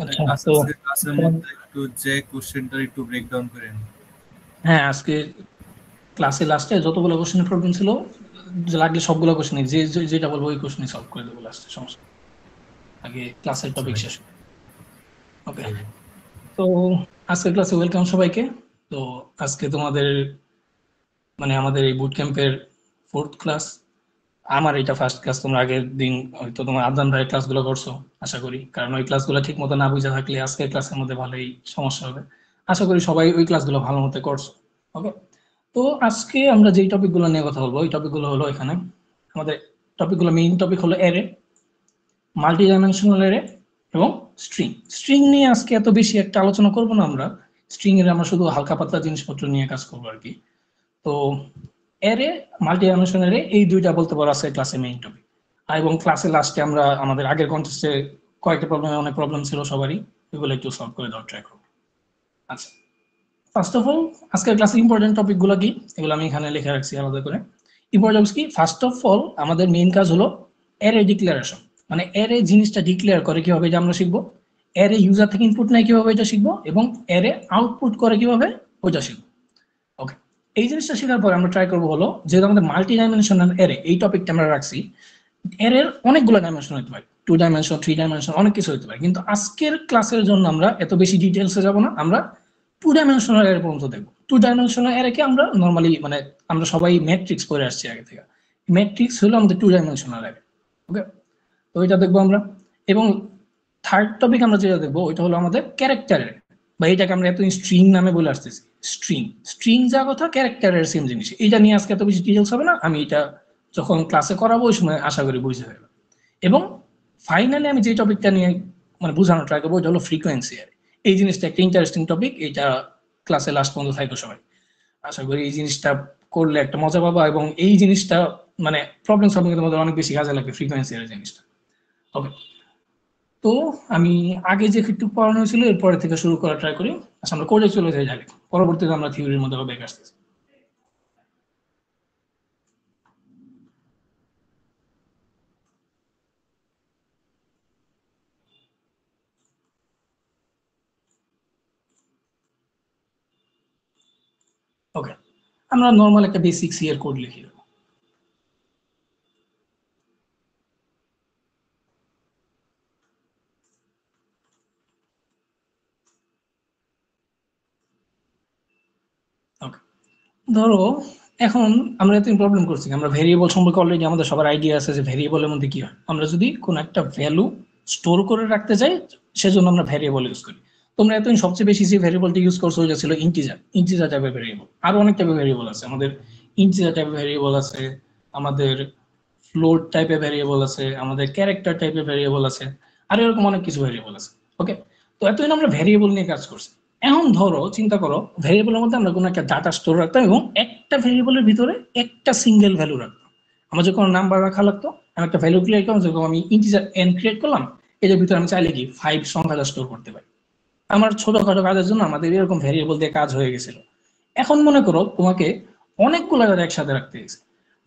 আচ্ছা, তো আজকে ক্লাসের মধ্যে একটু যে কোশ্চেনটা একটু ব্রেক ডাউন করেন। হ্যাঁ, আজকে ক্লাসে লাস্টে যতগুলো কোশ্চেনের প্রবলেম ছিল, যে লাগলে সবগুলো কোশ্চেন যেটা বলবো ওই কোশ্চেনই সলভ করে দেবো লাস্টে, সমস্যা নেই। আগে ক্লাসের আচ্ছা টপিক ভাই। শেষ। ওকে, জি ভাই। তো আজকের ক্লাসে ওয়েলকাম সবাইকে। তো আজকে তোমাদের মানে আমাদের এই বুট ক্যাম্পের 4th ক্লাস। আমার এটা ফার্স্ট ক্লাস। তোমরা আগের দিন হয়তো তোমার আদান ভাইয়ের ক্লাসগুলো করছো আশা করি, কারণ ওই ক্লাসগুলো ঠিক মতো না বুঝে থাকলে আজকের ক্লাসের মধ্যে ভালোই সমস্যা হবে। আশা করি সবাই ওই ক্লাসগুলো ভালো মতো করছো। ওকে, তো আজকে আমরা যেই টপিকগুলো নিয়ে কথা বলবো ওই টপিকগুলো হলো এখানে আমাদের টপিকগুলো, মেইন টপিক হলো অ্যারে, মাল্টি ডাইমেনশনাল অ্যারে এবং স্ট্রিং। স্ট্রিং নিয়ে আজকে এত বেশি একটা আলোচনা করব না আমরা। স্ট্রিং এর আমরা শুধু হালকা পাতলা জিনিসপত্র নিয়ে কাজ করবো আর কি। তো অ্যারে, মাল্টি ডাইমেনশনাল অ্যারে, এই দুইটা বলতে পারো আজকে ক্লাসে মেইন টপিক। এবং ক্লাসে লাস্টে আমরা আমাদের আগের কন্টেস্টে কয়েকটা প্রবলেমে অনেক প্রবলেম ছিল সবারই, এগুলো একটু সলভ করে দেওয়ার ট্রাই করবো। আচ্ছা, ফার্স্ট অফ অল আজকের ক্লাসে ইম্পর্টেন্ট টপিকগুলো কি এগুলো আমি এখানে লিখে রাখছি আলাদা করে। ইম্পর্টেন্স কি, ফার্স্ট অফ অল আমাদের মেইন কাজ হলো অ্যারে ডিক্লারেশন, মানে অ্যারে জিনিসটা ডিক্লেয়ার করে কিভাবে এটা আমরা শিখবো, অ্যারে ইউজার থেকে ইনপুট নেয় কিভাবে এটা শিখবো, এবং অ্যারে আউটপুট করে কিভাবে ওইটা শিখবো। ওকে, এই জিনিসটা শেখার পরে আমরা ট্রাই করবো হলো, যেহেতু আমাদের মাল্টি ডাইমেনশনাল অ্যারে এই টপিকটা আমরা রাখছি, অ্যারের অনেকগুলো ডাইমেনশন হতে পারে, 2 ডাইমেনশন, 3 ডাইমেনশন, অনেক কিছু হতে পারে, কিন্তু আজকের ক্লাসের জন্য আমরা এত বেশি ডিটেলসে যাব না, আমরা 2 ডাইমেনশনাল অ্যারে পর্যন্ত দেখবো। 2 ডাইমেনশনাল অ্যারেকে আমরা নরমালি মানে আমরা সবাই ম্যাট্রিক্স পড়ে আসছি আগে থেকে। ম্যাট্রিক্স হলো আমাদের 2 ডাইমেনশনাল অ্যারে। ওকে, তো এটা দেখবো আমরা। এবং থার্ড টপিক আমরা যেটা দেখবো ওইটা হলো আমাদের ক্যারেক্টারের, বা এটাকে আমরা এত স্ট্রিং নামে বলে আসতেছি। স্ট্রিং, স্ট্রিং যা কথা ক্যারেক্টারের সেম জিনিস। এটা নিয়ে আজকে এত বেশি ডিটেলস হবে না, আমি এটা যখন ক্লাসে করাবো ওই সময় আশা করি বুঝতে যাবে। এবং ফাইনালি আমি যে টপিকটা নিয়ে মানে বোঝানোর ট্রাই করবো ওইটা হলো ফ্রিকোয়েন্সি। আর এই জিনিসটা একটা ইন্টারেস্টিং টপিক, এটা ক্লাসে লাস্ট পর্যন্ত থাকবে সবাই। আশা করি এই জিনিসটা করলে একটা মজা পাবা, এবং এই জিনিসটা মানে প্রবলেম সলভিং এর মধ্যে অনেক বেশি কাজে লাগবে ফ্রিকোয়েন্সি এর জিনিসটা। ওকে, তো আমি আগে যে একটু পড়ানো হয়েছিল এরপরে থেকে শুরু করা ট্রাই করি। আচ্ছা, আমরা কোডে চলে যাই ডাইরেক্ট, পরবর্তীতে আমরা থিওরির মধ্যে ব্যাক আসতেছি। ওকে, আমরা নর্মাল একটা বেসিক সি এর কোড লিখি। ওকে, ধরো এখন আমরা এতদিন প্রবলেম করছি, আমরা ভেরিয়েবল সম্পর্কে অলরেডি আমাদের সবার আইডিয়া আছে যে ভেরিয়েবলের মধ্যে কি হয়। আমরা যদি কোনো একটা ভ্যালু স্টোর করে রাখতে চাই সেজন্য আমরা ভেরিয়েবল ইউজ করি। তোমরা এতদিন সবচেয়ে বেশি যে ভেরিয়েবলটা ইউজ করছো ওইটা ছিল ইন্টিজার। ইন্টিজার টাইপের ভেরিয়েবল, আরো অনেক টাইপের ভেরিয়েবল আছে আমাদের। ইন্টিজার টাইপের ভেরিয়েবল আছে আমাদের, ফ্লোট টাইপের ভেরিয়েবল আছে আমাদের, ক্যারেক্টার টাইপের ভেরিয়েবল আছে, আর এরকম অনেক কিছু ভেরিয়েবল আছে। ওকে, তো এতদিন আমরা ভেরিয়েবল নিয়ে কাজ করছি। এখন ধরো চিন্তা করো ভেরিয়েবলের মধ্যে আমরা কোনো একটা ডাটা স্টোর রাখতাম এবং একটা ভেরিয়েবলের ভিতরে একটা সিঙ্গেল ভ্যালু রাখতাম। আমার যখন নাম্বার রাখা লাগতো, আমি একটা ভ্যালু ক্রিয়েট করলাম, যেরকম আমি ইন্টিজার এন ক্রিয়েট করলাম, এটার ভিতরে আমি চাইলে কি 5 সংখ্যাটা স্টোর করতে পারি। আমার ছোটখাটো কাজের জন্য আমাদের এরকম ভেরিয়েবল দিয়ে কাজ হয়ে গেছিল। এখন মনে করো তোমাকে অনেকগুলো ডাটা একসাথে রাখতে গেছে।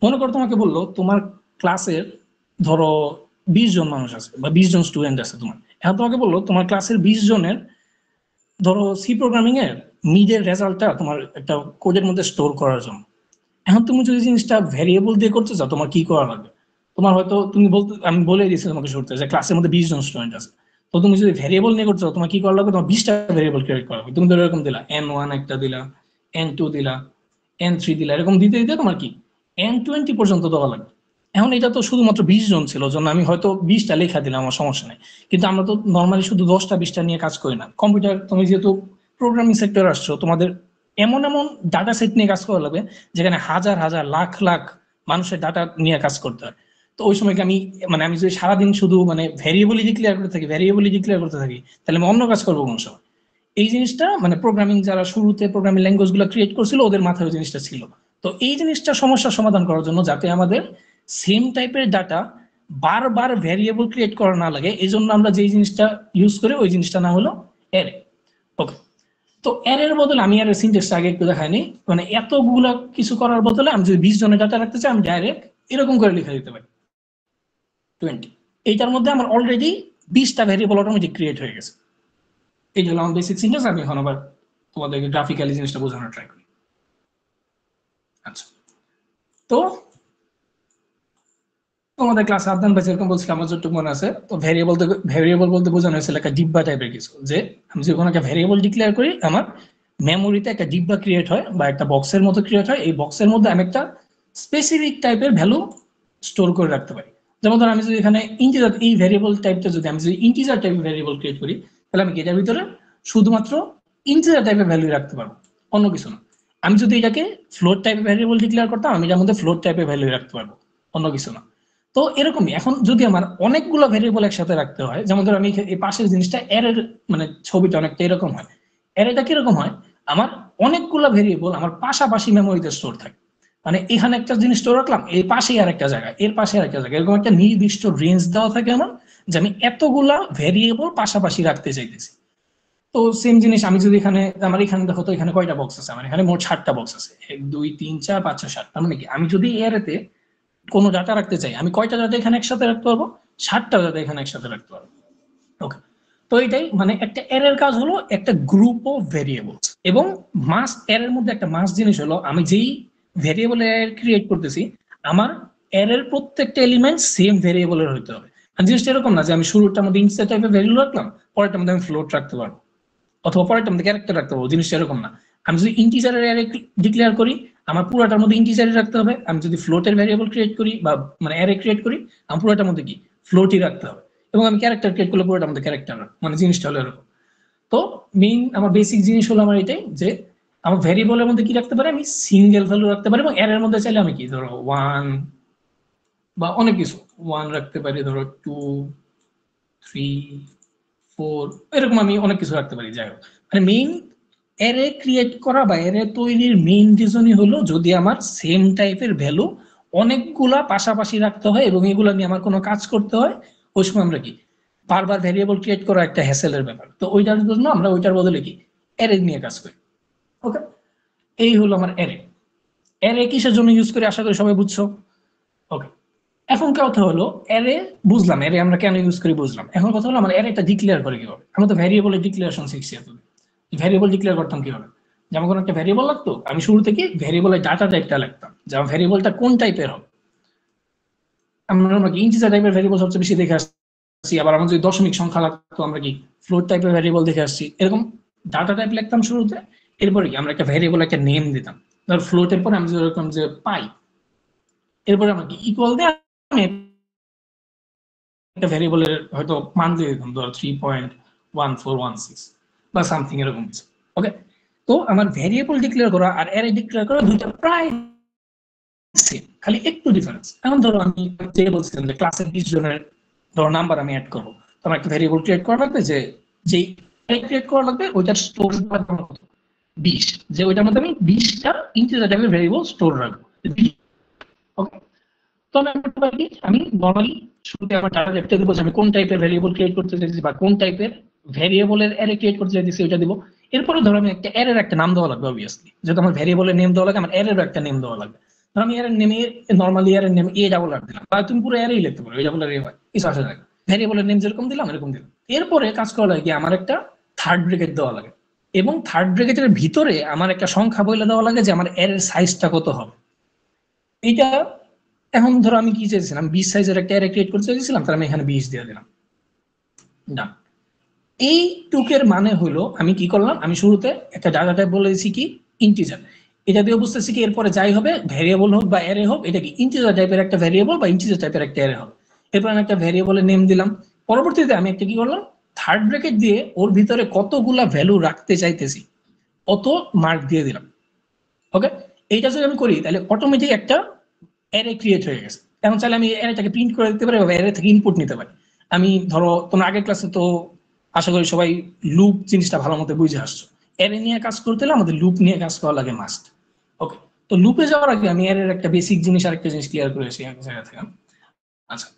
মনে করো তোমাকে বললো তোমার ক্লাসের ধরো 20 জন মানুষ আছে বা 20 জন স্টুডেন্ট আছে তোমার। এখন তোমাকে বললো তোমার ক্লাসের 20 জনের ধরো সি প্রোগ্রামিং এর মিডের রেজাল্টটা তোমার একটা কোডের মধ্যে স্টোর করার জন্য। এখন তুমি যদি জিনিসটা ভেরিয়েবল দিয়ে করতে চাও তোমার কি করা লাগবে। তোমার হয়তো তুমি বলতে, আমি বলে দিয়েছি তোমাকে শুরুতে যে ক্লাসের মধ্যে 20 জন স্টুডেন্ট আছে। তো তুমি যদি ভেরিয়েবল নিয়ে করতে চাও তোমার কি করা লাগবে, তোমার 20টা ভেরিয়েবল ক্রিয়েট করা হবে। তুমি ধরো এরকম দিলা n1 একটা দিলা, n2 দিলা, n3 দিলা, এরকম দিতে দিতে তোমার কি n20 পর্যন্ত দেওয়া লাগবে। এখন এটা তো শুধুমাত্র 20 জন ছিল জন্য আমি হয়তো 20টা লেখা দিলাম, আমার সমস্যা নেই। কিন্তু আমরা তো নর্মালি শুধু 10টা 20টা নিয়ে কাজ করি না। কম্পিউটার, তুমি যেহেতু প্রোগ্রামিং সেক্টর আসছো, তোমাদের এমন এমন ডাটা সেট নিয়ে কাজ করা লাগবে যেখানে হাজার হাজার লাখ লাখ মানুষের ডাটা নিয়ে কাজ করতে হয়। তো ওই সময় আমি মানে আমি যদি সারাদিন শুধু মানে ভ্যারিয়েবলই ডিক্লেয়ার করতে থাকি, ভ্যারিয়েবলই ডিক্লেয়ার করতে থাকি, তাহলে আমি অন্য কাজ করবো কোন সময়। এই জিনিসটা মানে প্রোগ্রামিং যারা শুরুতে প্রোগ্রামিং ল্যাঙ্গুয়েজ গুলো ক্রিয়েট করছিল ওদের মাথায় ওই জিনিসটা ছিল। তো এই জিনিসটা সমস্যার সমাধান করার জন্য যাতে আমাদের সেম টাইপের ডাটা বারবার ভ্যারিয়েবল ক্রিয়েট করা না লাগে, এই জন্য আমরা যে জিনিসটা ইউজ করি ওই জিনিসটা না হলো অ্যারে। ওকে, তো অ্যারের বদলে আমি আর সিনট্যাক্সটা আগে একটু দেখাইনি, মানে এতগুলা কিছু করার বদলে আমি যদি 20 জনের ডাটা রাখতে চাই আমি ডাইরেক্ট এরকম করে লিখে দিতে পারি 20। এইটার মধ্যে আমার অলরেডি 20টা ভ্যারিয়েবল অটোমেটিক ক্রিয়েট হয়ে গেছে। এই হলো আমার বেসিক সিনট্যাক্স। আমি এখন আবার তোমাদেরকে গ্রাফিক্যালি জিনিসটা বোঝানোর ট্রাই করি। আচ্ছা, তো তোমাদের ক্লাসে আদান ভাই যেরকম বলছিলাম, আমার যতটুকু মনে আছে, তো ভেরিয়েবল বলতে বোঝানো হয়েছিল একটা ডিব্বা টাইপের কিছু, যে আমি যে কোনো একটা ভেরিয়েবল ডিক্লেয়ার করি, আমার মেমোরিতে একটা ডিব্বা ক্রিয়েট হয় বা একটা বক্সের মতো ক্রিয়েট হয়। এই বক্সের মধ্যে আমি একটা স্পেসিফিক টাইপের ভ্যালু স্টোর করে রাখতে পারি। যেমন ধর আমি যদি এখানে ইন্টিজার, এই ভেরিয়েবল টাইপটা যদি আমি যদি ইন্টিজার টাইপের ভেরিয়েবল ক্রিয়েট করি, তাহলে আমি এটার ভিতরে শুধুমাত্র ইন্টিজার টাইপের ভ্যালু রাখতে পারবো, অন্য কিছু না। আমি যদি এটাকে ফ্লোট টাইপের ভেরিয়েবল ডিক্লেয়ার করতাম, আমি এটার মধ্যে ফ্লোট টাইপের ভ্যালু রাখতে পারবো, অন্য কিছু না। তো এরকমই এখন যদি আমার অনেকগুলো ভেরিয়েবল একসাথে রাখতে হয়, যেমন ধর আমি এই পাশের জিনিসটা এর মানে ছবিটা অনেকটা এরকম হয়। এরটা কিরকম হয়, আমার অনেকগুলো ভেরিয়েবল আমার পাশাপাশি মেমোরিতে স্টোর থাকে। মানে এখানে একটা জিনিস স্টোর রাখলাম, এই পাশেই আরেকটা জায়গা, এর পাশে আরেকটা জায়গা, এরকম একটা নির্দিষ্ট রেঞ্জ দেওয়া থাকে আমার, যে আমি এতগুলা ভেরিয়েবল পাশাপাশি রাখতে চাইতেছি। তো সেম জিনিস আমি যদি এখানে, আমার এখানে দেখো তো এখানে কয়টা বক্স আছে, আমার এখানে মোট 7টা বক্স আছে, 1 2 3 4 5 6 7। তার মানে কি আমি যদি এরতে কোনো ডাটা রাখতে চাই, আমি কয়টা ডাটা এখানে একসাথে রাখতে পারবো? 7টা ডাটা এখানে একসাথে রাখতে পারবো। ওকে, তো এটাই মানে একটা এরের কাজ হলো একটা গ্রুপ অফ ভেরিয়েবলস, এবং মাস এরের মধ্যে একটা মাস জিনিস হলো আমি যেই ভেরিয়েবল এর ক্রিয়েট করতেছি, আমার এরের প্রত্যেকটা এলিমেন্ট সেম ভেরিয়েবলের হতে হবে। আর জিনিসটা এরকম না যে আমি শুরুটার মধ্যে ইন্টিজার টাইপের ভ্যালু রাখলাম, পরেরটার মধ্যে আমি ফ্লোট রাখতে পারবো, অথবা পরেরটার মধ্যে ক্যারেক্টার রাখতে পারবো। জিনিসটা এরকম না। আমি যদি ইন্টিজারের অ্যারে ডিক্লেয়ার করি, আমার পুরোটার মধ্যে ইন্টিজারই রাখতে হবে। আমি যদি ফ্লোটের ভ্যারিয়েবল ক্রিয়েট করি বা মানে অ্যারে ক্রিয়েট করি, আমার পুরোটার মধ্যে কি ফ্লোটই রাখতে হবে। এবং আমি ক্যারেক্টার ক্রিয়েট করলে পুরোটার মধ্যে ক্যারেক্টার, মানে জিনিসটা হলো এরকম। তো মেইন আমার বেসিক জিনিস হলো আমার এটাই, যে আমার ভ্যারিয়েবলের মধ্যে কি রাখতে পারি, আমি সিঙ্গেল ভ্যালু রাখতে পারি, এবং অ্যারের মধ্যে চাইলে আমি কি ধরো 1 বা অনেক কিছু 1 রাখতে পারি, ধরো 2 3 4, এরকম আমি অনেক কিছু রাখতে পারি। যাই হোক, মানে মেইন অ্যারে ক্রিয়েট করা বা অ্যারে তৈরির মেইন রিজনই হলো যদি আমার সেম টাইপের ভ্যালু অনেকগুলা পাশাপাশি রাখতে হয় এবং এগুলো নিয়ে আমার কোনো কাজ করতে হয়, ওই সময় আমরা কি বারবার ভ্যারিয়েবল ক্রিয়েট করা একটা হ্যাসেলের ব্যাপার। তো ওইটার জন্য আমরা ওইটার বদলে কি অ্যারে নিয়ে কাজ করি। ওকে, এই হলো আমার অ্যারে। অ্যারে কিসের জন্য ইউজ করি আশা করি সবাই বুঝছো। ওকে, এখন কথা হলো অ্যারে বুঝলাম, অ্যারে আমরা কেন ইউজ করি বুঝলাম। এখন কথা হলো আমার অ্যারেটা ডিক্লেয়ার করে কিভাবে। আমরা তো ভ্যারিয়েবলের ডিক্লারেশন শিখছি এতদিন। ভ্যারিয়েবল ডিক্লেয়ার করতাম কিভাবে, যেমন কোনো একটা ভ্যারিয়েবল লাগতো, আমি শুরু থেকে ভ্যারিয়েবলের ডাটা টাইপটা লিখতাম, যেমন ভ্যারিয়েবলটা কোন টাইপের হবে। আমরা কি ইন্টিজার টাইপের ভ্যারিয়েবল সবচেয়ে বেশি দেখে আসছি, আবার আমার যদি দশমিক সংখ্যা লাগতো আমরা কি ফ্লোট টাইপের ভ্যারিয়েবল দেখে আসছি। এরকম ডাটা টাইপ লিখতাম শুরুতে, এরপরে কি আমরা একটা ভ্যারিয়েবল একটা নেম দিতাম। ধর ফ্লোটের পরে আমি যেরকম যে পাই, এরপরে আমরা কি ইকুয়াল দিয়ে আমি একটা ভ্যারিয়েবলের হয়তো মান দিয়ে দিতাম, ধর 3.1416 বা সামথিং এরকম কিছু। ওকে, তো আমার ভ্যারিয়েবল ডিক্লেয়ার করা আর অ্যারে ডিক্লেয়ার করা দুইটা প্রায় সেম, খালি একটু ডিফারেন্স। এখন ধরো আমি যে বলছিলাম যে ক্লাসের 20 জনের ধরো নাম্বার আমি অ্যাড করবো, তো আমার একটা ভ্যারিয়েবল ক্রিয়েট করা লাগবে, যে যেই ক্রিয়েট করা লাগবে ওইটার স্টোর 20, যে ওইটার মধ্যে আমি 20টা ইন্টিজার টাইপের ভ্যারিয়েবল স্টোর রাখবো। ওকে, তো আমি নর্মালি শুরুতে আমার ডাটা টাইপটা দিব, আমি কোন টাইপের ভ্যারিয়েবল ক্রিয়েট করতে চাইছি বা কোন টাইপের ভ্যারিয়েবলের অ্যারে ক্রিয়েট করতে চাইছি ওইটা দিব। এরপরে ধরো আমি একটা অ্যারের একটা নাম দেওয়া লাগবে, অবভিয়াসলি যেহেতু আমার ভ্যারিয়েবলের নেম দেওয়া লাগে, আমার অ্যারেরও একটা নেম দেওয়া লাগবে। ধরো আমি অ্যারের নেমে নর্মালি অ্যারের নেম এ ডাবল আর দিলাম, বা তুমি পুরো অ্যারেই লিখতে পারো, এ ডাবল আর এ হয়, কিছু আসে যায়। ভ্যারিয়েবলের নেম যেরকম দিলাম এরকম দিলাম। এরপরে কাজ করা লাগে আমার একটা থার্ড ব্র্যাকেট দেওয়া লাগে, এবং থার্ড ব্র্যাকেটের ভিতরে আমার একটা সংখ্যা বলে দেওয়া লাগে যে আমার অ্যারের সাইজটা কত হবে। এইটা এখন ধরো আমি কি চাইছিলাম 20 সাইজের একটা অ্যারে ক্রিয়েট করতে চাইছিলাম, তাহলে আমি এখানে 20 দিয়ে দিলাম, ডান। এই টুকের মানে হলো আমি কি করলাম, আমি শুরুতে একটা ডাটা টাইপ বলে দিয়েছি কি ইন্টিজার, এটা দিয়ে বুঝতেছি কি এরপরে যাই হবে ভ্যারিয়েবল হোক বা অ্যারে হোক, এটা কি ইন্টিজার টাইপের একটা ভ্যারিয়েবল বা ইন্টিজার টাইপের একটা অ্যারে হবে। এরপর আমি একটা ভ্যারিয়েবলের নেম দিলাম, পরবর্তীতে আমি একটা কি করলাম থার্ড ব্র্যাকেট দিয়ে ওর ভিতরে কতগুলা ভ্যালু রাখতে চাইতেছি অত মার্ক দিয়ে দিলাম। ওকে, এইটা যদি আমি করি তাহলে অটোমেটিক একটা অ্যারে ক্রিয়েট হয়ে গেছে। এখন চাইলে আমি অ্যারেটাকে প্রিন্ট করে দিতে পারি বা অ্যারে থেকে ইনপুট নিতে পারি। আমি ধরো তোমরা আগের ক্লাসে তো আশা করি সবাই লুপ জিনিসটা ভালো মতো বুঝে আসছো। অ্যারে নিয়ে কাজ করতে হলে আমাদের লুপ নিয়ে কাজ করা লাগে মাস্ট। ওকে, তো লুপে যাওয়ার আগে আমি অ্যারের একটা বেসিক জিনিস আরেকটা জিনিস ক্লিয়ার করেছি এক জায়গা থেকে। আচ্ছা,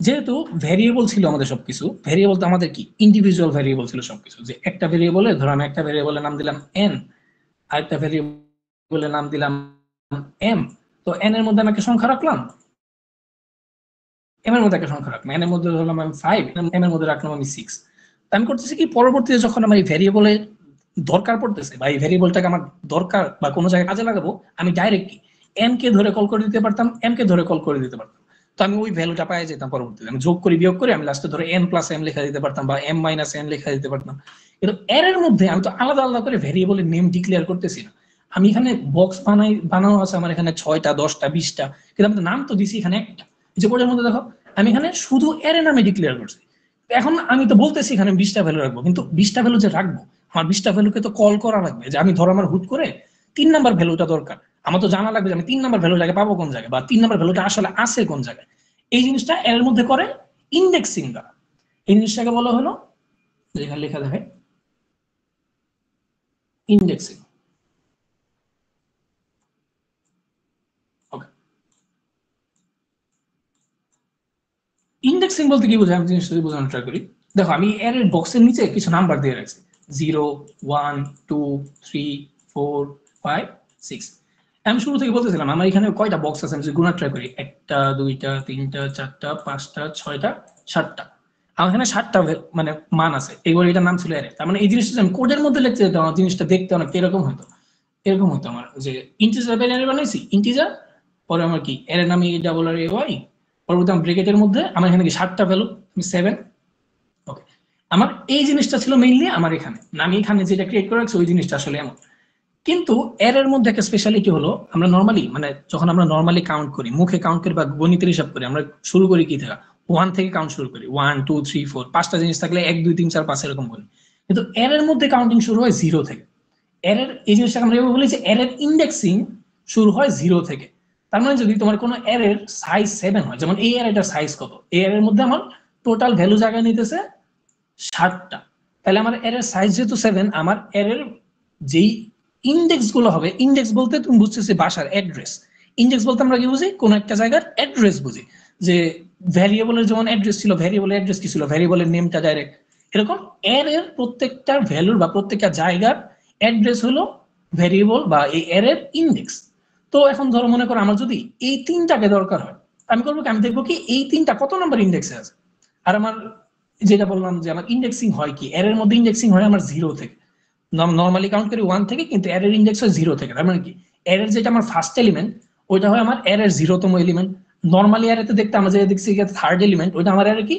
যেহেতু ভ্যারিয়েবল ছিল আমাদের সবকিছু, ভ্যারিয়েবল তো আমাদের কি ইন্ডিভিজুয়াল ভ্যারিয়েবল ছিল সবকিছু, যে একটা ভ্যারিয়েবলে ধরো আমি একটা ভ্যারিয়েবলের নাম দিলাম এন, আরেকটা ভ্যারিয়েবলের নাম দিলাম এম। তো এন এর মধ্যে আমি একটা সংখ্যা রাখলাম, এম এর মধ্যে একটা সংখ্যা রাখলাম, এন এর মধ্যে ধরলাম আমি 5, এম এর মধ্যে রাখলাম আমি 6। আমি করতেছি কি পরবর্তীতে যখন আমার এই ভ্যারিয়েবলের দরকার পড়তেছে বা এই ভ্যারিয়েবলটাকে আমার দরকার বা কোনো জায়গায় কাজে লাগাবো, আমি ডাইরেক্ট কি এন কে ধরে কল করে দিতে পারতাম, এম কে ধরে কল করে দিতে পারতাম। তো আমি ওই ভ্যালুটা পাই যেতাম পরবর্তীতে। আমি যোগ করি বিয়োগ করে আমি লাস্টে ধরে এন প্লাস এম লেখা দিতে পারতাম বা এম মাইনাস এন লেখা দিতে পারতাম। কিন্তু এর মধ্যে আমি তো আলাদা আলাদা করে ভ্যারিয়েবলের নেম ডিক্লেয়ার করতেছি না। আমি এখানে বক্স বানানো আছে আমার এখানে 6টা 10টা 20টা, কিন্তু আমি নাম তো দিছি এখানে একটা। যে কোডের মধ্যে দেখো আমি এখানে শুধু এর নামে ডিক্লেয়ার করছি। এখন আমি তো বলতেছি এখানে 20টা ভ্যালু রাখবো, কিন্তু 20টা ভ্যালু যে রাখবো আমার 20টা ভ্যালুকে তো কল করা লাগবে। যে আমি ধরো আমার হুট করে 3 নাম্বার ভ্যালুটা দরকার, আমার তো জানা লাগবে যে আমি 3 নাম্বার ভ্যালুটাকে পাবো কোন জায়গায় বা 3 নাম্বার ভ্যালুটা আসলে আছে কোন জায়গায়। এই জিনিসটা এর মধ্যে করে ইন্ডেক্সিং দ্বারা। এই জিনিসটাকে বলা হলো, যেখানে লেখা থাকে ইন্ডেক্সিং। ওকে, ইন্ডেক্সিং বলতে কি বোঝায় আমি জিনিসটা যদি বোঝানোর ট্রাই করি। দেখো আমি এর বক্সের নিচে কিছু নাম্বার দিয়ে রাখছি, 0 1 2 3 4 5 6। আমি শুরু থেকে বলতেছিলাম আমার এখানে কয়টা বক্স আছে আমি যদি গুণার ট্রাই করি, 1টা 2টা 3টা 4টা 5টা 6টা 7টা। আমার এখানে 7টা মানে মান আছে, এবার এটার নাম ছিল অ্যারে। তার মানে এই জিনিসটা আমি কোডের মধ্যে লিখতে যেতাম আমার জিনিসটা দেখতে অনেক এরকম হতো। এরকম হতো আমার যে ইন্টিজার ভ্যারিয়েবল বানাইছি ইন্টিজার, পরে আমার কি অ্যারে নামে ডাবল আর এ ওয়াই, পরবর্তী আমার ব্রেকেটের মধ্যে আমার এখানে কি 7টা ভ্যালু 7। ওকে, আমার এই জিনিসটা ছিল মেইনলি আমার এখানে না, আমি এখানে যেটা ক্রিয়েট করে রাখছি ওই জিনিসটা আসলে এমন। কিন্তু এর মধ্যে একটা স্পেশালিটি হলো আমরা নরমালি মানে যখন আমরা নরমালি কাউন্ট করি, মুখে কাউন্ট করি বা গণিতের হিসাব করি, আমরা শুরু করি কি থেকে 1 থেকে কাউন্ট শুরু করি, 1 2 3 4 5টা জিনিস থাকলে 1 2 3 4 5 এরকম করি। কিন্তু এর মধ্যে কাউন্টিং শুরু হয় 0 থেকে। এর এই জিনিসটাকে আমরা এভাবে বলি যে এর ইন্ডেক্সিং শুরু হয় 0 থেকে। তার মানে যদি তোমার কোনো এর সাইজ 7 হয়, যেমন এই এর সাইজ কত, এই এর মধ্যে আমার টোটাল ভ্যালু জায়গা নিতেছে 7টা, তাহলে আমার এর সাইজ যেহেতু 7, আমার এর যেই ইন্ডেক্স গুলো হবে, ইন্ডেক্স বলতে তুমি বুঝতেছি বাসার অ্যাড্রেস। ইন্ডেক্স বলতে আমরা কি বুঝি, কোন একটা জায়গার অ্যাড্রেস বুঝি। যে ভ্যারিয়েবলের যেমন অ্যাড্রেস ছিল, ভ্যারিয়েবলের অ্যাড্রেস কি ছিল, ভ্যারিয়েবলের নেমটা ডাইরেক্ট। এরকম এর প্রত্যেকটা ভ্যালুর বা প্রত্যেকটা জায়গার অ্যাড্রেস হলো ভ্যারিয়েবল বা এই এর ইন্ডেক্স। তো এখন ধরো মনে করো আমার যদি এই 3টাকে দরকার হয়, আমি করবো কি, আমি দেখবো কি এই 3টা কত নাম্বার ইন্ডেক্সে আছে। আর আমার যেটা বললাম যে আমার ইন্ডেক্সিং হয় কি, এর মধ্যে ইন্ডেক্সিং হয় আমার 0 থেকে। নর্মালি কাউন্ট করি 1 থেকে, কিন্তু এর ইন্ডেক্স হয় 0 থেকে। তার মানে কি এর যেটা আমার ফার্স্ট এলিমেন্ট ওইটা হয় আমার এর 0তম এলিমেন্ট। নর্মালি এরতে দেখতে আমরা যেটা দেখছি থার্ড এলিমেন্ট, ওইটা আমার এর কি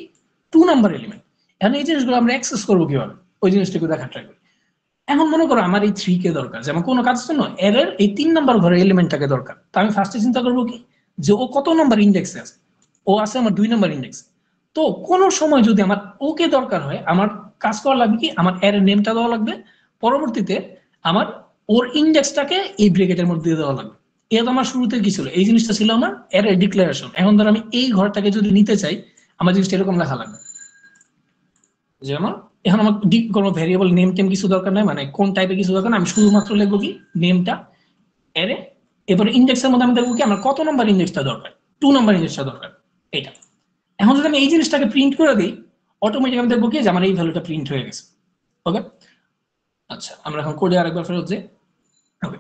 2 নাম্বার এলিমেন্ট। এখন এই জিনিসগুলো আমরা অ্যাক্সেস করবো কিভাবে, ওই জিনিসটাকে দেখার ট্রাই করি। এখন মনে করো আমার এই 3 কে দরকার, যেমন কোনো কাজের জন্য এর এই 3 নাম্বার ঘরের এলিমেন্টটাকে দরকার। তো আমি ফার্স্টে চিন্তা করবো কি যে ও কত নাম্বার ইন্ডেক্সে আছে, ও আছে আমার 2 নাম্বার ইন্ডেক্স। তো কোন সময় যদি আমার ওকে দরকার হয়, আমার কাজ করা লাগবে কি, আমার এর নেমটা দেওয়া লাগবে, পরবর্তীতে আমার ওর ইন্ডেক্সটাকে এই ব্র্যাকেটের মধ্যে দিয়ে দেওয়া লাগবে। এটা তো আমার শুরুতে কি ছিল, এই জিনিসটা ছিল আমার এর ডিক্লারেশন। এখন ধর আমি এই ঘরটাকে যদি নিতে চাই, আমার জিনিসটা এরকম লেখা লাগবে যে আমার এখন আমার কোনো ভ্যারিয়েবল নেম টেম কিছু দরকার নাই, মানে কোন টাইপের কিছু দরকার না, আমি শুধুমাত্র লিখবো কি নেমটা এরে, এরপরে ইন্ডেক্সের মধ্যে আমি দেখবো কি আমার কত নাম্বার ইন্ডেক্সটা দরকার, 2 নাম্বার ইন্ডেক্সটা দরকার এটা। এখন যদি আমি এই জিনিসটাকে প্রিন্ট করে দিই, অটোমেটিক আমি দেখবো কি যে আমার এই ভ্যালুটা প্রিন্ট হয়ে গেছে। ওকে, আচ্ছা আমরা এখন কোডে আরেকবার ফেরত যাই। ওকে,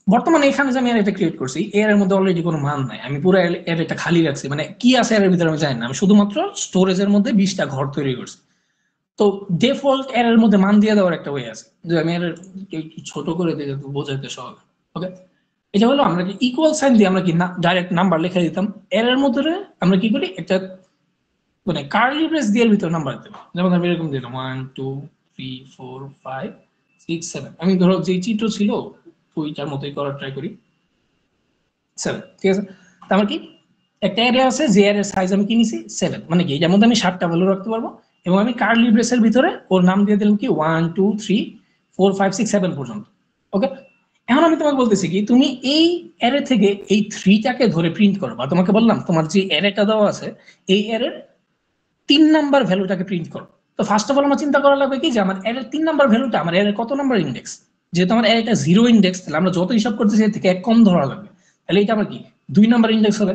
বর্তমানে এখানে যে আমি এটা ক্রিয়েট করছি এর মধ্যে অলরেডি কোনো মান নাই, আমি পুরো এটা খালি রাখছি, মানে কি আছে এর ভিতরে আমি জানি না, আমি শুধুমাত্র স্টোরেজের মধ্যে 20টা ঘর তৈরি করছি। তো ডিফল্ট এর মধ্যে মান দিয়ে দেওয়ার একটা ওয়ে আছে, যে আমি এর একটু ছোট করে দিয়ে বোঝাইতে সহজ। ওকে, এটা হলো আমরা কি ইকুয়াল সাইন দিয়ে আমরা কি ডাইরেক্ট নাম্বার লিখে দিতাম। এর মধ্যে আমরা কি করি, একটা মানে কার্লি ব্রেস দিয়ে ভিতর নাম্বার দেবো। যেমন আমি এরকম দিলাম 1 2 3 4 5 6 7, আমি ধরো যে চিত্র ছিল ওইটার মতোই করার ট্রাই করি 7, ঠিক আছে। তারপর কি একটা এরিয়া আছে যে এর সাইজ আমি কি নিছি 7, মানে কি এটার মধ্যে আমি 7টা ভ্যালু রাখতে পারবো। এবং আমি কার্লি ব্রেসের ভিতরে ওর নাম দিয়ে দিলাম কি 1 2 3 4 5 6 7 পর্যন্ত। ওকে, এখন আমি তোমাকে বলতেছি কি তুমি এই অ্যারে থেকে এই 3টাকে ধরে প্রিন্ট করো, বা তোমাকে বললাম তোমার যে অ্যারেটা দেওয়া আছে এই অ্যারের 3 নাম্বার ভ্যালুটাকে প্রিন্ট করো। তো ফার্স্ট অফ অল আমার চিন্তা করা লাগবে কি যে আমার অ্যারের 3 নাম্বার ভ্যালুটা আমার অ্যারের কত নাম্বার ইন্ডেক্স। যেহেতু আমার অ্যারেটা 0 ইন্ডেক্স, তাহলে আমরা যত হিসাব করতেছি এর থেকে এক কম ধরা লাগবে, তাহলে এটা আমার কি 2 নাম্বার ইন্ডেক্স হবে।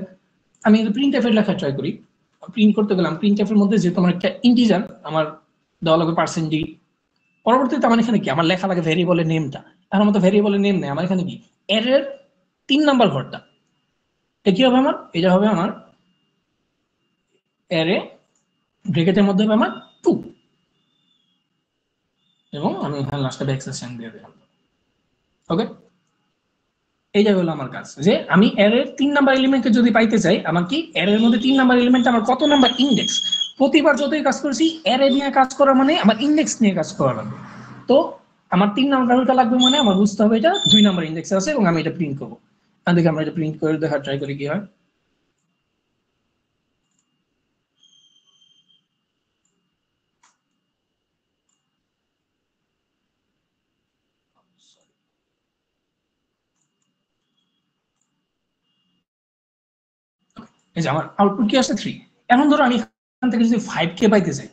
আমি প্রিন্ট এফ এর লেখা ট্রাই করি, প্রিন্ট করতে গেলাম প্রিন্ট এফ এর মধ্যে যেহেতু আমার একটা ইন্টিজার আমার দেওয়া লাগবে %d। পরবর্তীতে আমার এখানে কি আমার লেখা লাগে ভ্যারিয়েবলের নেমটা। এখন আমার তো ভ্যারিয়েবলের নেম নেই, আমার এখানে কি অ্যারের 3 নাম্বার ঘরটা, এটা কি হবে আমার, এটা হবে আমার অ্যারে ব্র্যাকেটের মধ্যে হবে আমার 2। এবং আমি এখানে লাস্টে ব্যাকস্ল্যাশ দিয়ে দিলাম। ওকে, এইটা হলো আমার কাজ, যে আমি অ্যারের 3 নাম্বার এলিমেন্টকে যদি পাইতে চাই, আমার কি অ্যারের মধ্যে 3 নাম্বার এলিমেন্ট আমার কত নাম্বার ইন্ডেক্স, প্রতিবার যতই কাজ করেছি অ্যারে নিয়ে কাজ করা মানে আমার ইন্ডেক্স নিয়ে কাজ করা লাগবে। তো আমার 3 নাম্বার ভ্যালুটা লাগবে মানে আমার বুঝতে হবে এটা 2 নাম্বার ইন্ডেক্সে আছে এবং আমি এটা প্রিন্ট করব। দেখি আমরা এটা প্রিন্ট করে দেখার ট্রাই করি কি হয়। এই যে আমার আউটপুট কি আসছে 3। এখন ধরো আমি এখান থেকে যদি 5 কে পাইতে চাই,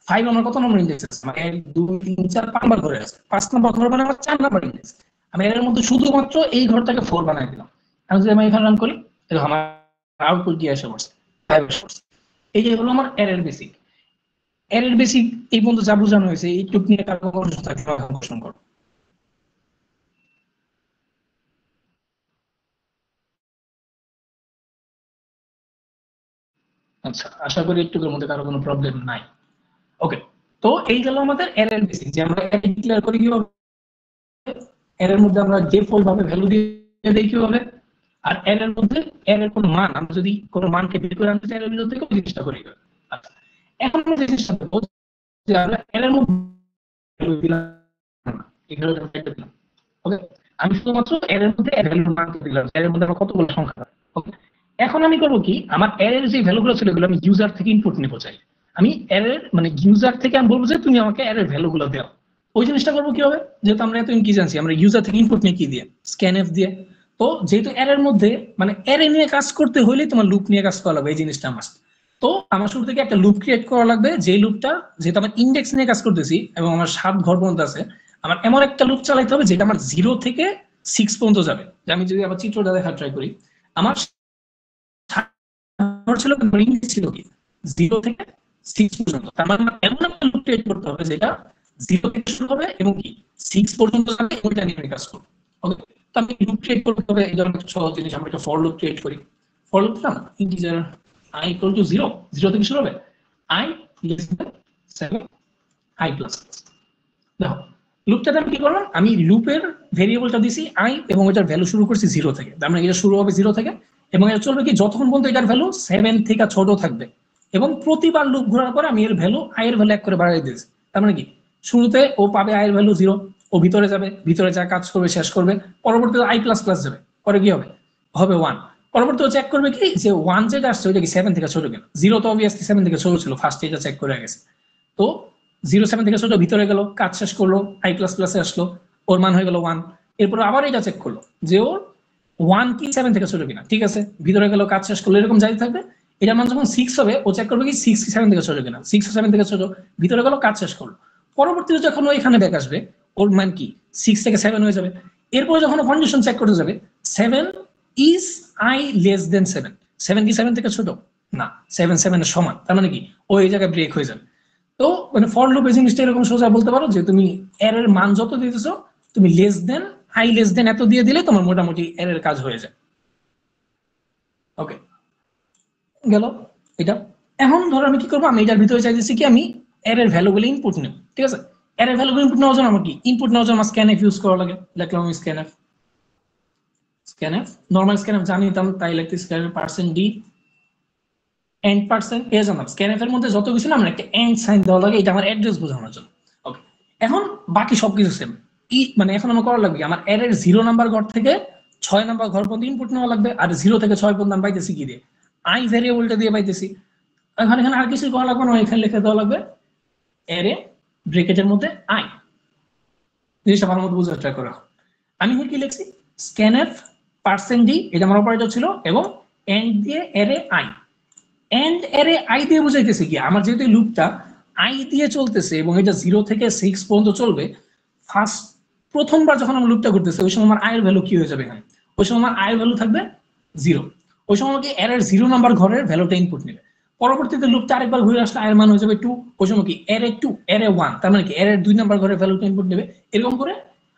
5 আমার কত নম্বর ইন্ডেক্স আছে, আমার 1 2 3 4 5 নাম্বার ঘরে আছে, 5 নাম্বার ঘর মানে আমার 4 নাম্বার ইন্ডেক্স। আমি এর মধ্যে শুধুমাত্র এই ঘরটাকে 4 বানাই দিলাম। এখন যদি আমি এখানে রান করি, দেখো আমার আউটপুট দিয়ে আসে পড়ছে 5 এসে পড়ছে। এই যে হলো আমার এরর বেসিক। এরর বেসিক এই পর্যন্ত যা বোঝানো হয়েছে এইটুক নিয়ে কার কোনো প্রশ্ন থাকলে আমাকে প্রশ্ন করো। আচ্ছা, আশা করি একটুকুর মধ্যে কারো কোনো প্রবলেম নাই। ওকে, তো এই গেল আমাদের এরর বেসিক, যে আমরা এরর ডিক্লেয়ার করি কিভাবে, এরর মধ্যে আমরা ডিফল্ট ভাবে ভ্যালু দিয়ে দেই কিভাবে, আর এরর মধ্যে এরর কোন মান আমরা যদি কোন মানকে বের করে আনতে চাই এরর ভিতর থেকে ওই জিনিসটা করি। আচ্ছা, এখন আমরা যে জিনিসটা করব, যে আমরা এরর মধ্যে ভ্যালু দিলাম না, এখানে আমরা একটা দিলাম। ওকে, আমি শুধুমাত্র এরর মধ্যে এর ভ্যালুর মানকে দিলাম, এরর মধ্যে আমার কতগুলো সংখ্যা। ওকে, এখন আমি করব কি, আমার এরর যে ভ্যালুগুলো ছিল এগুলো আমি ইউজার থেকে ইনপুট নিব চাই। আমি এরর মানে ইউজার থেকে আমি বলবো যে তুমি আমাকে এরর ভ্যালুগুলো দাও। ওই জিনিসটা করবো কি হবে, যেহেতু আমরা এতদিন কি জানছি, আমরা ইউজার থেকে ইনপুট নিয়ে কি দিয়ে, স্ক্যানএফ দিয়ে। তো যেহেতু এরর মধ্যে মানে এরে নিয়ে কাজ করতে হলে তোমার লুপ নিয়ে কাজ করা লাগবে, এই জিনিসটা মাস্ট। তো আমার শুরু থেকে একটা লুপ ক্রিয়েট করা লাগবে, যে লুপটা যেহেতু আমার ইন্ডেক্স নিয়ে কাজ করতেছি এবং আমার 7 ঘর পর্যন্ত আছে, আমার এমন একটা লুপ চালাইতে হবে যেটা আমার 0 থেকে 6 পর্যন্ত যাবে। আমি যদি আবার চিত্রটা দেখার ট্রাই করি, আমার ছিল ইন্ডেক্স ছিল কি 0 থেকে 6 পর্যন্ত, তার মানে এমন একটা লুপ ক্রিয়েট করতে হবে যেটা 0 থেকে শুরু হবে এবং কি 6 পর্যন্ত যাবে, ওইটা নিয়ে কাজ করবে। ওকে, তো আমি লুপ ক্রিয়েট করতে হবে এই ধরনের একটা সহজ জিনিস, আমরা একটা ফর লুপ ক্রিয়েট করি। ফর লুপ না, ইন্টিজার i equal to 0, 0 থেকে শুরু হবে, i less than 7, i plus। দেখো লুপটাতে আমি কি করলাম, আমি লুপের ভেরিয়েবলটা দিছি i এবং এটার ভ্যালু শুরু করছি 0 থেকে, তার মানে এটা শুরু হবে 0 থেকে এবং এটা চলবে কি যতক্ষণ পর্যন্ত এটার ভ্যালু 7 থেকে ছোট থাকবে, এবং প্রতিবার লুপ ঘোরার পরে আমি এর ভ্যালু i এর ভ্যালু 1 করে বাড়াই দিয়েছি। তার মানে কি শুরুতে ও পাবে i এর ভ্যালু 0, ও ভিতরে যাবে, ভিতরে যা কাজ করবে শেষ করবে, পরবর্তীতে i প্লাস প্লাস যাবে, পরে কি হবে, হবে 1, পরবর্তীতে চেক করবে কি যে 1 যেটা আসছে ওইটা কি 7 থেকে ছোট কিনা, 0 তো অবভিয়াসলি 7 থেকে ছোট ছিল, ফার্স্টে এটা চেক করে গেছে। তো 0 7 থেকে ছোট ভিতরে গেল, কাজ শেষ করলো, i প্লাস প্লাসে আসলো, ওর মান হয়ে গেল 1। এরপর আবার এটা চেক করলো যে ওর 1 কি 7 থেকে ছোট কিনা, ঠিক আছে, ভিতরে গেল, কাজ শেষ করলো, এরকম যাই থাকবে। এটার মান যখন 6 হবে ও চেক করবে কি 6 কি 7 থেকে ছোট কিনা, 6 7 থেকে ছোট, ভিতরে গেল, কাজ শেষ করলো। পরবর্তীতে যখন ও এখানে ব্যাক আসবে ওর মান কি 6 থেকে 7 হয়ে যাবে। এরপর যখন কন্ডিশন চেক করতে যাবে 7 ইজ i লেস দেন 7, 7 কি 7 থেকে ছোট না, 7 7 এর সমান, তার মানে কি ও এই জায়গায় ব্রেক হয়ে যাবে। তো মানে ফর লুপ এই জিনিসটা এরকম সোজা বলতে পারো যে তুমি এর মান যত দিতেছো তুমি less than i less than এত দিয়ে দিলে তোমার মোটামুটি এর কাজ হয়ে যায়। ওকে, গেল এটা। এখন ধরো আমি কি করবো, আমি এটার ভিতরে চাইতেছি কি আমি এর ভ্যালুগুলো ইনপুট নেব, ঠিক আছে। এর ভ্যালুগুলো ইনপুট নেওয়ার জন্য আমার কি ইনপুট নেওয়ার জন্য আমার স্ক্যানএফ ইউজ করা লাগে, লিখলাম আমি স্ক্যানএফ, স্ক্যানএফ নরমাল স্ক্যানএফ জানিতাম তাই লিখতে স্ক্যানএফ %d এন্ড পার্সেন্ট এ জানাম, স্ক্যানএফ এর মধ্যে যত কিছু না আমরা একটা এন্ড সাইন দেওয়া লাগে, এটা আমার অ্যাড্রেস বোঝানোর জন্য। ওকে, এখন বাকি সবকিছু সেম, মানে এখন আমার করা লাগবে আমার এর 0 নাম্বার ঘর থেকে 6 নাম্বার ঘর পর্যন্ত ইনপুট নেওয়া লাগবে, আর 0 থেকে 6 পর্যন্ত আমি পাইতেছি কি দিয়ে, i ভেরিয়েবলটা দিয়ে পাইতেছি। এখানে আর কিছু করা লাগবে না, এখানে লিখে দেওয়া লাগবে এরে ব্র্যাকেটের মধ্যে i, জিনিসটা ভালো মতো বুঝার ট্রাই করা। আমি কি লিখছি স্ক্যানএফ %d, এটা আমার অপারেটর ছিল, এবং এন্ড দিয়ে এরে i, এন্ড এরে i দিয়ে বুঝাইতেছে কি আমার যেহেতু লুপটা i দিয়ে চলতেছে এবং এটা 0 থেকে 6 পর্যন্ত চলবে, ফার্স্ট প্রথমবার যখন আমরা লুপটা করতেছি ওই সময় আমার i এর ভ্যালু কি হয়ে যাবে, এখানে ওই সময় আমার i এর ভ্যালু থাকবে 0, ওই সময় আমাকে এর 0 নাম্বার ঘরের ভ্যালুটা ইনপুট নেবে। পরবর্তীতে লুপটা আরেকবার ঘুরে আসলে i এর মান হয়ে যাবে 2, ওই সময় কি এরে 2 এরে 1, তার মানে কি এর 2 নাম্বার ঘরের ভ্যালুটা ইনপুট নেবে। এরকম করে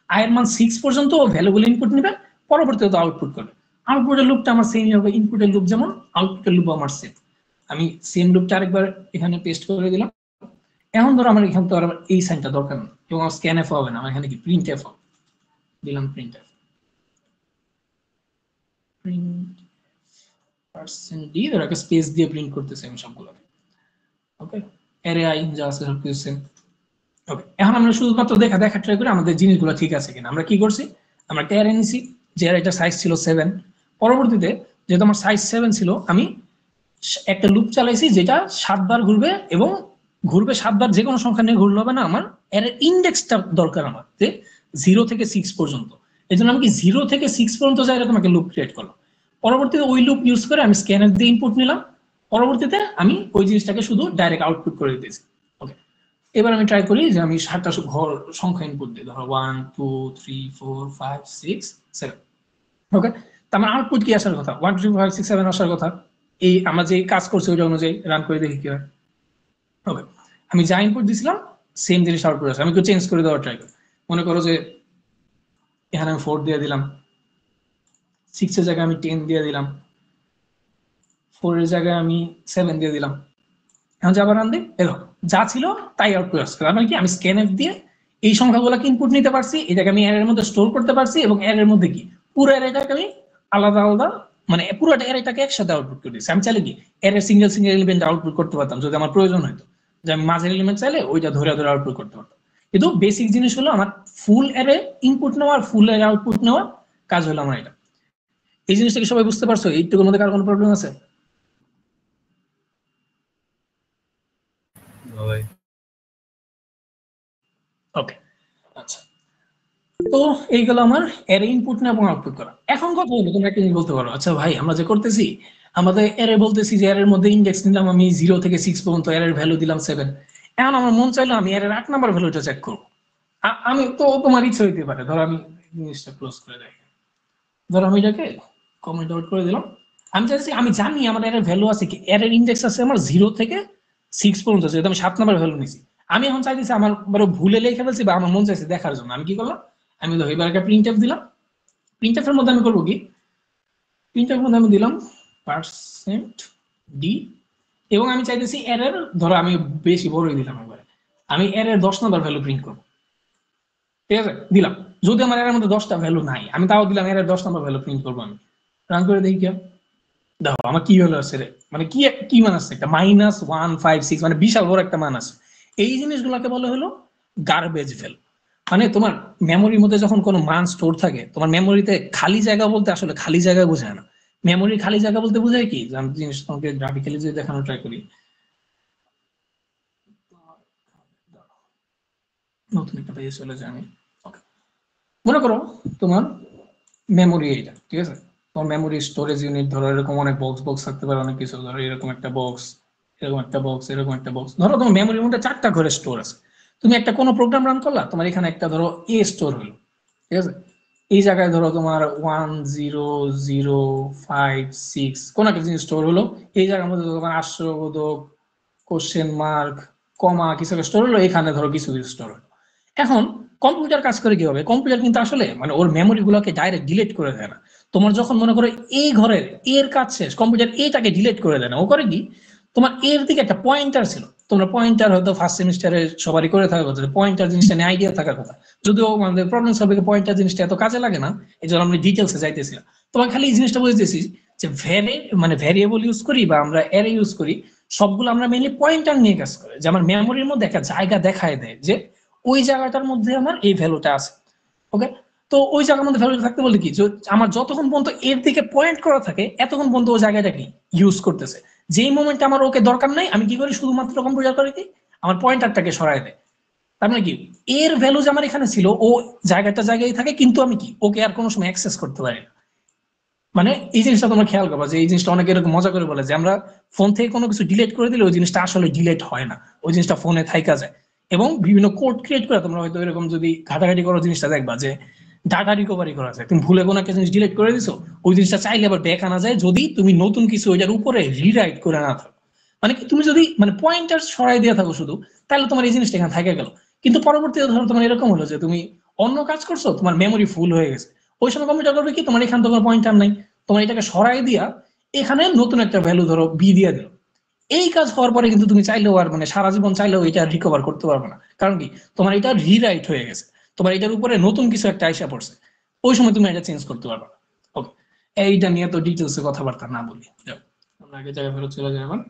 i এর মান 6 পর্যন্ত ভ্যালুগুলো ইনপুট নেবে, পরবর্তীতে আউটপুট করবে। আউটপুটের লুপটা আমার সেমই হবে, ইনপুটের লুপ যেমন আউটপুটের লুপ আমার সেম। আমি সেম লুপটা আরেকবার এখানে পেস্ট করে দিলাম, এখন ধরো আমার এখান তো আর এই সাইনটা দরকার নেই এবং স্ক্যান এফ হবে না, আমার এখানে কি প্রিন্ট এফ হবে, দিলাম print F, print percent D ধরো একটা স্পেস দিয়ে প্রিন্ট করতেছি আমি সবগুলো। ওকে, অ্যারে আই যা আছে সব কিছু সেম। ওকে, এখন আমরা শুধুমাত্র দেখা ট্রাই করি আমাদের জিনিসগুলো ঠিক আছে কিনা। আমরা কি করছি, আমরা একটা অ্যারে নিছি, যে অ্যারেটার সাইজ ছিল 7। পরবর্তীতে যেহেতু আমার সাইজ 7 ছিল, আমি একটা লুপ চালাইছি যেটা 7 বার ঘুরবে এবং ঘুরবে 7 বার, যে কোনো সংখ্যা নিয়ে ঘুরলে হবে না, আমার অ্যারের ইন্ডেক্সটা দরকার আমার, যে 0 থেকে 6 পর্যন্ত। এই জন্য আমি কি 0 থেকে 6 পর্যন্ত যাই এরকম একটা লুপ ক্রিয়েট করলাম। পরবর্তীতে ওই লুপ ইউজ করে আমি স্ক্যানার দিয়ে ইনপুট নিলাম, পরবর্তীতে আমি ওই জিনিসটাকে শুধু ডাইরেক্ট আউটপুট করে দিতেছি। ওকে, এবার আমি ট্রাই করি যে আমি 7টা ঘর সংখ্যা ইনপুট দিই, ধরো 1 2 3 4 5 6 7। ওকে, তো আমার আউটপুট কি আসার কথা, 1 2 3 4 5 6 7 আসার কথা। এই আমরা যে কাজ করছি ওইটা অনুযায়ী রান করে দেখি কি হয়। ওকে, আমি যা ইনপুট দিছিলাম সেম জিনিস আউটপুট আসে। আমি একটু চেঞ্জ করে দেওয়ার ট্রাই করি। মনে করো যে এখানে আমি 4 দিয়ে দিলাম, 6 এর জায়গায় আমি 10 দিয়ে দিলাম, 4 এর জায়গায় আমি 7 দিয়ে দিলাম। এখন যাবার রান দিই, দেখো যা ছিল তাই আউটপুট আসছে। তার মানে কি, আমি স্ক্যানএফ দিয়ে এই সংখ্যাগুলোকে ইনপুট নিতে পারছি, এটাকে আমি অ্যারের মধ্যে স্টোর করতে পারছি এবং অ্যারের মধ্যে কি পুরো অ্যারেটাকে আমি আলাদা আলাদা, মানে পুরোটা অ্যারেটাকে একসাথে আউটপুট করে দিচ্ছি। আমি চাইলে কি অ্যারের সিঙ্গেল সিঙ্গেল এলিমেন্ট আউটপুট করতে পারতাম যদি আমার প্রয়োজন হতো, যে আমি মাঝের এলিমেন্ট চাইলে ওইটা ধরে ধরে আউটপুট করতে পারতাম। কিন্তু বেসিক জিনিস হলো আমার ফুল অ্যারে ইনপুট নেওয়া আর ফুল অ্যারে আউটপুট নেওয়া কাজ হলো আমার এটা। এই জিনিসটাকে সবাই বুঝতে পারছো? এইটুকুর মধ্যে কার কোনো প্রবলেম আছে? ভাই ওকে, আচ্ছা, তো এইগুলো আমার অ্যারে ইনপুট না এবং আউটপুট করা। এখন কথা হলো, তোমরা একটা জিনিস বলতে পারো, আচ্ছা ভাই আমরা যে করতেছি আমাদের অ্যারে বলতেছি যে অ্যারের মধ্যে ইন্ডেক্স নিলাম আমি 0 থেকে 6 পর্যন্ত, অ্যারের ভ্যালু দিলাম 7। এখন আমার মন চাইলো আমি অ্যারের 8 নাম্বার ভ্যালুটা চেক করবো। আমি তো, তোমার ইচ্ছা হইতে পারে, ধরো আমি জিনিসটা ক্লোজ করে দেখি, ধরো আমি এটাকে কমেন্ট আউট করে দিলাম। আমি চাইছি, আমি জানি আমার অ্যারের ভ্যালু আছে কি, অ্যারের ইন্ডেক্স আছে আমার 0 থেকে 6 পর্যন্ত, যেহেতু আমি 7 নাম্বার ভ্যালু নিছি। আমি এখন চাইতেছি আমার বড় ভুলে লিখে ফেলছি বা আমার মন চাইছে দেখার জন্য, আমি কি করলাম, আমি ধরো এবার একটা প্রিন্ট এফ দিলাম। প্রিন্ট এফ এর মধ্যে আমি করবো কি, প্রিন্ট এফ এর মধ্যে আমি দিলাম পার্সেন্ট ডি এবং আমি চাইতেছি এরর, ধরো আমি বেশি বড়ই দিলাম একবারে, আমি এরর 10 নাম্বার ভ্যালু প্রিন্ট করবো। ঠিক আছে, দিলাম। যদি আমার এর মধ্যে 10টা ভ্যালু নাই, আমি তাও দিলাম এরর 10 নাম্বার ভ্যালু প্রিন্ট করবো। আমি রান করে দেখি কি হয়। দেখো আমার কি ভ্যালু আছে রে, মানে কি কি মান আছে, একটা -156, মানে বিশাল বড় একটা মান আছে। এই জিনিসগুলোকে বলা হলো গার্বেজ ভ্যালু। মানে তোমার মেমোরির মধ্যে যখন কোনো মান স্টোর থাকে, তোমার মেমোরিতে খালি জায়গা বলতে আসলে খালি জায়গা বোঝায় না। মেমোরি খালি জায়গা বলতে বোঝায় কি, যে আমি জিনিস তোমাকে গ্রাফিক্যালি যদি দেখানো ট্রাই করি, নতুন একটা পেজে চলে যাই আমি। Okay. মনে করো তোমার মেমোরি এইটা, ঠিক আছে, তোমার মেমোরি স্টোরেজ ইউনিট, ধরো এরকম অনেক বক্স বক্স থাকতে পারে, অনেক কিছু, ধরো এরকম একটা বক্স, এরকম একটা বক্স, এরকম একটা বক্স। ধরো তোমার মেমোরির মধ্যে 4টা ঘরে স্টোর আছে। তুমি একটা কোনো প্রোগ্রাম রান করলা, তোমার এখানে একটা ধরো এ স্টোর হলো, ঠিক আছে। এই জায়গায় ধরো তোমার 1 0 0 5 6 কোন একটা জিনিস স্টোর হলো। এই জায়গার মধ্যে তোমার আশ্চর্যবোধক, কোশ্চেন মার্ক, কমা কিছু একটা স্টোর হলো, এখানে ধরো কিছু কিছু স্টোর হলো। এখন কম্পিউটার কাজ করে কি হবে, কম্পিউটার কিন্তু আসলে মানে ওর মেমোরি গুলোকে ডাইরেক্ট ডিলিট করে দেয় না। তোমার যখন মনে করো এই ঘরের এর কাজ শেষ, কম্পিউটার এটাকে ডিলিট করে দেয় না। ও করে কি, তোমার এর দিকে একটা পয়েন্টার ছিল, তোমরা পয়েন্টার হয়তো ফার্স্ট সেমিস্টারে সবারই করে থাকার কথা, পয়েন্টার জিনিসটা নিয়ে আইডিয়া থাকার কথা। যদিও আমাদের প্রবলেম সলভিং পয়েন্টার জিনিসটা এত কাজে লাগে না, এই জন্য আমরা ডিটেলসে যাইতেছি না। তোমার খালি এই জিনিসটা বুঝতেছি যে মানে ভ্যারিয়েবল ইউজ করি বা আমরা অ্যারে ইউজ করি, সবগুলো আমরা মেইনলি পয়েন্টার নিয়ে কাজ করে, যে আমার মেমোরির মধ্যে একটা জায়গা দেখায় দেয় যে ওই জায়গাটার মধ্যে আমার এই ভ্যালুটা আছে। ওকে, তো ওই জায়গার মধ্যে ভ্যালুটা থাকতে বলতে কি, আমার যতক্ষণ পর্যন্ত এর দিকে পয়েন্ট করা থাকে এতক্ষণ পর্যন্ত ওই জায়গাটা কি ইউজ করতেছে। যেই মোমেন্টে আমার ওকে দরকার নাই, আমি কি করি, শুধুমাত্র কম্পিউটার করে কি আমার পয়েন্টারটাকে সরায় দেয়। তার মানে কি, এর ভ্যালু যে আমার এখানে ছিল ও জায়গাটা জায়গায় থাকে, কিন্তু আমি কি ওকে আর কোনো সময় অ্যাক্সেস করতে পারি না। মানে এই জিনিসটা তোমরা খেয়াল করবা, যে এই জিনিসটা অনেকে এরকম মজা করে বলে যে আমরা ফোন থেকে কোনো কিছু ডিলিট করে দিলে ওই জিনিসটা আসলে ডিলিট হয় না, ওই জিনিসটা ফোনে থাইকা যায়। এবং বিভিন্ন কোড ক্রিয়েট করে তোমরা হয়তো এরকম যদি ঘাটাঘাটি করো জিনিসটা দেখবা যে ডাটা রিকভারি করা যায়। তুমি ভুলে কোনো একটা জিনিস ডিলিট করে দিছো, ওই জিনিসটা চাইলে আবার ব্যাক আনা যায় যদি তুমি নতুন কিছু ওইটার উপরে রিরাইট করে না থাকো। মানে কি, তুমি যদি মানে পয়েন্টার সরাই দিয়ে থাকো শুধু, তাহলে তোমার এই জিনিসটা এখানে থাকে গেল। কিন্তু পরবর্তীতে ধরো তোমার এরকম হলো যে তুমি অন্য কাজ করছো, তোমার মেমোরি ফুল হয়ে গেছে, ওই সময় কম্পিউটার করবে কি, তোমার এখানে তোমার পয়েন্টার নাই, তোমার এটাকে সরাই দিয়া এখানে নতুন একটা ভ্যালু ধরো বি দিয়ে দিল। এই কাজ হওয়ার পরে কিন্তু তুমি চাইলেও আর মানে সারা জীবন চাইলেও এটা রিকভার করতে পারবে না। কারণ কি, তোমার এটা রিরাইট হয়ে গেছে, তোমার এটার উপরে নতুন কিছু একটা আইসা পড়ছে, ওই সময় তুমি এটা চেঞ্জ করতে পারবে না। ওকে, এইটা নিয়ে তো ডিটেলসে কথাবার্তা না বলি, যাও আমরা আগে জায়গায় ফেরত চলে যাই। এখন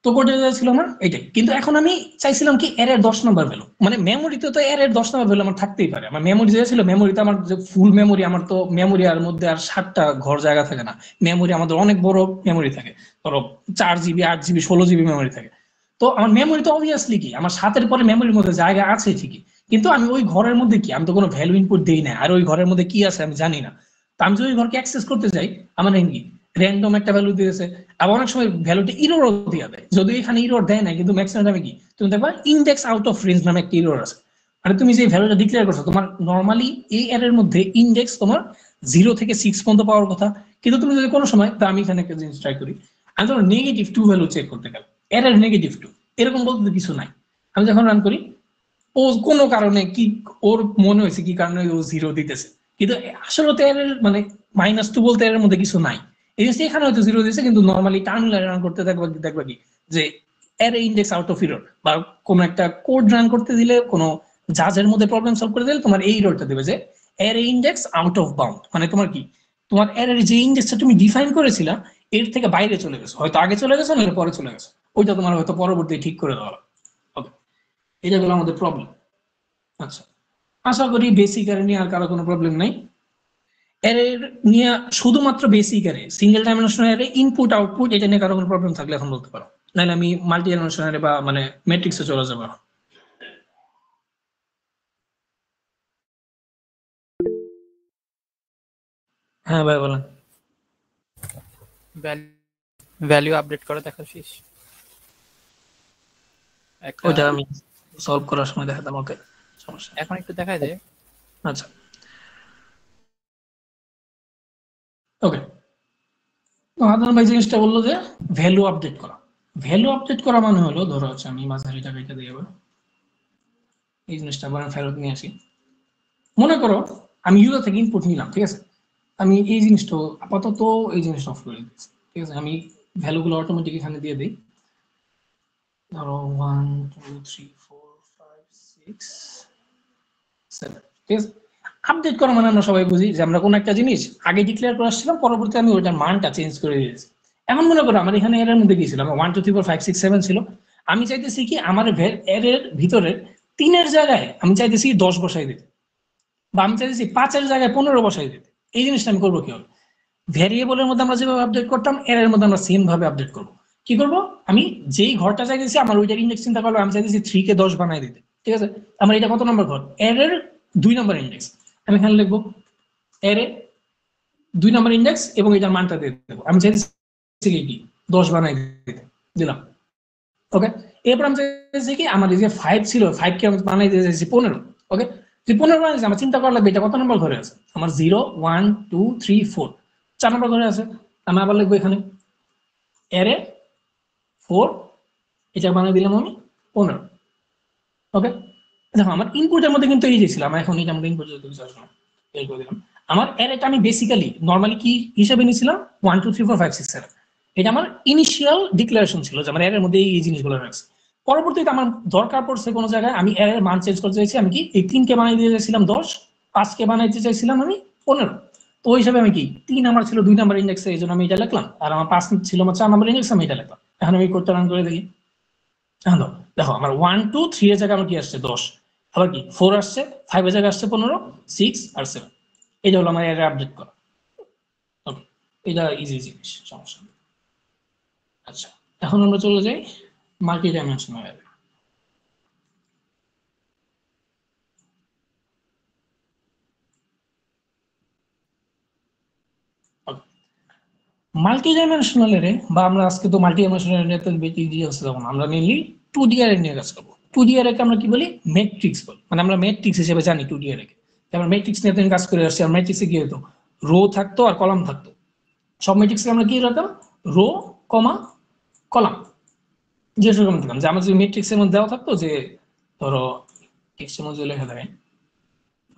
তো কোডে ছিল আমার এটাই, কিন্তু এখন আমি চাইছিলাম কি এর 10 নম্বর ভ্যালু, মানে মেমোরিতে তো এর 10 নম্বর ভ্যালু আমার থাকতেই পারে। আমার মেমোরি যে ছিল, মেমোরিতে আমার যে ফুল মেমোরি, আমার তো মেমোরি আর মধ্যে আর 60টা ঘর জায়গা থাকে না। মেমোরি আমাদের অনেক বড় মেমোরি থাকে, ধরো 4 জিবি 8 জিবি 16 জিবি মেমোরি থাকে। তো আমার মেমোরি তো অবভিয়াসলি কি আমার 7-এর পরে মেমোরির মধ্যে জায়গা আছে ঠিকই, কিন্তু আমি ওই ঘরের মধ্যে কি, আমি তো কোনো ভ্যালু ইনপুট দেই না, আর ওই ঘরের মধ্যে কি আছে আমি জানি না। তো আমি যদি ওই ঘরকে অ্যাক্সেস করতে যাই, আমার কি র্যান্ডম একটা ভ্যালু দিয়েছে। আবার অনেক সময় ভ্যালুটা ইরোরও দিয়ে দেয়, যদি এখানে ইরোর দেয় না, কিন্তু ম্যাক্সিমাম টাইমে কি তুমি দেখবা ইন্ডেক্স আউট অফ রেঞ্জ নামে একটা ইরোর আছে। মানে তুমি যে ভ্যালুটা ডিক্লেয়ার করছো, তোমার নর্মালি এই এর মধ্যে ইন্ডেক্স তোমার 0 থেকে 6 পর্যন্ত পাওয়ার কথা, কিন্তু তুমি যদি কোনো সময়, আমি এখানে একটা জিনিস ট্রাই করি, আমি ধরো -2 ভ্যালু চেক করতে গেলাম, এর -2 এরকম বলতে কিছু নাই। আমি যখন রান করি, ও কোনো কারণে কি, ওর মনে হয়েছে কি কারণে ও 0 দিতেছে, কিন্তু আসলে তো এর মানে -2 বলতে এর মধ্যে কিছু নাই। এই জিনিসটা এখানে হয়তো 0 দিয়েছে, কিন্তু নর্মালি টার্মিনাল রান করতে দেখবা কি যে এর ইন্ডেক্স আউট অফ এরর, বা কোন একটা কোড রান করতে দিলে, কোনো জাজের মধ্যে প্রবলেম সলভ করে দিলে তোমার এই এররটা দেবে যে এর ইন্ডেক্স আউট অফ বাউন্ড, মানে তোমার কি, তোমার এর যে ইন্ডেক্সটা তুমি ডিফাইন করেছিলা এর থেকে বাইরে চলে গেছে, হয়তো আগে চলে গেছে না পরে চলে গেছে, ওইটা তোমার হয়তো পরবর্তী ঠিক করে দেওয়া। ওকে, এটা হলো আমাদের প্রবলেম। আচ্ছা, আশা করি বেসিক অ্যারে নিয়ে আর কারো কোনো প্রবলেম নাই। অ্যারে নিয়ে শুধুমাত্র basic array, single dimensional array, input output, এটা নিয়ে কারো কোনো প্রবলেম থাকলে এখন বলতে পারো, নাহলে আমি মাল্টি ডাইমেনশনাল অ্যারে বা মানে ম্যাট্রিক্সে চলে যাবো। হ্যাঁ ভাই বলেন। ভ্যালু আপডেট করে দেখা শেষ একটা। ওইটা আমি সলভ করার সময় দেখাতাম, ওকে সমস্যা। এখন একটু দেখা যায়। আচ্ছা, ওকে। তো আদনান ভাই জিনিসটা বললো যে ভ্যালু আপডেট করা। ভ্যালু আপডেট করা মানে হলো, ধরো হচ্ছে আমি মাঝারি টাকাটা দিয়ে আবার এই জিনিসটা আবার ফেরত নিয়ে আসি। মনে করো আমি ইউজার থেকে ইনপুট নিলাম, ঠিক আছে, আমি এই জিনিসটা আপাতত এই জিনিসটা অফ করে দিচ্ছি, ঠিক আছে, আমি ভ্যালুগুলো অটোমেটিক এখানে দিয়ে দিই। ধরো 1 2 3 4 5 6 7, ঠিক আছে। আপডেট করা মানে আমরা সবাই বুঝি যে আমরা কোন একটা জিনিস আগে ডিক্লেয়ার করে আসছিলাম, পরবর্তীতে আমি ওইটার মানটা চেঞ্জ করে দিয়েছি। এখন মনে করো আমার এখানে এর মধ্যে কি ছিল, আমার 1 2 3 4 5 6 7 ছিল, আমি চাইতেছি কি আমার এর ভিতরে 3-এর জায়গায় আমি চাইতেছি 10 বসাই দিতে, বা আমি চাইতেছি 5-এর জায়গায় 15 বসাই দিতে। এই জিনিসটা আমি করবো কি হবে, ভ্যারিয়েবলের মধ্যে আমরা যেভাবে আপডেট করতাম এর মধ্যে আমরা সেম ভাবে আপডেট করবো। কি করবো, আমি যেই ঘরটা চাইতেছি আমার ওইটার ইন্ডেক্স চিন্তা করলো, আমি চাইতেছি 3 কে 10 বানাই দিতে, ঠিক আছে। আমার এটা কত নম্বর ঘর, এর 2 নম্বর ইন্ডেক্স, আমি এখানে লিখবো এর 2 নম্বর ইন্ডেক্স এবং এটার মানটা দিয়ে দেবো, আমি চাইতেছি কি 10 বানাই দিতে, দিলাম। ওকে, এরপর আমি চাইতেছি কি আমার এই যে 5 ছিল 5 কে আমি বানাই দিতে চাইছি 15। ওকে, যে 15 বানাইছি আমার চিন্তা করা লাগবে এটা কত নম্বর ঘরে আছে, আমার 0 1 2 3 4 4 নম্বর ঘরে আছে। আমি আবার লিখবো এখানে এরে 4, এটা বানাই দিলাম আমি 15। ওকে, দেখো আমার ইনপুটের মধ্যে কিন্তু এই যে ছিল, আমার এখন এটা আমাদের ইনপুট যেতে বিচার করলাম, এই করে দিলাম। আমার এরেটা আমি বেসিক্যালি নরমালি কি হিসেবে নিয়েছিলাম 1 2 3 4 5 6 7, এটা আমার ইনিশিয়াল ডিক্লারেশন ছিল যে আমার এর মধ্যে এই জিনিসগুলো রাখছে। পরবর্তীতে আমার দরকার পড়ছে কোনো জায়গায় আমি এর মান চেঞ্জ করতে চাইছি, আমি কি এই 3 কে বানাই দিয়ে চাইছিলাম 10, 5 কে বানাইতে চাইছিলাম আমি 15। তো ওই হিসাবে আমি কি 3 আমার ছিল 2 নাম্বার ইন্ডেক্সে, এই জন্য আমি এটা লিখলাম, আর আমার 5 ছিল আমার 4 নাম্বার ইন্ডেক্স, আমি এটা লিখলাম। এখন আমি কোডটা রান করে দেখি। হ্যালো, দেখো আমার 1 2 3 এর জায়গায় আমার কি আসছে 10, আবার কি 4 আসছে, 5 এর জায়গায় আসছে 15, 6 আর 7। এটা হলো আমার এর আপডেট করা। ওকে, এটা ইজি জিনিস, সমস্যা নেই। আচ্ছা, এখন আমরা চলে যাই multi dimensional array. Multi dimensional array, বা আমরা আজকে তো মাল্টি ডাইমেনশনাল অ্যারেতে বেশি ডিটেইলস যাব না, আমরা মেইনলি 2D অ্যারে নিয়ে কাজ করব। 2D অ্যারেকে আমরা কি বলি, ম্যাট্রিক্স বলি, মানে আমরা ম্যাট্রিক্স হিসেবে জানি 2D অ্যারেকে। আমরা ম্যাট্রিক্স নিয়ে কাজ করে আসছি, আর ম্যাট্রিক্সে কি হতো, রো থাকতো আর কলাম থাকতো। সব ম্যাট্রিক্সে আমরা কি রাখতাম, রো কমা কলাম, যেরকম দিলাম যে আমার যে ম্যাট্রিক্সের মধ্যে দেওয়া থাকতো যে, ধরো টেক্সটের মধ্যে লেখা থাকে,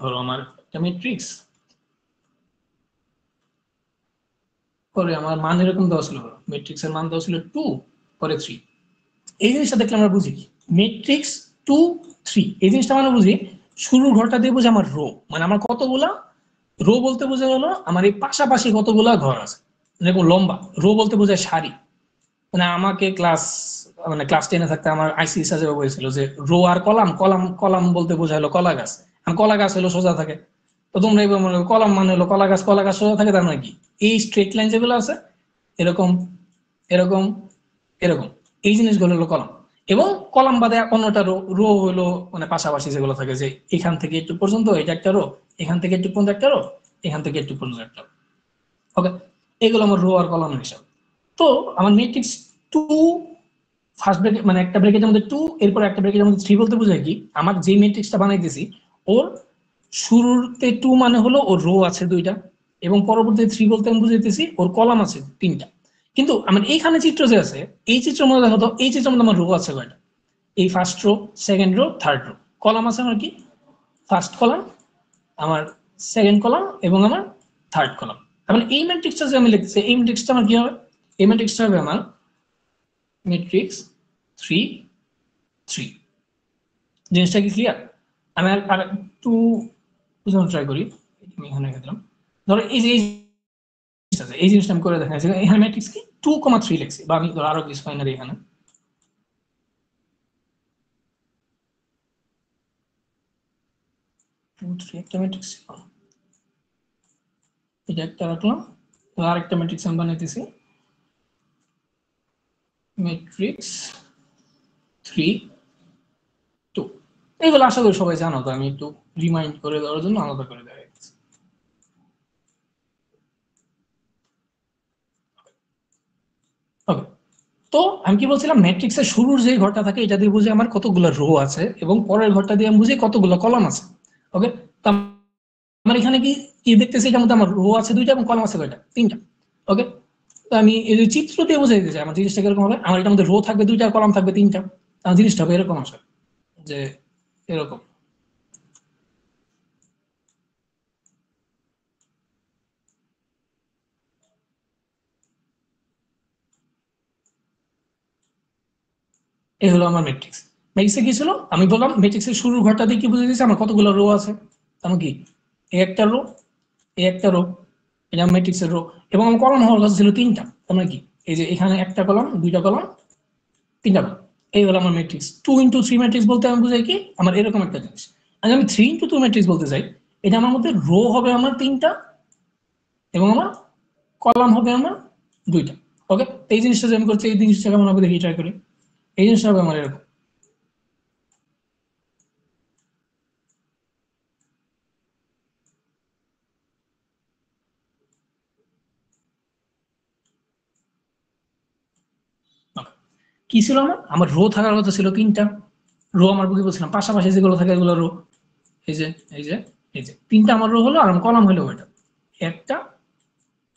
ধরো আমার একটা ম্যাট্রিক্স পরে আমার মান এরকম দেওয়া ছিল, ম্যাট্রিক্সের মান দেওয়া ছিল 2 পরে 3। এই জিনিসটা দেখলে আমরা বুঝি কি ম্যাট্রিক্স 2 3 এই জিনিসটা মানে বুঝি শুরুর ঘরটা দিয়ে বুঝি আমার রো, মানে আমার কতগুলা রো বলতে বোঝা গেল আমার এই পাশাপাশি কতগুলা ঘর আছে, যেরকম লম্বা। রো বলতে বোঝায় সারি। মানে আমাকে ক্লাস 10-এ থাকতে আমার আইসি সাজে বলেছিল যে রো আর কলাম, কলাম কলাম বলতে বোঝা হলো কলা গাছ, আর কলা গাছ হলো সোজা থাকে। তো তোমরা এবার মনে করো কলাম মানে হলো কলা গাছ, কলা গাছ সোজা থাকে, তার মানে কি এই স্ট্রেট লাইন যেগুলো আছে এরকম এরকম এরকম, এই জিনিসগুলো হলো কলাম। এবং কলাম বাদে অন্যটা রো, রো হলো মানে পাশাপাশি যেগুলো থাকে, যে এখান থেকে একটু পর্যন্ত এটা একটা রো, এখান থেকে একটু পর্যন্ত একটা রো, এখান থেকে একটু পর্যন্ত একটা রো। ওকে, এগুলো আমার রো আর কলামের হিসাব। তো আমার ম্যাট্রিক্স 2 ফার্স্ট ব্রেকেট মানে একটা ব্রেকেটের মধ্যে 2 এরপর একটা ব্রেকেটের মধ্যে 3 বলতে বোঝায় কি আমার যে ম্যাট্রিক্সটা বানাইতেছি ওর শুরুতে 2 মানে হলো ওর রো আছে 2টা, এবং পরবর্তীতে 3 বলতে আমি বুঝাইতেছি ওর কলাম আছে 3টা। কিন্তু আমার এইখানে চিত্র যে আছে এই চিত্রের মধ্যে দেখো তো, এই চিত্রের মধ্যে আমার রো আছে কয়টা? এই first row, second rho, third rho. Column আছে আমার কি ফার্স্ট কলাম, আমার সেকেন্ড কলাম এবং আমার থার্ড কলাম। তাহলে এই ম্যাট্রিক্সটা যে আমি লিখতেছি এই ম্যাট্রিক্সটা আমার কি হবে? এই ম্যাট্রিক্সটা হবে আমার ম্যাট্রিক্স 3 3। জিনিসটা কি ক্লিয়ার? আমি আর একটু বুঝানোর ট্রাই করি। আমি এখানে রেখে দিলাম। ধরো এই জিনিসটা আমি করে দেখাচ্ছি। এখানে ম্যাট্রিক্স কি 2,3 লিখছি, বা আমি ধরো আরো কিছু ফাইনারি এখানে 2 3 একটা ম্যাট্রিক্স ছিল, এটা একটা রাখলাম। আর একটা ম্যাট্রিক্স আমি বানাইতেছি ম্যাট্রিক্স 3 2। এগুলো আশা করি সবাই জানো, তো আমি একটু রিমাইন্ড করে দেওয়ার জন্য আলাদা করে দেখাচ্ছি। ওকে, তো আমি কি বলছিলাম ম্যাট্রিক্সের শুরুর যে ঘরটা থাকে এটা দিয়ে বুঝি আমার কতগুলো রো আছে, এবং পরের ঘরটা দিয়ে আমি বুঝি কতগুলো কলাম আছে। ওকে, তো আমার এখানে কি কি দেখতেছি এটার মধ্যে আমার রো আছে 2টা এবং কলাম আছে কয়টা? 3টা। ওকে, তো আমি এই যে চিত্র দিয়ে বুঝাই দিতে চাই আমার জিনিসটা কিরকম হবে। আমার এটার মধ্যে রো থাকবে 2টা, কলাম থাকবে 3টা, আমার জিনিসটা হবে এরকম আসলে, যে এরকম। এই হলো আমার ম্যাট্রিক্স। ম্যাট্রিক্সে কি ছিল আমি বললাম ম্যাট্রিক্সের শুরুর ঘরটা দিয়ে কি বুঝে দিয়েছি আমার কতগুলো রো আছে। তেমন কি এই একটা রো, এই একটা রো, এটা ম্যাট্রিক্সের রো, এবং আমার কলাম হওয়ার কথা ছিল 3টা। তেমন কি এই যে এখানে একটা কলাম, 2টা কলাম, 3টা কলাম। এই হলো আমার ম্যাট্রিক্স। 2x3 ম্যাট্রিক্স বলতে আমি বুঝাই কি আমার এরকম একটা জিনিস। আর আমি 3x2 ম্যাট্রিক্স বলতে চাই, এটা আমার মধ্যে রো হবে আমার 3টা এবং আমার কলাম হবে আমার 2টা। ওকে, এই জিনিসটা যে আমি করছি এই জিনিসটা কেমন হবে দেখি ট্রাই করি। এই জিনিসটা হবে আমার এরকম। কি ছিল আমার রো থাকার কথা ছিল 3টা। রো আমার বুঝে বলছিলাম পাশাপাশি যেগুলো থাকে এগুলো রো। এই যে এই যে এই যে 3টা আমার রো হলো, আর আমার কলাম হলো ওইটা একটা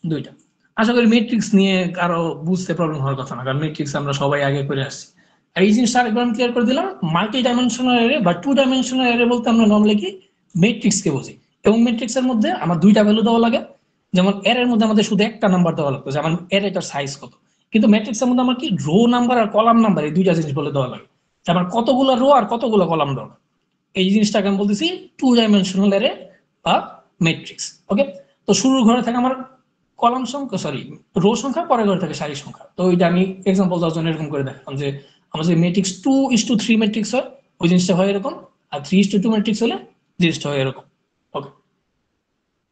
2টা। আশা করি ম্যাট্রিক্স নিয়ে কারো বুঝতে প্রবলেম হওয়ার কথা না, কারণ ম্যাট্রিক্স আমরা সবাই আগে করে আসছি। আর এই জিনিসটা আরেকবার আমি ক্লিয়ার করে দিলাম, মাল্টি ডাইমেনশনাল অ্যারে বা 2 ডাইমেনশনাল অ্যারে বলতে আমরা নরমালি কি ম্যাট্রিক্সকে বুঝি। এবং ম্যাট্রিক্সের মধ্যে আমার 2টা ভ্যালু দেওয়া লাগে, যেমন অ্যারের মধ্যে আমাদের শুধু একটা নাম্বার দেওয়া লাগতো, যেমন অ্যারেটার সাইজ কত। কিন্তু ম্যাট্রিক্সের মধ্যে আমার কি রো নাম্বার আর কলাম নাম্বার এই 2টা জিনিস বলে দেওয়া লাগে, আমার কতগুলো রো আর কতগুলো কলাম দেওয়া। এই জিনিসটাকে আমি বলতেছি 2 ডাইমেনশনাল অ্যারে বা ম্যাট্রিক্স। ওকে, তো শুরুর ঘরে থাকে আমার কলাম সংখ্যা, সরি রো সংখ্যা, পরের ঘরে থাকে সারি সংখ্যা। তো ওইটা আমি এক্সাম্পল দেওয়ার জন্য এরকম করে দেখালাম যে আমার যদি ম্যাট্রিক্স 2:3 ম্যাট্রিক্স হয় ওই জিনিসটা হয় এরকম, আর 3:2 ম্যাট্রিক্স হলে জিনিসটা হয় এরকম। ওকে,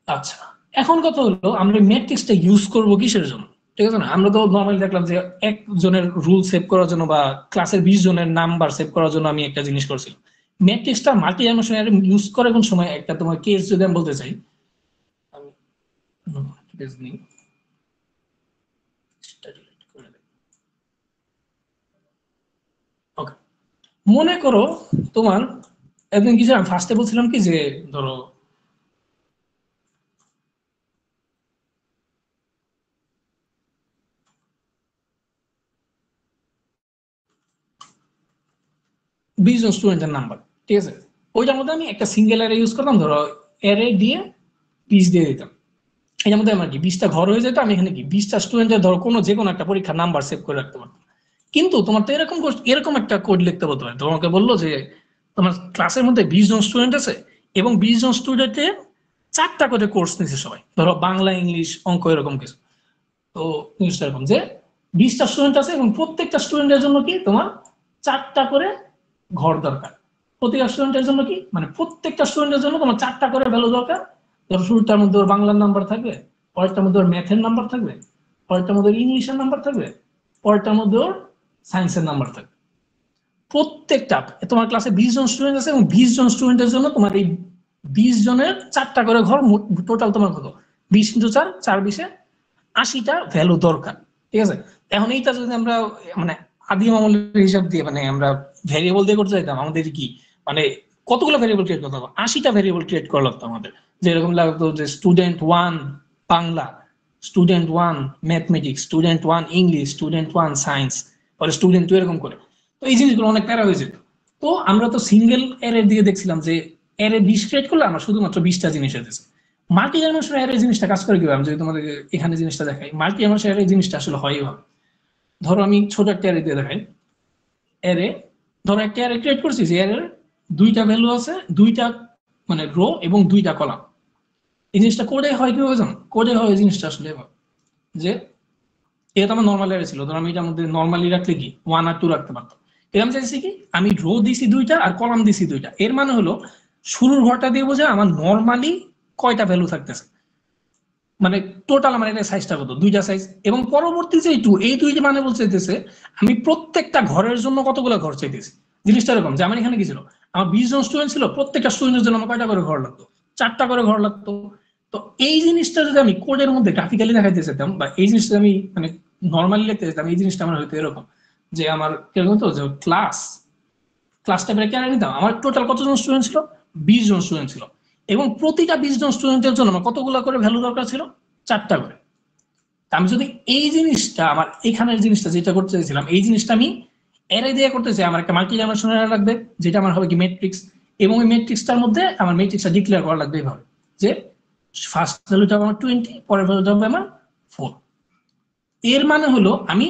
আচ্ছা এখন কথা হলো আমরা ম্যাট্রিক্সটা ইউজ করব কিসের জন্য? ঠিক আছে না, আমরা তো নর্মালি দেখলাম যে একজনের রুল সেভ করার জন্য বা ক্লাসের 20 জনের নাম্বার সেভ করার জন্য আমি একটা জিনিস করছিলাম। ম্যাট্রিক্সটা মাল্টি ডাইমেনশনাল ইউজ করে কোন সময় একটা তোমার কেস যদি আমি বলতে চাই, আমি কেস নিই। ওকে, মনে করো তোমার একদিন কিছু আমি ফার্স্টে বলছিলাম কি যে ধরো বিশ জন স্টুডেন্টের নাম্বার, ঠিক আছে, ওইটার মধ্যে আমি একটা সিঙ্গেল অ্যারে ইউজ করলাম, ধরো অ্যারে দিয়ে 20 দিয়ে দিতাম। এর মধ্যে আমার কি 20টা ঘর হয়ে যেত, আমি এখানে কি 20টা স্টুডেন্টের ধরো যে কোনো একটা পরীক্ষার নাম্বার সেভ করে রাখতে পারতাম। কিন্তু তোমার তো এরকম একটা কোড লিখতে বলতে পারে, তোমাকে বললো যে তোমার ক্লাসের মধ্যে 20 জন স্টুডেন্ট আছে এবং 20 জন স্টুডেন্টের 4টা করে কোর্স নিছে সবাই, ধরো বাংলা, ইংলিশ, অঙ্ক, এরকম কিছু। তো জিনিসটা এরকম যে 20টা স্টুডেন্ট আছে এবং প্রত্যেকটা স্টুডেন্টের জন্য কি তোমার 4টা করে ঘর দরকার। প্রত্যেকটা স্টুডেন্টের জন্য কি মানে প্রত্যেকটা স্টুডেন্টের জন্য তোমার 4টা করে ভ্যালু দরকার। ধরো শুরুটার মধ্যে ওর বাংলার নাম্বার থাকবে, পরেরটার মধ্যে ওর ম্যাথের নাম্বার থাকবে, পরেরটার মধ্যে ওর ইংলিশের নাম্বার থাকবে, পরেরটার মধ্যে ওর সায়েন্সের নাম্বার থাকবে। প্রত্যেকটা তোমার ক্লাসে 20 জন স্টুডেন্ট আছে এবং 20 জন স্টুডেন্টের জন্য তোমার এই 20 জনের 4টা করে ঘর, টোটাল তোমার কত 20 × 4 4 20 80টা ভ্যালু দরকার। ঠিক আছে, এখন এইটা যদি আমরা মানে আদিম আমলের হিসাব দিয়ে মানে আমরা ভ্যারিয়েবল দিয়ে করতে চাইতাম, আমাদের কি মানে কতগুলো ভ্যারিয়েবল ক্রিয়েট করতে হবে, 80টা ভ্যারিয়েবল ক্রিয়েট করা লাগতো আমাদের। যেরকম লাগতো যে student 1 Bangla, student 1 mathematics, student 1 English, student 1 science, পরে স্টুডেন্ট 2, এরকম করে। তো এই জিনিসগুলো অনেক প্যারা হয়ে যেত। তো আমরা তো সিঙ্গেল অ্যারে দিয়ে দেখছিলাম যে অ্যারে 20 ক্রিয়েট করলে আমার শুধুমাত্র 20টা জিনিস এসেছে। মাল্টি ডাইমেনশনাল অ্যারে জিনিসটা কাজ করে কিভাবে, আমি যদি তোমাদের এখানে জিনিসটা দেখাই, মাল্টি ডাইমেনশনাল অ্যারে জিনিসটা আসলে হয় এভাবে। ধরো আমি ছোট একটা অ্যারে দিয়ে দেখাই। অ্যারে ধরো একটা অ্যারে ক্রিয়েট করছি যে অ্যারের 2টা ভ্যালু আছে, 2টা মানে রো এবং 2টা কলাম। এই জিনিসটা কোডে হয় কিভাবে জানো? কোডে হয় এই জিনিসটা আসলে এভাবে যে এটা আমার নর্মাল অ্যারে ছিল, ধরো আমি এটার মধ্যে নর্মালি রাখলে কি 1 আর 2 রাখতে পারতাম। এরকম চাইছি কি আমি রো দিছি 2টা আর কলাম দিছি 2টা। এর মানে হলো শুরুর ঘরটা দিয়ে বোঝা আমার নর্মালি কয়টা ভ্যালু থাকতেছে, মানে টোটাল আমার এটা সাইজটা কত, 2টা সাইজ। এবং পরবর্তী যে এই 2 মানে বলতে চাইতেছে আমি প্রত্যেকটা ঘরের জন্য কতগুলো ঘর চাইতেছি। জিনিসটা এরকম যে আমার এখানে কি ছিল, আমার 20 জন স্টুডেন্ট ছিল, প্রত্যেকটা স্টুডেন্টের জন্য আমার কয়টা করে ঘর লাগতো, 4টা করে ঘর লাগতো। তো এই জিনিসটা যদি আমি কোডের মধ্যে গ্রাফিক্যালি দেখাইতে চাইতাম বা এই জিনিসটা আমি মানে নর্মালি লিখতে চাইতাম, এই জিনিসটা আমার হয়তো এরকম যে আমার কিরকম তো যে ক্লাস টাইপের কেন নিতাম। আমার টোটাল কতজন স্টুডেন্ট ছিল, 20 জন স্টুডেন্ট ছিল এবং প্রতিটা 20 জন স্টুডেন্টের জন্য আমার কতগুলো করে ভ্যালু দরকার ছিল, 4টা করে। আমি যদি এই জিনিসটা আমার এখানের জিনিসটা যেটা করতে চাইছিলাম এই জিনিসটা আমি অ্যারে দিয়ে করতে চাই, আমার একটা মাল্টি ডাইমেনশনাল অ্যারে লাগবে যেটা আমার হবে কি ম্যাট্রিক্স, এবং এই ম্যাট্রিক্সটার মধ্যে আমার ম্যাট্রিক্সটা ডিক্লেয়ার করা লাগবে এইভাবে যে ফার্স্ট ভ্যালুটা হবে আমার 20, পরের ভ্যালুটা হবে আমার 4। এর মানে হলো আমি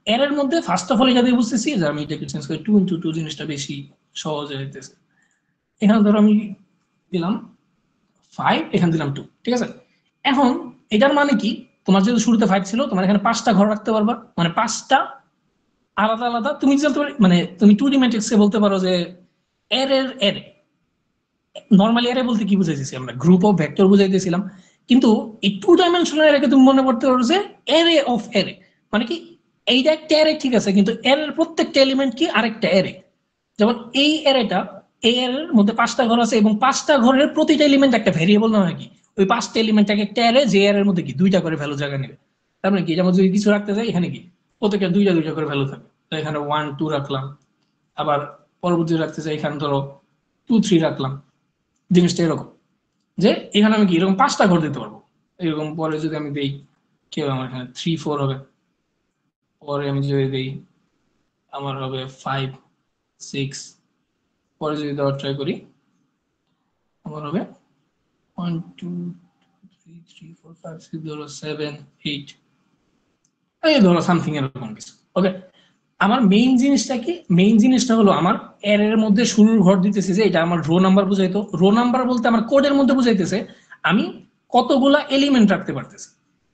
অ্যারের মধ্যে ফার্স্ট অফ অল এটা দিয়ে বুঝতেছি যে আমি এটাকে চেঞ্জ করে 2 × 2 জিনিসটা বেশি সহজ হয়ে যেতেছে। এখানে ধরো আমি দিলাম 5, এখানে দিলাম 2, ঠিক আছে। এখন এটার মানে কি তোমার যেহেতু শুরুতে 5 ছিল, তোমার এখানে 5টা ঘর রাখতে পারবা, মানে 5টা আলাদা আলাদা। তুমি মানে তুমি 2D ম্যাট্রিক্সে বলতে পারো যে অ্যারে নরমালি অ্যারে বলতে কি বুঝাইতেছি আমরা, গ্রুপ অফ ভেক্টর বুঝাইতেছিলাম। কিন্তু এই 2 ডাইমেনশনাল অ্যারেকে তুমি মনে করতে পারো যে অ্যারে অফ অ্যারে, মানে কি এইটা একটা অ্যারে ঠিক আছে, কিন্তু অ্যারের প্রত্যেকটা এলিমেন্ট কি আরেকটা অ্যারে। যেমন এই অ্যারেটা, এই অ্যারের মধ্যে 5টা ঘর আছে এবং 5টা ঘরের প্রতিটা এলিমেন্ট একটা ভেরিয়েবল না হয় কি, ওই 5টা এলিমেন্ট একটা অ্যারে, যে অ্যারের মধ্যে কি 2টা করে ভ্যালু জায়গা নেবে। তার মানে কি যেমন যদি কিছু রাখতে চাই এখানে কি প্রত্যেকটা 2টা করে ভ্যালু থাকবে, তো এখানে 1 2 রাখলাম, আবার পরবর্তী রাখতে চাই এখানে ধরো 2 3 রাখলাম। জিনিসটা এরকম যে এখানে আমি কি এরকম 5টা ঘর দিতে পারবো এরকম। পরে যদি আমি দেই কি হবে, আমার এখানে 3 4 হবে। পরে আমি যদি দেই আমার হবে 5 6। পরে যদি দেওয়ার ট্রাই করি আমার হবে 1 2 3 3 4 5 6 ধরো 7 8, এই ধরো সামথিং এরকম কিছু। ওকে, আমার মেইন জিনিসটা কি, মেইন জিনিসটা হলো আমার অ্যারের মধ্যে শুরুর ঘর দিতেছে যে এটা আমার রো নাম্বার বুঝাইতো। রো নাম্বার বলতে আমার কোডের মধ্যে বুঝাইতেছে আমি কতগুলা এলিমেন্ট রাখতে পারতেছি,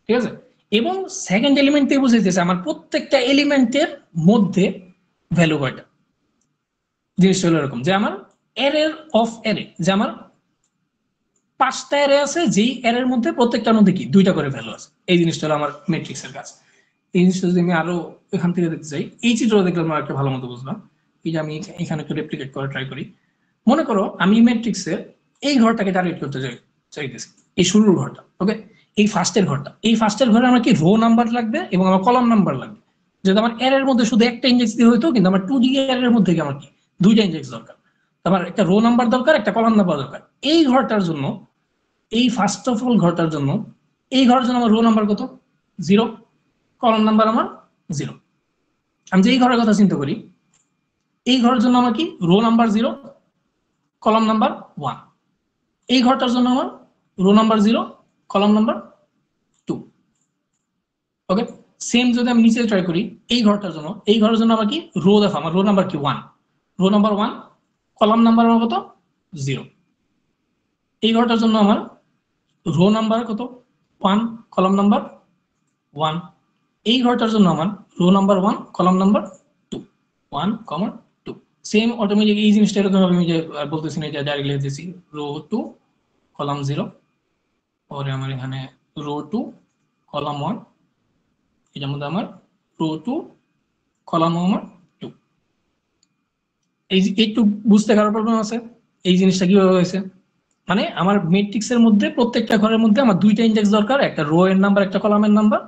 ঠিক আছে। এবং সেকেন্ড এলিমেন্ট দিয়ে বুঝাইতেছে আমার প্রত্যেকটা এলিমেন্টের মধ্যে ভ্যালু কয়টা। জিনিসটা হলো এরকম যে আমার অ্যারে অফ অ্যারে, যে আমার 5টা অ্যারে আছে, যেই অ্যারের মধ্যে প্রত্যেকটার মধ্যে কি 2টা করে ভ্যালু আছে। এই জিনিসটা হলো আমার ম্যাট্রিক্সের কাজ। এই জিনিসটা যদি আমি আরো এখান থেকে দেখতে চাই, এই চিত্রটা দেখলে আমরা একটা ভালো মতো বুঝলাম। এই যে আমি এখানে একটু রেপ্লিকেট করে ট্রাই করি। মনে করো আমি ম্যাট্রিক্সের এই ঘরটাকে টার্গেট করতে চাইতেছি, এই শুরুর ঘরটা। ওকে, এই ফার্স্টের ঘরটা, এই ফার্স্টের ঘরে আমার কি রো নাম্বার লাগবে এবং আমার কলাম নাম্বার লাগবে। যেহেতু আমার অ্যারের মধ্যে শুধু একটা ইন্ডেক্স দিয়ে হইতো, কিন্তু আমার 2D অ্যারের মধ্যে কি আমার কি 2টা ইন্ডেক্স দরকার। আমার একটা রো নাম্বার দরকার, একটা কলাম নাম্বার দরকার। এই ঘরটার জন্য, এই ফার্স্ট অফ অল ঘরটার জন্য, এই ঘরের জন্য আমার রো নাম্বার কত 0, কলাম নাম্বার আমার 0। আমি যে এই ঘরের কথা চিন্তা করি, এই ঘরের জন্য আমার কি রো নাম্বার 0, কলাম নাম্বার 1। এই ঘরটার জন্য আমার rho number 0, column number okay, same যদি আমি নিচে ট্রাই করি এই ঘরটার জন্য, এই ঘরের জন্য আমার কি রো দেখো, আমার রো নাম্বার কি 1, রো নাম্বার 1, কলাম নাম্বার আমার কত 0। এই ঘরটার জন্য আমার রো নাম্বার কত 1, কলাম নাম্বার 1। এই ঘরটার জন্য আমার rho number 1, column number 2, 1, 2। Same automatic এই জিনিসটা এরকম আমি যে বলতেছি না, এটা ডাইরেক্টলি লিখতেছি রো 2, কলাম 0, পরে আমার এখানে রো 2, কলাম 1, এটার মধ্যে আমার রো 2, কলাম আমার 2। এই একটু বুঝতে কারো প্রবলেম আছে এই জিনিসটা কিভাবে হয়েছে? মানে আমার ম্যাট্রিক্সের মধ্যে প্রত্যেকটা ঘরের মধ্যে আমার দুইটা ইন্ডেক্স দরকার, একটা রো এর নাম্বার, একটা কলামের নাম্বার।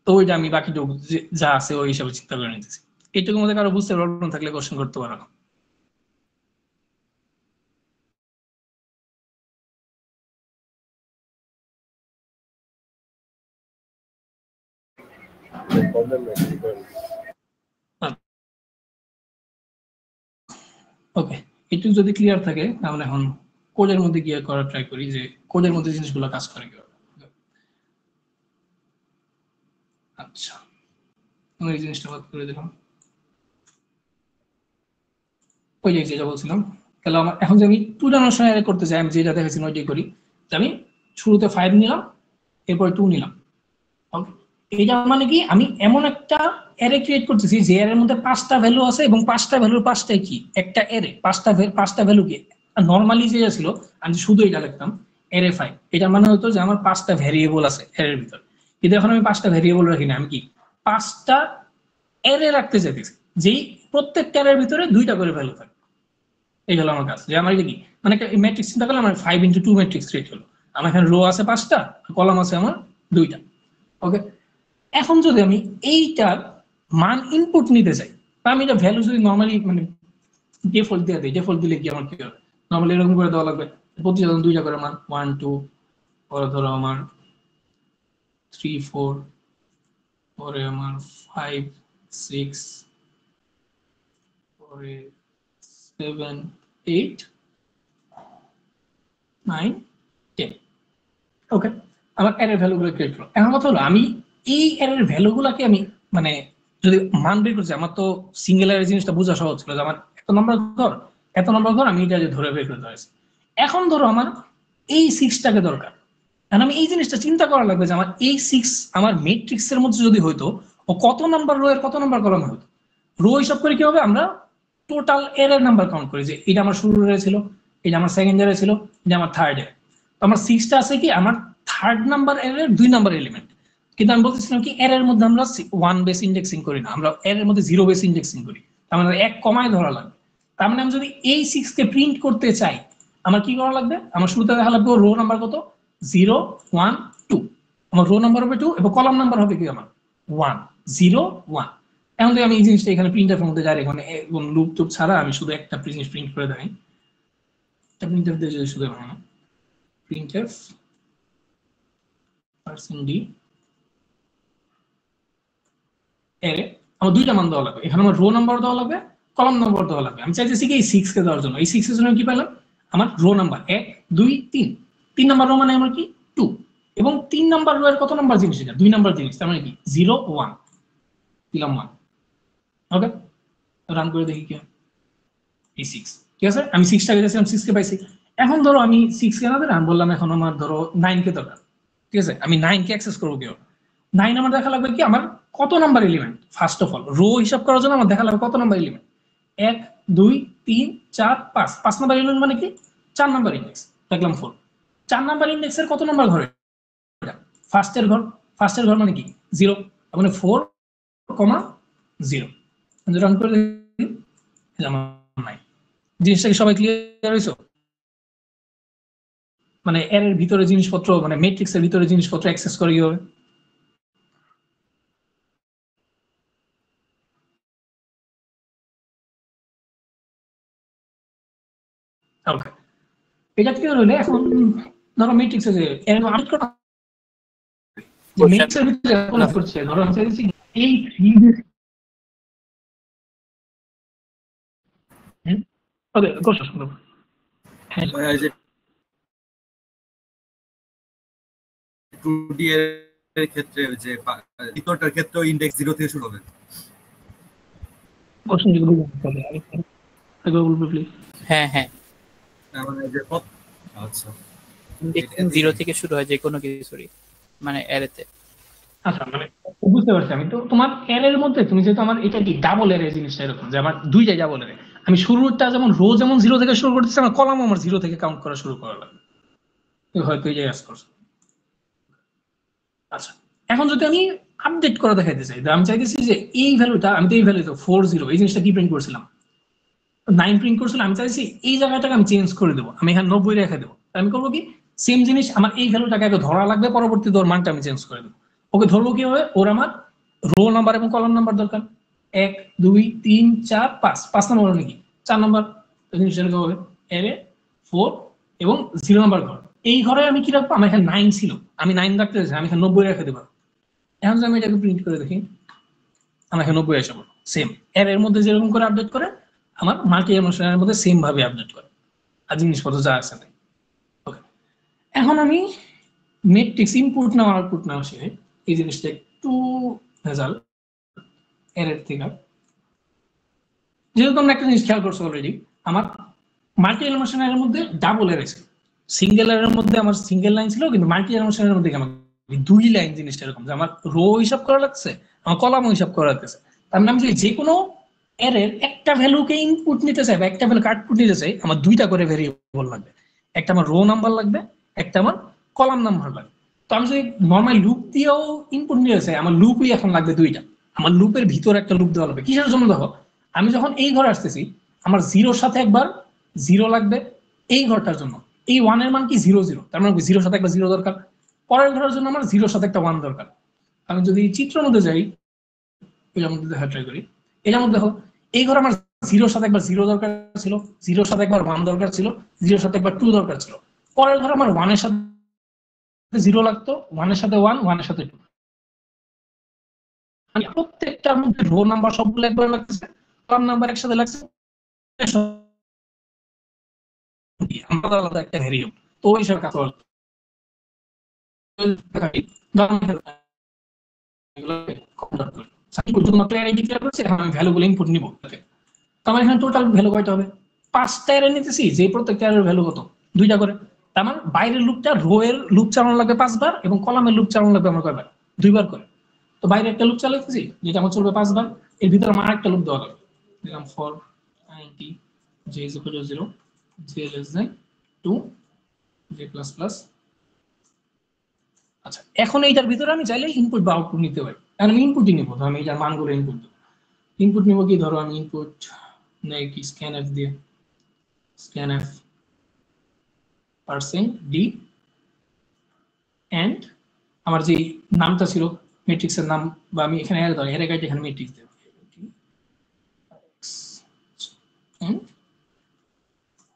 তো ওইটা আমি বাকিটুকু যা আছে ওই হিসাবে চিন্তা করে নিতেছি। এইটুকুর মধ্যে কারো বুঝতে প্রবলেম থাকলে কোশ্চেন করতে পারো। ওকে, একটু যদি ক্লিয়ার থাকে তাহলে এখন কোডের মধ্যে গিয়ে করার ট্রাই করি যে কোডের মধ্যে জিনিসগুলো কাজ করে কিভাবে। আচ্ছা, আমি এই জিনিসটা বাদ করে দিলাম। ওই যে যেটা বলছিলাম, তাহলে আমার এখন যে আমি 2 ডাইমেনশনাল অ্যারে করতে চাই, আমি যেটা দেখাচ্ছি ওইটাই করি। আমি শুরুতে 5 নিলাম, এরপর 2 নিলাম। ওকে, এটা মানে কি আমি এমন একটা অ্যারে ক্রিয়েট করতেছি যে এর মধ্যে 5টা ভ্যালু আছে এবং 5টা ভ্যালুর 5টাই কি একটা অ্যারে, 5টা ভ্যালু কি। নরমালি যেটা ছিল আমি শুধু এটা লিখতাম অ্যারে 5, এটা মানে হতো যে আমার 5টা ভ্যারিয়েবল আছে অ্যারের ভিতর। কিন্তু এখন আমি 5টা ভ্যারিয়েবল রাখি না, আমি কি 5টা অ্যারে রাখতে চাইতেছি, যেই প্রত্যেকটা অ্যারের ভিতরে 2টা করে ভ্যালু থাকে। এই হলো আমার কাজ, যে আমার এটা কি মানে একটা ম্যাট্রিক্স চিন্তা করলে আমার 5x2 ম্যাট্রিক্স ক্রিয়েট হলো। আমার এখানে রো আছে 5টা, কলাম আছে আমার 2টা। ওকে, এখন যদি আমি এইটার মান ইনপুট নিতে চাই, তা আমি এটা ভ্যালু যদি নর্মালি মানে ডিফল্ট দিয়ে দিই, ডিফল্ট দিলে কি আমার কি হবে, নর্মালি এরকম করে দেওয়া লাগবে প্রতিজন 2টা করে মান 1 2, পরে ধরো আমার 3 4, পরে আমার 5 6, পরে 7 8 9 10। ওকে, আমার অ্যারের ভ্যালুগুলো ক্রিয়েট করো। এখন কথা হলো আমি এই অ্যারের ভ্যালুগুলোকে আমি মানে যদি মান বের করছি, আমার তো সিঙ্গেল অ্যারে জিনিসটা বোঝা সহজ ছিল যে আমার এত নম্বর ঘর আমি এটা ধরে বের করতে পারছি। এখন ধরো আমার এই 6টাকে দরকার, কারণ আমি এই জিনিসটা চিন্তা করা লাগবে যে আমার এই 6 আমার ম্যাট্রিক্সের মধ্যে যদি হইতো ও কত নাম্বার রো এর কত নাম্বার কলাম হতো। রো হিসাব করে কি হবে, আমরা টোটাল এর নাম্বার কাউন্ট করি যে এটা আমার শুরুর এরে ছিল, এটা আমার সেকেন্ড এরে ছিল, এটা আমার থার্ড এর। তো আমার 6টা আছে কি আমার থার্ড নাম্বার এর 2 নাম্বার এলিমেন্ট। কিন্তু আমি বলতেছিলাম কি এর মধ্যে আমরা 1 বেস ইন্ডেক্সিং করি না, আমরা এর মধ্যে 0 বেস ইন্ডেক্সিং করি। তার মানে 1 কমায় ধরা লাগবে। তার মানে আমি যদি এই 6 কে প্রিন্ট করতে চাই আমার কি করা লাগবে, আমার শুরুতে দেখা লাগবে রো নাম্বার কত 0 1 2, আমার রো নাম্বার হবে 2 এবং কলাম নাম্বার হবে কি আমার 1 0 1। এখন আমি এই জিনিসটা এখানে প্রিন্টারের মধ্যে যাই, এখানে লুপ টুপ ছাড়া আমি শুধু একটা জিনিস প্রিন্ট করে দেখাই। একটা প্রিন্টার দিয়ে যদি শুধু প্রিন্টএফ %d এরে আমার 2টা মান দেওয়া লাগবে, এখানে আমার রো নাম্বার দেওয়া লাগবে, কলাম নাম্বার দেওয়া লাগবে। আমি চাইতেছি কি এই 6 কে দেওয়ার জন্য, এই 6 এর জন্য কি পেলাম আমার রো নাম্বার 1 2 3, 3 নাম্বার রো মানে আমার কি 2, এবং 3 নাম্বার রো এর কত নাম্বার জিনিস, এটা 2 নাম্বার জিনিস, তার মানে কি 0 1 দিলাম 1। ওকে, রান করে দেখি কি হয়। এই 6, ঠিক আছে, আমি 6টা গেছিলাম, 6 কে পাইছি। এখন ধরো আমি 6 কে না ধরে আমি বললাম এখন আমার ধরো 9 কে দরকার। ঠিক আছে, আমি 9 কে অ্যাক্সেস করবো কিভাবে, 9 আমার দেখা লাগবে কি আমার কত number element. First of all row হিসাব করার জন্য আমার দেখা লাগবে কত নাম্বার এলিমেন্ট, 1 2 3 4 5, 5 নাম্বার এলিমেন্ট মানে কি 4 নাম্বার ইন্ডেক্স, দেখলাম 4। 4 নাম্বার ইন্ডেক্সের কত নাম্বার ঘরে, ফার্স্টের ঘর মানে কি 0, মানে 4 0। রান করে দেখি আমার নাই। জিনিসটা কি সবাই ক্লিয়ার হইছো? মানে এর ভিতরে জিনিসপত্র মানে ম্যাট্রিক্সের ভিতরে জিনিসপত্র অ্যাক্সেস করে কিভাবে। ওকে, এটা কি হলো এখন ধরো ম্যাট্রিক্সে যে এর আপডেট করা যে ম্যাট্রিক্সের ভিতরে কোন করছে, ধরো আমি চাইছি এই 3 ওকে কোশ্চেন শুনো। হ্যাঁ যে 2D এর এর ক্ষেত্রে যে ভিতরটার ক্ষেত্রে ইন্ডেক্স 0 থেকে শুরু হবে। কোশ্চেনগুলো বুঝতে হবে একবার বলবে প্লিজ। হ্যাঁ হ্যাঁ, মানে যে আচ্ছা ইন্ডেক্সিং 0 থেকে শুরু হয় যে কোনো কিছুরই, মানে অ্যারেতে। আচ্ছা মানে বুঝতে পারছি আমি। তো তোমার এর এর মধ্যে তুমি যেহেতু আমার এটা কি ডাবল এর জিনিসটা এরকম যে আমার দুইটাই ডাবল এর, আমি শুরুটা যেমন রো যেমন 0 থেকে শুরু করতেছি, আমার কলাম আমার 0 থেকে কাউন্ট করা শুরু করা লাগবে। হয়তো এই জায়গায় করছো। আচ্ছা এখন যদি আমি আপডেট করা দেখাইতে চাই, আমি চাইতেছি যে এই ভ্যালুটা, আমি তো এই ভ্যালু তো 40 এই জিনিসটা কি প্রিন্ট করছিলাম 9 প্রিন্ট করছিলাম, আমি চাইছি এই জায়গাটাকে আমি চেঞ্জ করে দেবো, আমি এখানে 90 রেখে দেবো। আমি করবো কি সেম জিনিস আমার এই ভ্যালুটাকে আগে ধরা লাগবে, পরবর্তীতে ওর মানটা আমি চেঞ্জ করে দেবো। ওকে ধরবো কিভাবে, ওর আমার রো নাম্বার এবং কলাম নাম্বার দরকার 1 2 3 4 5, 5 নাম্বার নাকি 4 নাম্বার জিনিসটা হবে এরে 4 এবং 0 নাম্বার ঘর। এই ঘরে আমি কি রাখবো, আমার এখানে 9 ছিল, আমি 9 রাখতে চাইছি, আমি এখানে 90 রেখে দেবো। এখন যদি আমি এটাকে প্রিন্ট করে দেখি, আমার এখানে 90 আসবে সেম এর মধ্যে যেরকম করে আপডেট করে আমার মাল্টি ইমোশনের মধ্যে সেম ভাবে আপডেট করে আর জিনিসপত্র যা আছে তাই। ওকে এখন আমি ম্যাট্রিক্স ইনপুট না আউটপুট না আসে এই জিনিসটা একটু ভেজাল এর থেকে। যেহেতু তোমরা একটা জিনিস খেয়াল করছো অলরেডি, আমার মাল্টি ইমোশনের মধ্যে ডাবল এর আছে, সিঙ্গেল এর মধ্যে আমার সিঙ্গেল লাইন ছিল, কিন্তু মাল্টি ইমোশনের মধ্যে আমার দুই লাইন জিনিসটা এরকম যে আমার রো হিসাব করা লাগছে, আমার কলাম হিসাব করা লাগছে। তার মানে আমি যে কোনো এর একটা ভ্যালুকে ইনপুট নিতে চাই বা একটা ভ্যালুকে আউটপুট নিতে চাই, আমার দুইটা করে ভেরিয়েবল লাগবে, একটা আমার রো নাম্বার লাগবে, একটা আমার কলাম নাম্বার লাগবে। তো আমি যদি নর্মাল লুপ দিয়েও ইনপুট নিতে চাই, আমার লুপই এখন লাগবে দুইটা, আমার লুপের ভিতরে একটা লুপ দেওয়া লাগবে। কিসের জন্য? দেখো আমি যখন এই ঘরে আসতেছি আমার 0 সাথে একবার 0 লাগবে এই ঘরটার জন্য, এই 1 এর মান কি 0 0, তার মানে 0 সাথে একবার 0 দরকার, পরের ঘরের জন্য আমার 0 সাথে একটা 1 দরকার। আমি যদি চিত্রের মধ্যে যাই, এটার মধ্যে দেখা ট্রাই করি, এটার মধ্যে দেখো এই ঘরে আমার 0 সাথে একবার 0 দরকার ছিল, 0 সাথে একবার 1 দরকার ছিল, 0 সাথে একবার 2 দরকার ছিল, পরের ঘরে আমার 1 এর সাথে 0 লাগতো, 1 এর সাথে 1, 1 এর সাথে 2, মানে প্রত্যেকটার মধ্যে রো নাম্বার সবগুলো একবার লাগতেছে, কলাম নাম্বার একসাথে লাগছে, আলাদা আলাদা একটা ভেরিয়েবল। তো ওই হিসাবে কাজ করে শুধুমাত্র অ্যারে ডিক্লেয়ার করছি, এখন আমি ভ্যালুগুলো ইনপুট নিব। তো আমার এখানে টোটাল ভ্যালু কয়টা হবে, 5টা অ্যারে নিতেছি, যে প্রত্যেকটা অ্যারের ভ্যালু কত, 2টা করে। তার মানে বাইরের লুপটা রো এর লুপ চালানো লাগবে 5 বার এবং কলামের লুপ চালানো লাগবে আমার কয়বার, 2 বার করে। তো বাইরে একটা লুপ চালাইতেছি যেটা আমার চলবে 5 বার, এর ভিতরে আমার আরেকটা লুপ দেওয়া লাগবে, দিলাম for int j is equal to 0 j less than 2 j plus plus। আচ্ছা এখন এইটার ভিতরে আমি চাইলে ইনপুট বা আউটপুট নিতে পারি, আমি ইনপুটই নিব, আমি এইটার মানগুলো ইনপুট দেব। ইনপুট নিব কি, ধরো আমি ইনপুট নেই কি স্ক্যানএফ দিয়ে, স্ক্যানএফ %d এন্ড আমার যে নামটা ছিল ম্যাট্রিক্সের নাম, বা আমি এখানে এর ধর এর গাইড এখানে ম্যাট্রিক্স দেব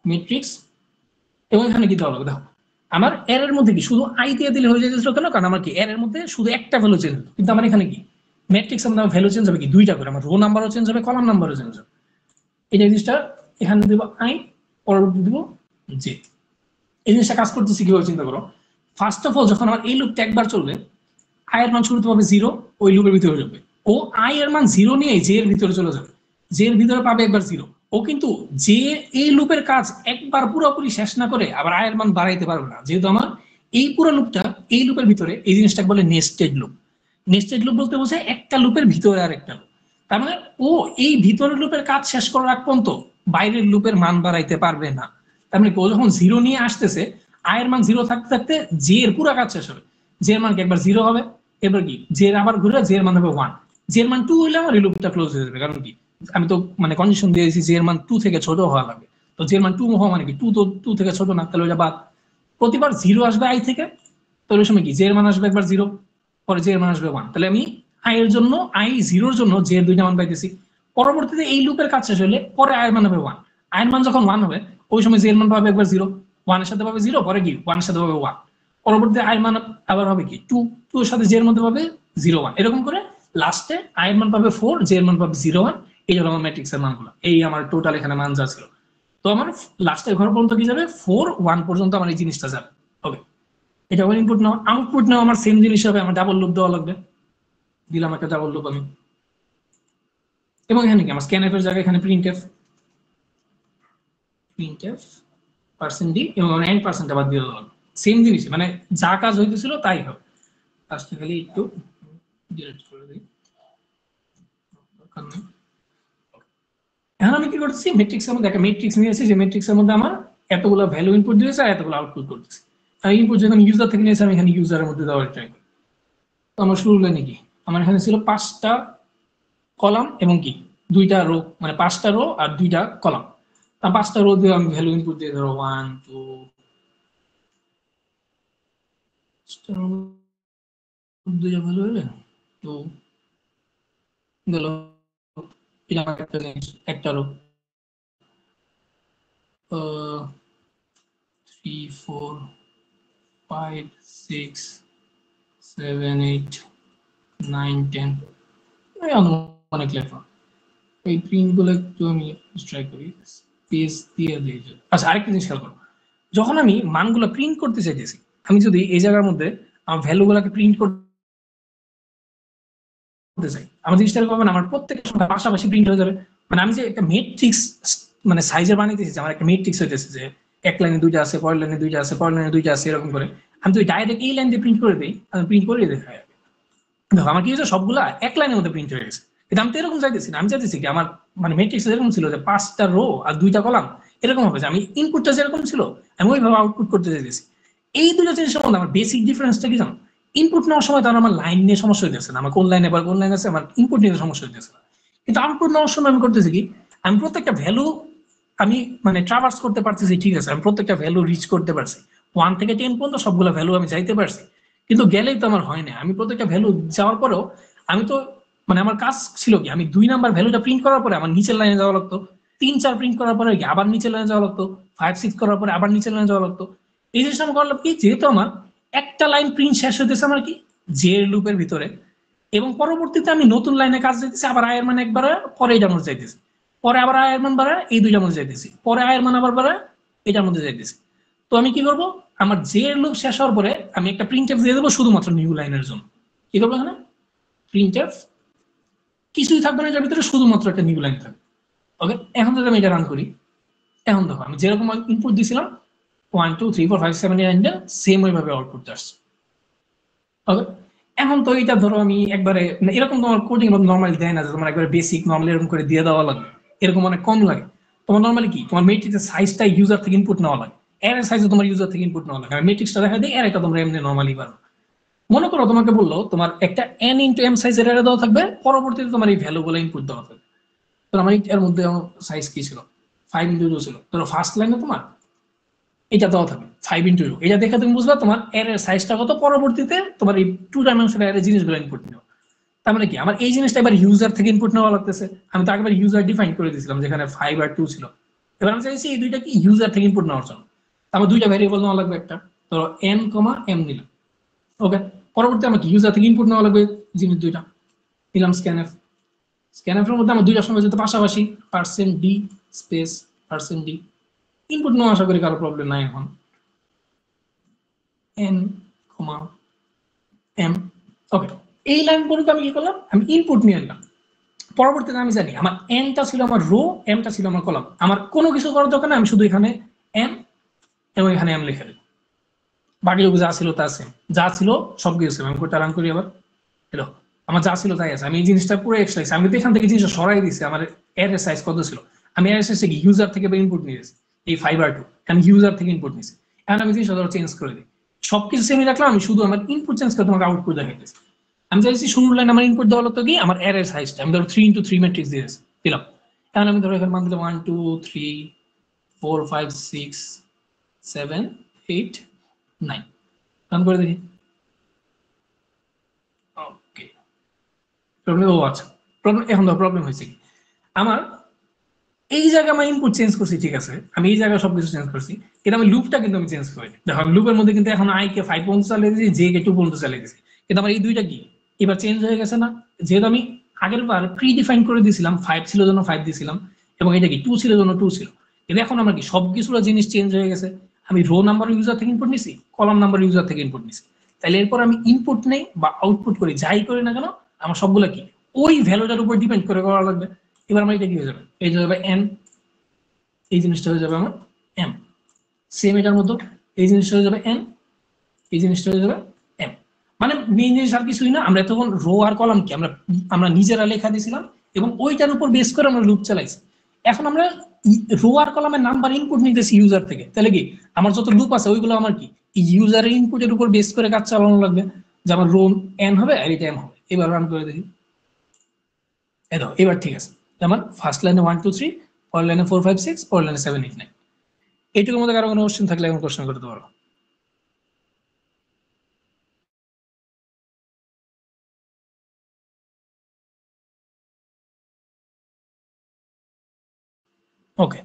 ম্যাট্রিক্স, এবং এখানে কি দেওয়া লাগবে, দেখো আমার এর এর মধ্যে কি শুধু আই দিয়ে দিলে হয়ে যাচ্ছিল কেন, কারণ আমার কি এর এর মধ্যে শুধু একটা ভ্যালু চেঞ্জ হবে, কিন্তু আমার এখানে কি ম্যাট্রিক্স আমার ভ্যালু চেঞ্জ হবে কি 2টা করে, আমার রো নাম্বারও চেঞ্জ হবে, কলাম নাম্বারও চেঞ্জ হবে। এই জিনিসটা এখানে দেব আই, পরবর্তী দেব জে। এই জিনিসটা কাজ করতেছি কিভাবে চিন্তা করো, ফার্স্ট অফ অল যখন আমার এই লুপটা একবার চলবে, আই এর মান শুরুতে পাবে 0, ওই লুপের ভিতরে যাবে, ও আই এর মান 0 নিয়ে জে এর ভিতরে চলে যাবে, জে এর ভিতরে পাবে একবার 0, ও কিন্তু যে এই লুপের কাজ একবার পুরোপুরি শেষ না করে আবার আই এর মান বাড়াইতে পারবে না, যেহেতু আমার এই পুরো লুপটা এই লুপের ভিতরে, এই জিনিসটাকে বলে নেস্টেড লুপ। নেস্টেড লুপ বলতে বোঝায় একটা লুপের ভিতরে আর একটা লুপ। তার মানে ও এই ভিতরের লুপের কাজ শেষ করার আগ পর্যন্ত বাইরের লুপের মান বাড়াইতে পারবে না। তার মানে ও যখন 0 নিয়ে আসতেছে, আই এর মান 0 থাকতে থাকতে জে এর পুরো কাজ শেষ হবে, জে এর মান একবার 0 হবে, এবার কি জে এর আবার ঘুরে জে এর মান হবে 1, জে এর মান 2 হলে আমার এই লুপটা ক্লোজ হয়ে যাবে, কারণ কি আমি তো মানে কন্ডিশন দিয়েছি জে এর মান 2 থেকে ছোট হওয়া লাগবে, তো জে এর মান 2 হওয়া মানে কি 2 তো 2 থেকে ছোট না, তাহলে ওটা বাদ। প্রতিবার 0 আসবে আই থেকে, তাহলে ওই সময় কি জে এর মান আসবে একবার 0, পরে জে এর মান আসবে 1, তাহলে আমি আই এর জন্য আই 0 এর জন্য জে এর 2টা মান পাইতেছি। পরবর্তীতে এই লুপের কাজ শেষ হলে পরে আই এর মান হবে 1, আই এর মান যখন 1 হবে ওই সময় জে এর মান পাবে একবার 0, 1 এর সাথে পাবে 0, পরে কি 1 এর সাথে পাবে 1, পরবর্তীতে আই এর মান আবার হবে কি 2, 2 এর সাথে জে এর মধ্যে পাবে 0 1, এরকম করে লাস্টে আই এর মান পাবে 4, জে এর মান পাবে 0 1। এই হলো আমার ম্যাট্রিক্সের মানগুলো, এই আমার টোটাল এখানে মান যা ছিল। তো আমার লাস্টের ঘর পর্যন্ত কি যাবে 4 1 পর্যন্ত আমার এই জিনিসটা যাবে। ওকে এটা আমার ইনপুট নাও, আউটপুট নাও আমার সেম জিনিস হবে, আমার ডাবল লুপ দেওয়া লাগবে, দিলাম একটা ডাবল লুপ আমি। এবং এখানে কি আমার স্ক্যানএফ এর জায়গায় এখানে প্রিন্টএফ %d এবং আমার এন্ড পার্সেন্ট আবার দিয়ে দেওয়া সেম জিনিস, মানে যা কাজ হইতেছিল তাই হবে। কাজটা খালি একটু ডিলিট করে দিই। এখন আমি কি করতেছি, ম্যাট্রিক্সের মধ্যে একটা ম্যাট্রিক্স নিয়েছি, যে ম্যাট্রিক্সের মধ্যে আমার এতগুলো ভ্যালু ইনপুট দিয়েছে আর এতগুলো আউটপুট করতেছি। আর ইনপুট যখন ইউজার থেকে নিয়েছি আমি এখানে ইউজারের মধ্যে দেওয়ার ট্রাই করি। তো আমার শুরু লাইনে কি, আমার এখানে ছিল 5টা কলাম এবং কি 2টা রো, মানে 5টা রো আর 2টা কলাম। 5টা রো দিয়ে আমি ভ্যালু ইনপুট দিয়ে ধরো 1 2 2টা ভ্যালু হলে তো গেল একটা রো 3 4 5 6 7 8 9 10 অনেক লেখা। এই প্রিন্ট গুলো একটু আমি ট্রাই করি, স্পেস দিয়ে দিই। আচ্ছা আরেকটা জিনিস খেয়াল করো, যখন আমি মানগুলো প্রিন্ট করতে চাইতেছি, আমি যদি এই জায়গার মধ্যে আমার ভ্যালুগুলোকে প্রিন্ট করতে চাই, আমার জিনিসটা এরকম হবে না, আমার প্রত্যেকটা সংখ্যা পাশাপাশি প্রিন্ট হয়ে যাবে। মানে আমি যে একটা ম্যাট্রিক্স মানে সাইজের বানাইতেছি, আমার একটা ম্যাট্রিক্স হইতেছে যে এক লাইনে 2টা আছে, পরের লাইনে 2টা আছে, পরের লাইনে 2টা আছে, এরকম করে আমি যদি ডাইরেক্ট এই লাইন দিয়ে প্রিন্ট করে দিই, আমি প্রিন্ট করে দেখাই। দেখো আমার কি হয়েছে, সবগুলা এক লাইনের মধ্যে প্রিন্ট হয়ে গেছে, কিন্তু আমি তো এরকম চাইতেছি না। আমি চাইতেছি কি আমার মানে ম্যাট্রিক্স এরকম ছিল যে 5টা রো আর 2টা কলাম এরকম হবে, যে আমি ইনপুটটা যেরকম ছিল আমি ওইভাবে আউটপুট করতে চাইতেছি। এই দুটো জিনিসের মধ্যে আমার বেসিক ডিফারেন্সটা কি জানো, ইনপুট নেওয়ার সময় তখন আমার লাইন নিয়ে সমস্যা হইতেছে না, আমার কোন লাইনে বা কোন লাইন আছে আমার ইনপুট নিয়ে সমস্যা হইতেছে না। কিন্তু আউটপুট নেওয়ার সময় আমি করতেছি কি, আমি প্রত্যেকটা ভ্যালু আমি মানে ট্রাভার্স করতে পারতেছি, ঠিক আছে, আমি প্রত্যেকটা ভ্যালু রিচ করতে পারছি, 1 থেকে 10 পর্যন্ত সবগুলো ভ্যালু আমি যাইতে পারছি, কিন্তু গেলেই তো আমার হয় না। আমি প্রত্যেকটা ভ্যালু যাওয়ার পরেও আমি তো মানে আমার কাজ ছিল কি, আমি 2 নাম্বার ভ্যালুটা প্রিন্ট করার পরে আমার নিচের লাইনে যাওয়া লাগতো, 3 4 প্রিন্ট করার পরে আবার নিচের লাইনে যাওয়া লাগতো, 5 6 করার পরে আবার নিচের লাইনে যাওয়া লাগতো। এই জিনিসটা আমি করলাম কি, যেহেতু আমার একটা লাইন প্রিন্ট শেষ হইতেছে আমার কি যে লুপের ভিতরে, এবং পরবর্তীতে আমি নতুন লাইনে কাজ যাইতেছি, আবার আয়ের মান একবার পরে এটার মধ্যে যাইতেছি, পরে আবার আয়ের মান বাড়ায় এই 2টার মধ্যে যাইতেছি, পরে আয়ের মান আবার বাড়ায় এটার মধ্যে যাইতেছি। তো আমি কি করব, আমার যে লুপ শেষ হওয়ার পরে আমি একটা প্রিন্টএফ দিয়ে দেবো শুধুমাত্র নিউ লাইনের জন্য। কি করবো এখানে, প্রিন্টএফ, কিছুই থাকবে না এটার ভিতরে, শুধুমাত্র একটা নিউ লাইন থাকবে। ওকে, এখন যদি আমি এটা রান করি, এখন দেখো আমি যেরকম ইনপুট দিয়েছিলাম 1 2 3 4 5 7 8 9 সেম ওইভাবে আউটপুট আসছে। ওকে, এখন তো এটা ধরো আমি একবারে এরকম তোমার কোডিং নরমালি দেয় না যে তোমার একবারে বেসিক নরমালি এরকম করে দিয়ে দেওয়া লাগে, এরকম অনেক কম লাগে। তোমার নরমালি কি, তোমার ম্যাট্রিক্সের সাইজটা ইউজার থেকে ইনপুট নেওয়া লাগে, এর সাইজে তোমার ইউজার থেকে ইনপুট নেওয়া লাগে। আমি ম্যাট্রিক্সটা দেখা দিই, এর এটা তোমরা এমনি নরমালি পারো। মনে করো তোমাকে বললো তোমার একটা n ইনটু m সাইজের অ্যারে দেওয়া থাকবে, পরবর্তীতে তোমার এই ভ্যালুগুলো ইনপুট দেওয়া থাকবে। তো আমার এর মধ্যে সাইজ কি ছিল, 5 ইনটু 2 ছিল। ধরো ফার্স্ট লাইনে তোমার এটা দেওয়া থাকবে 5 ইনটু 2, এটা দেখে তুমি বুঝবা তোমার এর সাইজটা কত, পরবর্তীতে তোমার এই 2 ডাইমেনশনাল এর জিনিসগুলো ইনপুট নেওয়া। তার মানে কি, আমার এই জিনিসটা এবার ইউজার থেকে ইনপুট নেওয়া লাগতেছে। আমি তো আগেবার ইউজার ডিফাইন করে দিয়েছিলাম যেখানে 5 আর 2 ছিল, এবার আমি চাইছি এই দুইটা কি ইউজার থেকে ইনপুট নেওয়ার জন্য। আমার 2টা ভ্যারিয়েবল নেওয়া লাগবে, একটা ধরো n, m নিলাম। ওকে, পরবর্তী আমাকে ইউজার থেকে ইনপুট নেওয়া লাগবে জিনিস 2টা, নিলাম স্ক্যানএফ। স্ক্যানএফের মধ্যে আমার 2টা সময় যেতে পাশাপাশি %d স্পেস %d ইনপুট নেওয়া, আশা করি কারো প্রবলেম নাই। এখন n, m। ওকে, এই লাইন পর্যন্ত আমি কি করলাম, আমি ইনপুট নিয়ে নিলাম। পরবর্তীতে আমি জানি আমার nটা ছিল আমার রো, mটা ছিল আমার কলাম, আমার কোনো কিছু করার দরকার নেই, আমি শুধু এখানে m এবং এখানে m লিখে দিই, বাকি যা ছিল তা সেম, যা ছিল সব কিছু। আমি কোডটা রান করি আবার, হ্যালো, আমার যা ছিল তাই আছে। আমি এই জিনিসটা পুরো এক্সট্রা, আমি কিন্তু এখান থেকে জিনিসটা সরাই দিচ্ছি। আমার এর সাইজ কত ছিল, আমি এর সাইজ থেকে ইউজার থেকে ইনপুট নিয়েছি এই 5 আর 2, আমি ইউজার থেকে ইনপুট নিয়েছি। এখন আমি জিনিসটা ধরো চেঞ্জ করে দিই, সবকিছু সেমই রাখলাম, আমি শুধু আমার ইনপুট চেঞ্জ করে তোমাকে আউটপুট দেখাইতেছি। আমি চাইছি শুরুর লাইন আমার ইনপুট দেওয়া হতো কি আমার এর সাইজটা, আমি ধরো 3 ইনটু 3 ম্যাট্রিক্স দিয়েছি, দিলাম। এখন আমি ধরো এখানে মান দিলাম 1 2 3 4 5 6 7 8 9, রান করে দেখি। ওকে, প্রবলেম, ও আচ্ছা প্রবলেম, এখন ধরো প্রবলেম হয়েছে কি, আমার এই জায়গায় আমার ইনপুট চেঞ্জ করছি, ঠিক আছে, আমি এই জায়গায় সবকিছু চেঞ্জ করছি, কিন্তু আমি লুপটা কিন্তু আমি চেঞ্জ করি। দেখো আমি লুপের মধ্যে কিন্তু এখন i কে 5 পর্যন্ত চালিয়ে দিয়েছি, j কে 2 পর্যন্ত চালিয়ে দিয়েছি, কিন্তু আমার এই দুইটা কি এবার চেঞ্জ হয়ে গেছে না। যেহেতু আমি আগের বার প্রি ডিফাইন করে দিয়েছিলাম, 5 ছিল জন্য 5 দিয়েছিলাম এবং এটা কি 2 ছিল জন্য 2 ছিল, কিন্তু এখন আমার কি সবকিছু জিনিস চেঞ্জ হয়ে গেছে। আমি রো নাম্বার ইউজার থেকে ইনপুট নিছি, কলাম নাম্বার ইউজার থেকে ইনপুট নিছি, তাহলে এরপর আমি ইনপুট নেই বা আউটপুট করি, যাই করি না কেন আমার সবগুলো কি ওই ভ্যালুটার উপর ডিপেন্ড করে করা লাগবে। এবার আমার এটা কি হয়ে যাবে, এই যে যাবে এন, এই জিনিসটা হয়ে যাবে আমার এম, সেম এটার মতো এই জিনিসটা হয়ে যাবে এন, এই জিনিসটা হয়ে যাবে এম। মানে মেইন জিনিস আর কিছুই না, আমরা তখন রো আর কলাম কি আমরা নিজেরা লেখা দিয়েছিলাম এবং ওইটার উপর বেস করে আমরা লুপ চালাইছি। এখন আমরা রো আর কলামের নাম্বার ইনপুট নিতেছি ইউজার থেকে, তাহলে কি আমার যত লুপ আছে ওইগুলো আমার কি ইউজারের ইনপুটের উপর বেস করে কাজ চালানো লাগবে, যে আমার রো এন হবে আর এটা এম হবে। এবার রান করে দেখি, এবার ঠিক আছে, আমার ফার্স্ট লাইনে 1 2 3, পরের লাইনে 4 5 6, পরের লাইনে 7 8 9। এইটুকুর মধ্যে কারো কোনো কোশ্চেন থাকলে এখন কোশ্চেন করতে পারো। ওকে,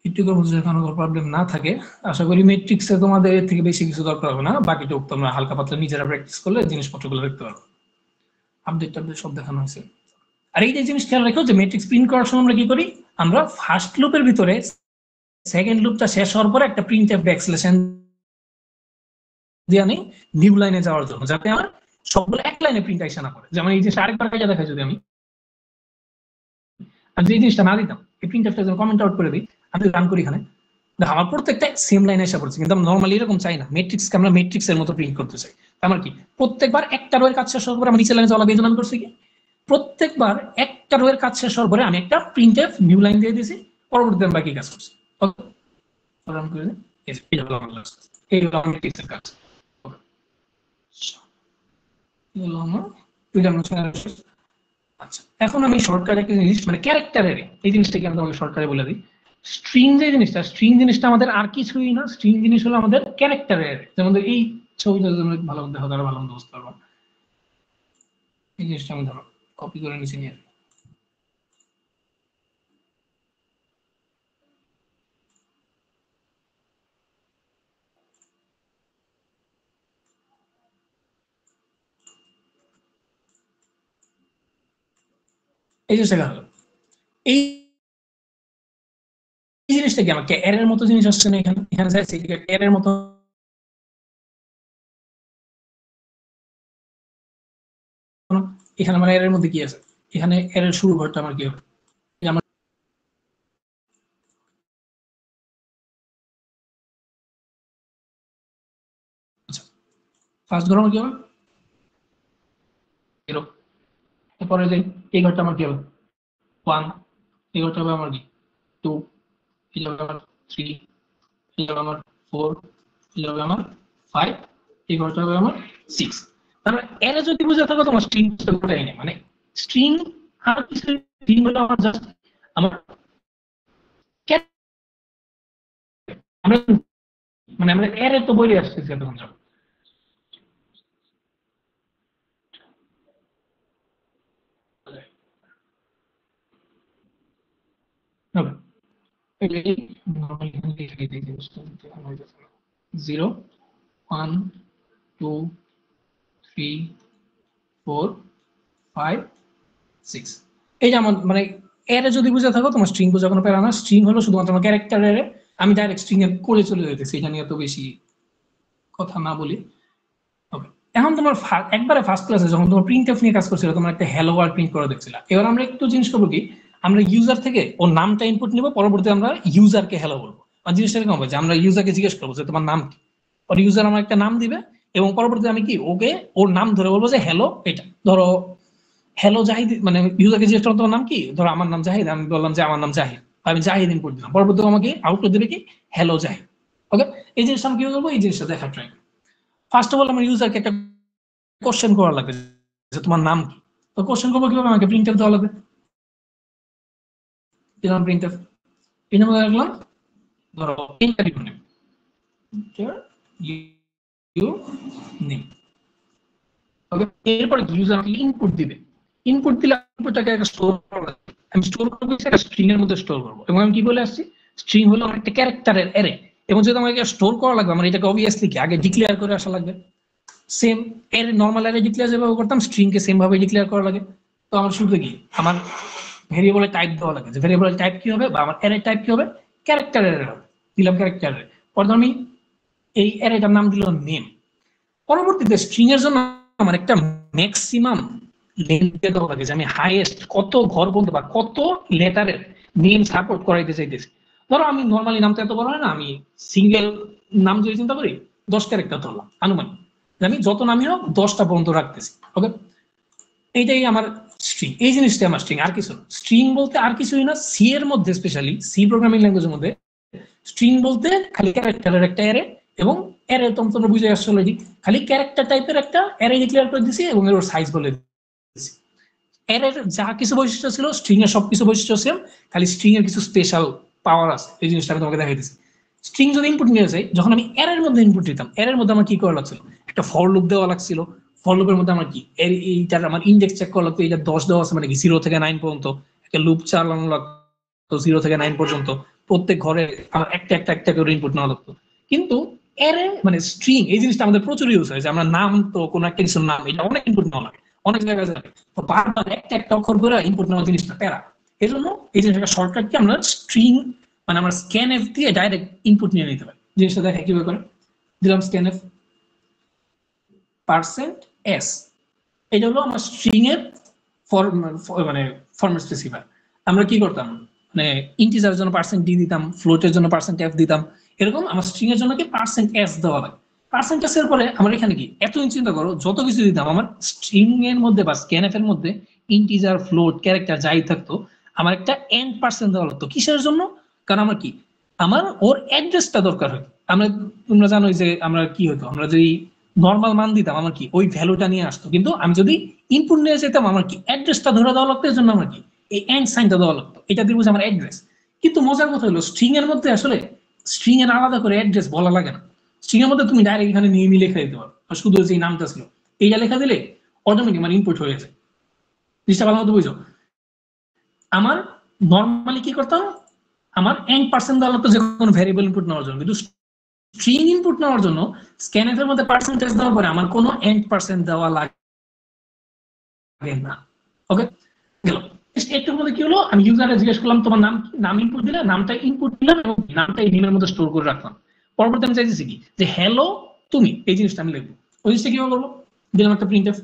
এইটুকুর মধ্যে কোনো প্রবলেম না থাকে আশা করি ম্যাট্রিক্সে তোমাদের এর থেকে বেশি কিছু দরকার হবে না, বাকিটুকু তোমরা হালকা পাতলা নিজেরা প্র্যাকটিস করলে জিনিসপত্রগুলো দেখতে পারো। আপডেট সব দেখানো হয়েছে। আর এইটা জিনিস খেয়াল রাখো যে ম্যাট্রিক্স প্রিন্ট করার সময় আমরা কি করি, আমরা ফার্স্ট লুপের ভিতরে সেকেন্ড লুপটা শেষ হওয়ার পরে একটা প্রিন্ট এফ ব্যাকস্ল্যাশ দিয়ে আনি নিউ লাইনে যাওয়ার জন্য, যাতে আমার সবগুলো এক লাইনে প্রিন্ট আইসা না করে। যেমন এই জিনিসটা আরেকবার কাজে দেখাই, যদি আমি যে জিনিসটা না দিতাম, এই প্রিন্ট এফটা যখন কমেন্ট আউট করে দিই, আমি রান করি এখানে, আমার প্রত্যেকটা সেম লাইনে এসে পড়ছে, কিন্তু আমরা নর্মালি এরকম চাই না, ম্যাট্রিক্সকে আমরা ম্যাট্রিক্সের মতো প্রিন্ট করতে চাই। আমার কি প্রত্যেকবার একটা রোয়ের কাজ শেষ হওয়ার পরে আমি নিচের লাইনে চলা বেজন করছি কি, প্রত্যেকবার একটা রোয়ের কাজ শেষ হওয়ার পরে আমি একটা প্রিন্ট এফ নিউ লাইন দিয়ে দিয়েছি, পরবর্তীতে আমি বাকি কাজ করছি। এই হলো আমার ম্যাট্রিক্সের কাজ। আচ্ছা, এখন আমি শর্টকাট একটা জিনিস মানে ক্যারেক্টারের এই জিনিসটাকে আমি তোমাকে শর্টকাটে বলে দিই। স্ট্রিং যে জিনিসটা, স্ট্রিং জিনিসটা আমাদের আর কিছুই না, স্ট্রিং জিনিস হলো আমাদের ক্যারেক্টারের। যেমন এই ছবিটা তোমরা ভালো মতো দেখো, তারা ভালো মতো বুঝতে পারবো। এই জিনিসটা আমি ধরো কপি করে নিচে নিয়ে এই জিনিসটা হলো এই জিনিসটা কি আমাকে এর মতো জিনিস আসছে না, এখানে এখানে যাচ্ছে এর মতো এখানে আমার এর মধ্যে কি আছে, এখানে এর শুরু ঘরটা আমার কি হবে, আমার ফার্স্ট ঘর আমার কি হবে 0, এরপরে যে এই ঘরটা আমার কি হবে 1, এই ঘরটা হবে আমার কি 2, এই হবে আমার 3, এই হবে আমার 4, এই হবে আমার 5, এই ঘরটা হবে আমার 6। তারপরে এর যদি বুঝে থাকো তোমার স্ট্রিং কোথায় নেই, মানে স্ট্রিং আর কিছু স্ট্রিং হলো আমার জাস্ট আমার আমরা মানে আমরা এর তো বইরে আসতেছি এতক্ষণ যাব। ওকে, 0 1 2 3 4 5 6। এই যে আমার মানে এর যদি বুঝে থাকো তোমার স্ট্রিং বুঝা কোনো প্যারা না, স্ট্রিং হলো শুধুমাত্র আমার ক্যারেক্টারের। আমি ডাইরেক্ট স্ট্রিং এর করে চলে যেতেছি, এটা নিয়ে তো বেশি কথা না বলি। ওকে, এখন তোমার একবারে ফার্স্ট ক্লাসে যখন তোমার প্রিন্ট এফ নিয়ে কাজ করছিল, তোমার একটা হ্যালো ওয়ার্ল্ড প্রিন্ট করে দেখছিলা। এবার আমরা একটু জিনিস করবো কি, আমরা ইউজার থেকে ওর নামটা ইনপুট নিব, পরবর্তীতে আমরা ইউজারকে হ্যালো বলবো। আর জিনিসটা এরকম হবে যে আমরা ইউজারকে জিজ্ঞেস করবো যে তোমার নাম কি, ওর ইউজার আমার একটা নাম দিবে এবং পরবর্তীতে আমি কি ওকে ওর নাম ধরে বলবো যে হ্যালো, এটা ধরো হ্যালো জাহিদ, মানে ইউজারকে জিজ্ঞেস করবো তোমার নাম কি, ধরো আমার নাম জাহিদ, আমি বললাম যে আমার নাম জাহিদ, আমি জাহিদ ইনপুট দিলাম, পরবর্তীতে আমাকে আউটপুট দেবে কি হ্যালো জাহিদ। ওকে, এই জিনিসটা আমি কি করবো, এই জিনিসটা দেখার ট্রাই করবো। ফার্স্ট অফ অল আমার ইউজারকে একটা কোশ্চেন করা লাগবে যে তোমার নাম কি, তো কোশ্চেন করবো কিভাবে, আমাকে প্রিন্ট এফ দেওয়া লাগবে, দিলাম প্রিন্ট এফ, এই নামে রাখলাম ধরো ইন্টারভিউ নেম, ইউ নেম। ওকে, এরপর ইউজার ইনপুট দিবে, ইনপুট দিলে ইনপুটটাকে একটা স্টোর করা, আমি স্টোর করবো একটা স্ট্রিং এর মধ্যে স্টোর করবো। এবং আমি কি বলে আসছি, স্ট্রিং হলো আমার একটা ক্যারেক্টারের অ্যারে, এবং যেহেতু আমাকে স্টোর করা লাগবে আমার এটাকে অবভিয়াসলি কি আগে ডিক্লেয়ার করে আসা লাগবে। সেম এর নরমাল অ্যারে ডিক্লেয়ার যেভাবে করতাম স্ট্রিং কে সেম ভাবে ডিক্লেয়ার করা লাগে। তো আমার শুরুতে কি আমার ভেরিয়েবলের টাইপ দেওয়া লাগে, যে ভেরিয়েবলের টাইপ কি হবে বা আমার অ্যারে টাইপ কি হবে, ক্যারেক্টারের হবে, দিলাম ক্যারেক্টারের। পরে আমি এই অ্যারেটার নাম দিল নেম। পরবর্তীতে স্ট্রিং এর জন্য আমার একটা ম্যাক্সিমাম লেন্থ দেওয়া লাগে যে আমি হাইয়েস্ট কত ঘর পর্যন্ত বা কত লেটারের নেম সাপোর্ট করাইতে চাইতেছি। ধরো আমি নর্মালি নামটা এত বড় হয় না, আমি সিঙ্গেল নাম যদি চিন্তা করি 10 ক্যারেক্টার ধরলাম আনুমানিক, আমি যত নামই হোক 10টা পর্যন্ত রাখতেছি। ওকে, এইটাই আমার স্ট্রিং। এই জিনিসটা আমার স্ট্রিং, আর কিছু না। স্ট্রিং বলতে আর কিছুই না, সি এর মধ্যে স্পেশালি সি প্রোগ্রামিং ল্যাঙ্গুয়েজের মধ্যে স্ট্রিং বলতে খালি ক্যারেক্টারের একটা অ্যারে, এবং অ্যারে তোমরা বুঝে আসছো অলরেডি, খালি ক্যারেক্টার টাইপের একটা অ্যারে ডিক্লেয়ার করে দিছি এবং এর সাইজ বলে দিছি। অ্যারের যা কিছু বৈশিষ্ট্য ছিল স্ট্রিং এর সবকিছু বৈশিষ্ট্য সেম, খালি স্ট্রিং এর কিছু স্পেশাল পাওয়ার আছে। এই জিনিসটা আমি তোমাকে দেখাই দিচ্ছি। স্ট্রিং যদি ইনপুট নিয়ে যাই, যখন আমি অ্যারের মধ্যে ইনপুট দিতাম, অ্যারের মধ্যে আমার কি করা লাগছিল, একটা ফর লুপ দেওয়া লাগছিল। ফর লুপের মধ্যে আমার কি এইটার আমার ইন্ডেক্স চেক করা লাগতো, এটা 10 দেওয়া আছে মানে কি 0 থেকে 9 পর্যন্ত একটা লুপ চালানো লাগতো, 0 থেকে 9 পর্যন্ত প্রত্যেক ঘরে আমার একটা একটা একটা করে ইনপুট নেওয়া লাগতো। কিন্তু অ্যারে মানে স্ট্রিং এই জিনিসটা আমাদের প্রচুর ইউজ হয়, যে আমরা নাম তো কোনো একটা কিছুর নাম, এটা অনেক ইনপুট নেওয়া লাগে, অনেক জায়গায় যাবে, তো বারবার একটা একটা অক্ষর করে ইনপুট নেওয়া জিনিসটা প্যারা। এই জন্য এই জিনিসটা শর্টকাট কি আমরা স্ট্রিং মানে আমরা স্ক্যানএফ দিয়ে ডাইরেক্ট ইনপুট নিয়ে নিতে পারি। জিনিসটা দেখে কিভাবে করে, দিলাম স্ক্যানএফ %s, এটা হলো আমার স্ট্রিং এর মানে ফরম্যাট স্পেসিফায়ার। আমরা কি করতাম, মানে ইন্টিজারের জন্য %d দিতাম, ফ্লোটের জন্য %f দিতাম, এরকম আমার স্ট্রিং এর জন্য কি %s দেওয়া লাগে। %s এর পরে আমরা এখানে কি এত চিন্তা করো, যত কিছু দিতাম আমার স্ট্রিং এর মধ্যে বা স্ক্যানএফ এর মধ্যে ইন্টিজার, ফ্লোট, ক্যারেক্টার যাই থাকতো, আমার একটা এন্ড % দেওয়া লাগতো। কিসের জন্য? কারণ আমার কি আমার ওর অ্যাড্রেসটা দরকার হয়। আমরা তোমরা জানো যে আমরা কি হতো, আমরা যদি নর্মাল মান দিতাম আমার কি ওই ভ্যালুটা নিয়ে আসতো, কিন্তু আমি যদি ইনপুট নিয়ে যেতাম আমার কি অ্যাড্রেসটা ধরে দেওয়া লাগতো। এর জন্য আমার কি এই এন্ড সাইনটা দেওয়া লাগতো, এটা দিয়ে বুঝে আমার অ্যাড্রেস। কিন্তু মজার কথা হলো স্ট্রিং এর মধ্যে আসলে স্ট্রিং এর আলাদা করে অ্যাড্রেস বলা লাগে না। স্ট্রিং এর মধ্যে তুমি ডাইরেক্ট এখানে নিয়ে লিখে দিতে পারো, শুধু যে নামটা ছিল এইটা লেখা দিলে অটোমেটিক আমার ইনপুট হয়ে যায়। জিনিসটা ভালো মতো বুঝো। আমার নর্মালি কি করতাম, আমার এন্ড % দেওয়া লাগতো যে কোনো ভ্যারিয়েবল ইনপুট নেওয়ার জন্য, কিন্তু স্ট্রিং ইনপুট নেওয়ার জন্য স্ক্যানএফ এর মধ্যে পার্সেন্টেজ দেওয়ার পরে আমার কোনো এন্ড % দেওয়া লাগে না। ওকে, গেল। একটু মধ্যে কি হলো, আমি ইউজারে জিজ্ঞেস করলাম তোমার নাম কি, নাম ইনপুট দিলে, নামটা ইনপুট দিলাম এবং নামটা এই নেমের মধ্যে স্টোর করে রাখলাম। পরবর্তী আমি চাইছি কি যে হ্যালো তুমি, এই জিনিসটা আমি লিখবো। ওই জিনিসটা কিভাবে করবো, দিলাম একটা প্রিন্টএফ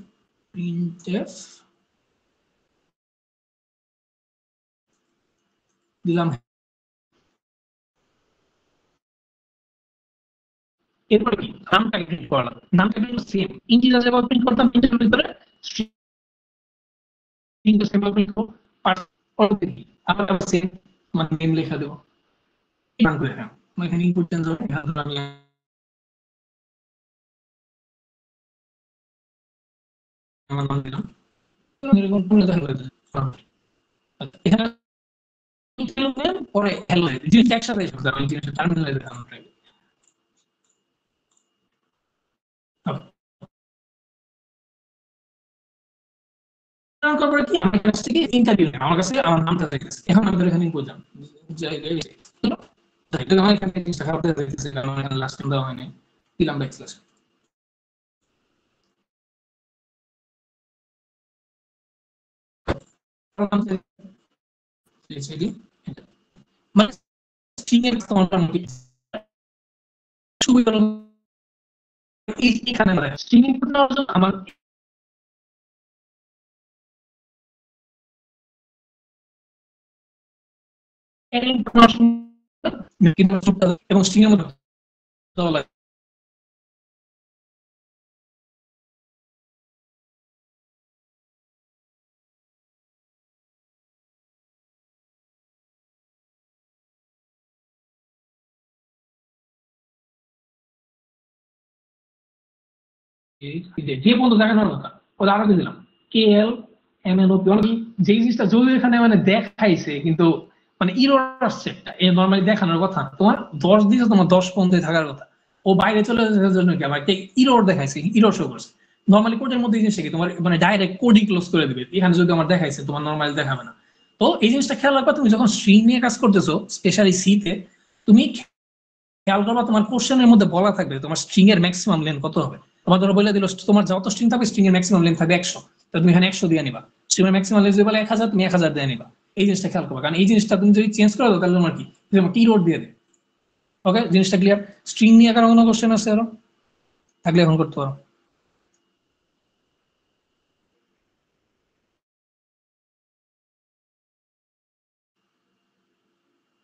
দিলাম, এরপরে কি নামটা প্রিন্ট করা লাগবে। নামটা কিন্তু সেম ইন্টিজার যেভাবে প্রিন্ট করতাম, প্রিন্টের ভিতরে স্ট্রিংটা সেম ভাবে প্রিন্ট করব। পরবর্তী আমরা সেম মানে নেম লেখা দেব, রান করে রাখলাম। এখানে ইনপুট চেঞ্জ হবে, এখানে আমি আমার নাম দিলাম, এরকম পুরো দেখা যাবে। এখানে পরে হ্যালো জিনিসটা একসাথে এসে যাবে, জিনিসটা টার্মিনালে দেখানো হবে। কি আমার কাছ থেকে ইন্টারভিউ নেই, আমার কাছে আমার নামটা দেখেছে, এখন আমাদের এখানে বুঝলাম আমার এখানে জিনিসটা খারাপ দেখতেছি, কারণ এখানে লাস্ট টাইম দেওয়া হয়নি, দিলাম ব্যাকস্ল্যাশ। মানে স্ট্রিং এর সুবিধা এখানে স্ট্রিং ইনপুট নেওয়ার জন্য আমার এবং স্ট্রিং এর মধ্যে দেওয়া লাগে। যে পর্যন্ত দেখানোর কথা ওটা আরো দিলাম কে এল এম এন ওপি, যে জিনিসটা যদি এখানে মানে দেখাইছে কিন্তু মানে ইরর আসছে, নর্মালি দেখানোর কথা তোমার 10 দিয়েছে, তোমার 10 পর্যন্ত থাকার কথা, ও বাইরে চলে যাওয়ার জন্য কি আমার ইরর দেখাইছে, ইরর শো করছে। নর্মালি কোডের মধ্যে এই জিনিসটা কি তোমার মানে ডাইরেক্ট কোডই ক্লোজ করে দিবে, এখানে যদি আমার দেখাইছে তোমার নর্মালি দেখাবে না। তো এই জিনিসটা খেয়াল রাখবা, তুমি যখন স্ট্রিং নিয়ে কাজ করতেছো স্পেশালি সি তে, তুমি খেয়াল করবা তোমার কোশ্চেনের মধ্যে বলা থাকবে তোমার স্ট্রিং এর ম্যাক্সিমাম লেন্থ কত হবে। তোমার ধরো বলে দিল তোমার যত স্ট্রিং থাকবে স্ট্রিং এর ম্যাক্সিমাম লেন্থ থাকবে 100, তো তুমি এখানে 100 দিয়ে নিবা। স্ট্রিং এর ম্যাক্সিমাম লেন্থ যদি বলে 1000, তুমি 1000 দিয়ে নিবা। এই জিনিসটা খেয়াল করবা, কারণ এই জিনিসটা তুমি যদি চেঞ্জ করে দাও তাহলে তোমার কি ইরর দিয়ে দেবে। ওকে, জিনিসটা ক্লিয়ার? স্ট্রিং নিয়ে কারো কোনো কোশ্চেন আছে আরো? থাকলে এখন করতে পারো।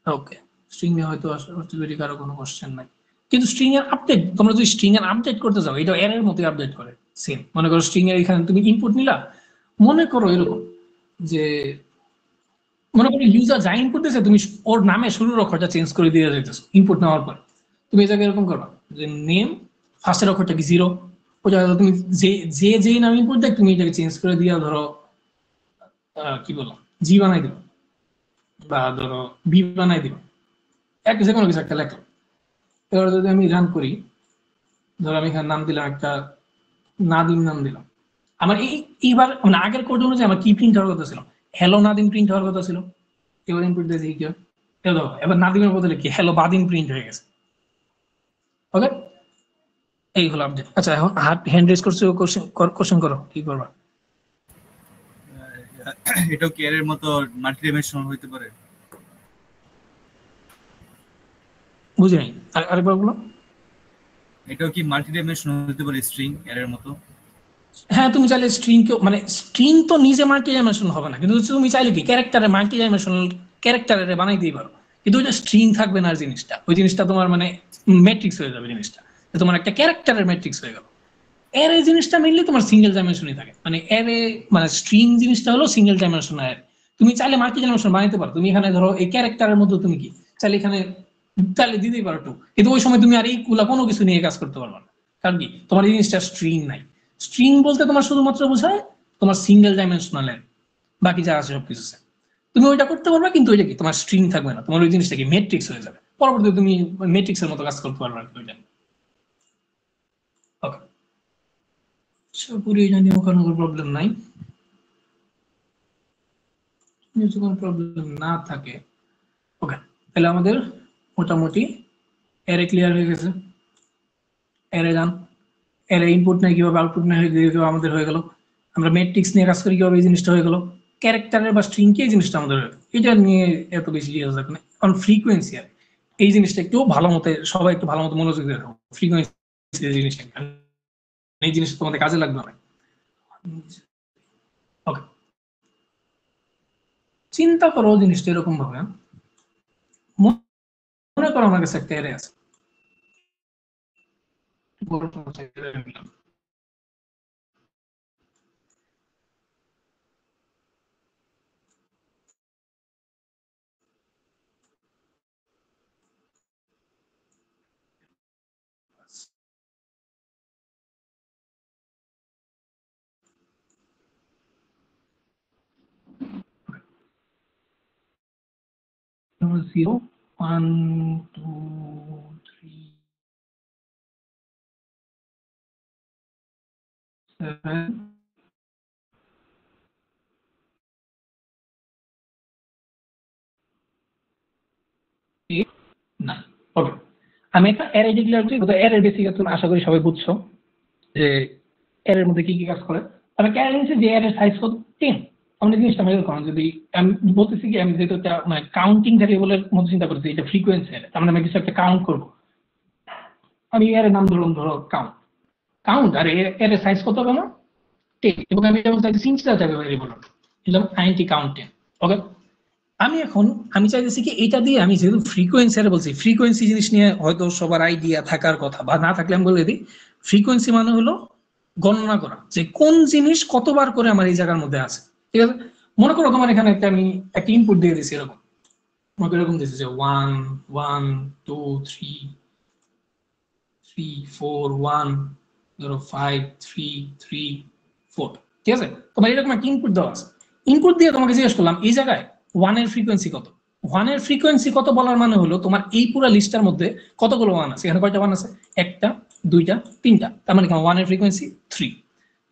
ওকে, স্ট্রিং নিয়ে হয়তো অর্থোপেডিক কারো কোনো কোশ্চেন নাই, কিন্তু স্ট্রিং এর আপডেট, তোমরা যদি স্ট্রিং এর আপডেট করতে যাও এটা এর মতোই আপডেট করে সেম। মনে করো স্ট্রিং এর এখানে তুমি ইনপুট নিলা, মনে করো এরকম যে মনে করো ইউজার যা ইনপুট দিয়েছে তুমি ওর নামে শুরুর অক্ষরটা চেঞ্জ করে দিয়ে যাইতেছো ইনপুট নেওয়ার পর। তুমি এই জায়গায় এরকম করবা যে নেম ফার্স্টের অক্ষরটা কি 0, ওই জায়গায় তুমি যে নাম ইনপুট দেখ তুমি এটাকে চেঞ্জ করে দিয়া ধরো কি বলো জি বানাই দিবা, বা ধরো বি বানাই দিবা, এক যে কোনো কিছু একটা লেখো। এবার যদি আমি রান করি, ধরো আমি এখানে নাম দিলাম একটা নাদিম নাম দিলাম, আমার এইবার মানে আগের কোড অনুযায়ী আমার কি প্রিন্ট হওয়ার কথা ছিল, হ্যালো নাদিম প্রিন্ট হওয়ার কথা ছিল। এবার ইনপুট দিয়ে দেখি কি হয়, এবার নাদিমের বদলে কি হ্যালো বাদিম প্রিন্ট হয়ে গেছে। ওকে, এই হলো আপডেট। আচ্ছা এখন হ্যান্ড রেজ করছো, কোশ্চেন করো, কি করবা? এটাও কি এর মতো মাল্টি ডাইমেনশনাল হইতে পারে? বুঝি নাই, আরেকবার বলো। এটাও কি মাল্টি ডাইমেনশনাল হইতে পারে স্ট্রিং এর মতো? হ্যাঁ, তুমি চাইলে স্ট্রিং কেও, মানে স্ট্রিং তো নিজে মাল্টি ডাইমেনশনাল হবে না, কিন্তু তুমি চাইলে কি ক্যারেক্টারে মাল্টি ডাইমেনশনাল ক্যারেক্টারে বানাই দিতে পারো, কিন্তু ওইটা স্ট্রিং থাকবে না। জিনিসটা ওই জিনিসটা তোমার মানে ম্যাট্রিক্স হয়ে যাবে, জিনিসটা তোমার একটা ক্যারেক্টারের ম্যাট্রিক্স হয়ে গেল। অ্যারে জিনিসটা মেইনলি তোমার সিঙ্গেল ডাইমেনশনই থাকে, মানে অ্যারে মানে স্ট্রিং জিনিসটা হলো সিঙ্গেল ডাইমেনশন অ্যারে। তুমি চাইলে মাল্টি ডাইমেনশন বানাইতে পারো, তুমি এখানে ধরো এই ক্যারেক্টারের মধ্যে তুমি কি চাইলে এখানে চাইলে দিতেই পারো টু, কিন্তু ওই সময় তুমি আর এইগুলা কোনো কিছু নিয়ে কাজ করতে পারবে না, কারণ কি তোমার এই জিনিসটা স্ট্রিং নাই। স্ট্রিং বলতে তোমার শুধুমাত্র বোঝায় তোমার সিঙ্গেল ডাইমেনশনাল অ্যারে, বাকি যা আছে সবকিছু তুমি ওইটা করতে পারবে, কিন্তু ওইটা কি তোমার স্ট্রিং থাকবে না, তোমার ওই জিনিসটা কি ম্যাট্রিক্স হয়ে যাবে, পরবর্তীতে তুমি ম্যাট্রিক্সের মতো কাজ করতে পারবে আর কি ওইটা। ওকে, পুরো এটা নিয়েও কোনো প্রবলেম নাই। যদি কোনো প্রবলেম না থাকে, ওকে, তাহলে আমাদের মোটামুটি অ্যারে ক্লিয়ার হয়ে গেছে। অ্যারে যান, অ্যারে ইনপুট নেই কিভাবে, আউটপুট নেই কিভাবে আমাদের হয়ে গেল। আমরা ম্যাট্রিক্স নিয়ে কাজ করি কিভাবে, এই জিনিসটা হয়ে গেল। ক্যারেক্টারের বা স্ট্রিং কি এই জিনিসটা আমাদের এটা নিয়ে এত বেশি ইয়ে থাকবে না। কারণ ফ্রিকোয়েন্সি আর এই জিনিসটা একটু ভালো মতো সবাই একটু ভালো মতো মনোযোগ দিয়ে রাখো। ফ্রিকোয়েন্সি জিনিসটা এই জিনিসটা তোমাদের কাজে লাগবে না। ওকে, চিন্তা করো জিনিসটা এরকম ভাবে, মনে করো আমার কাছে একটা অ্যারে আছে, number 0 1 2 3 7 8 9। ওকে, আমি একটা অ্যারে ডিক্লেয়ার করি। তো অ্যারে বেসিক তুমি আশা করি সবাই বুঝছো যে অ্যারের মধ্যে কি কি কাজ করে। আমি অ্যারে নিয়েছি যে অ্যারের সাইজ কত 10। আমরা জিনিসটা মেজার করলাম, যদি আমি বলতেছি কি আমি যেহেতু একটা মানে কাউন্টিং ভ্যারিয়েবলের মধ্যে চিন্তা করছি, এটা ফ্রিকোয়েন্সি অ্যারে, তার মানে আমি কিছু একটা কাউন্ট করব। আমি অ্যারের নাম ধরলাম ধরো কাউন্ট। কাউন্ট আর অ্যারের সাইজ কত হবে আমার 10, এবং আমি যেমন চাইছি ইন্টিজার টাইপের ভ্যারিয়েবল দিলাম int count 10। ওকে, আমি চাইতেছি কি এটা দিয়ে আমি যেহেতু ফ্রিকোয়েন্সি অ্যারে বলছি, ফ্রিকোয়েন্সি জিনিস নিয়ে হয়তো সবার আইডিয়া থাকার কথা, বা না থাকলে আমি বলে দিই ফ্রিকোয়েন্সি মানে হলো গণনা করা যে কোন জিনিস কতবার করে আমার এই জায়গার মধ্যে আছে। ঠিক আছে, মনে করো তোমার এখানে একটা আমি একটা ইনপুট দিয়ে দিয়েছি, এরকম মনে করো এরকম দিয়েছি যে 1 1 2 3 3 4 1 ধরো 5 3 3 4। ঠিক আছে, তোমার এরকম একটা ইনপুট দেওয়া আছে। ইনপুট দিয়ে তোমাকে জিজ্ঞেস করলাম এই জায়গায় 1 এর ফ্রিকোয়েন্সি কত। 1 এর ফ্রিকোয়েন্সি কত বলার মানে হলো তোমার এই পুরো লিস্টের মধ্যে কতগুলো 1 আছে, এখানে কয়টা 1 আছে, একটা দুইটা তিনটা, তার মানে 1 এর ফ্রিকোয়েন্সি 3।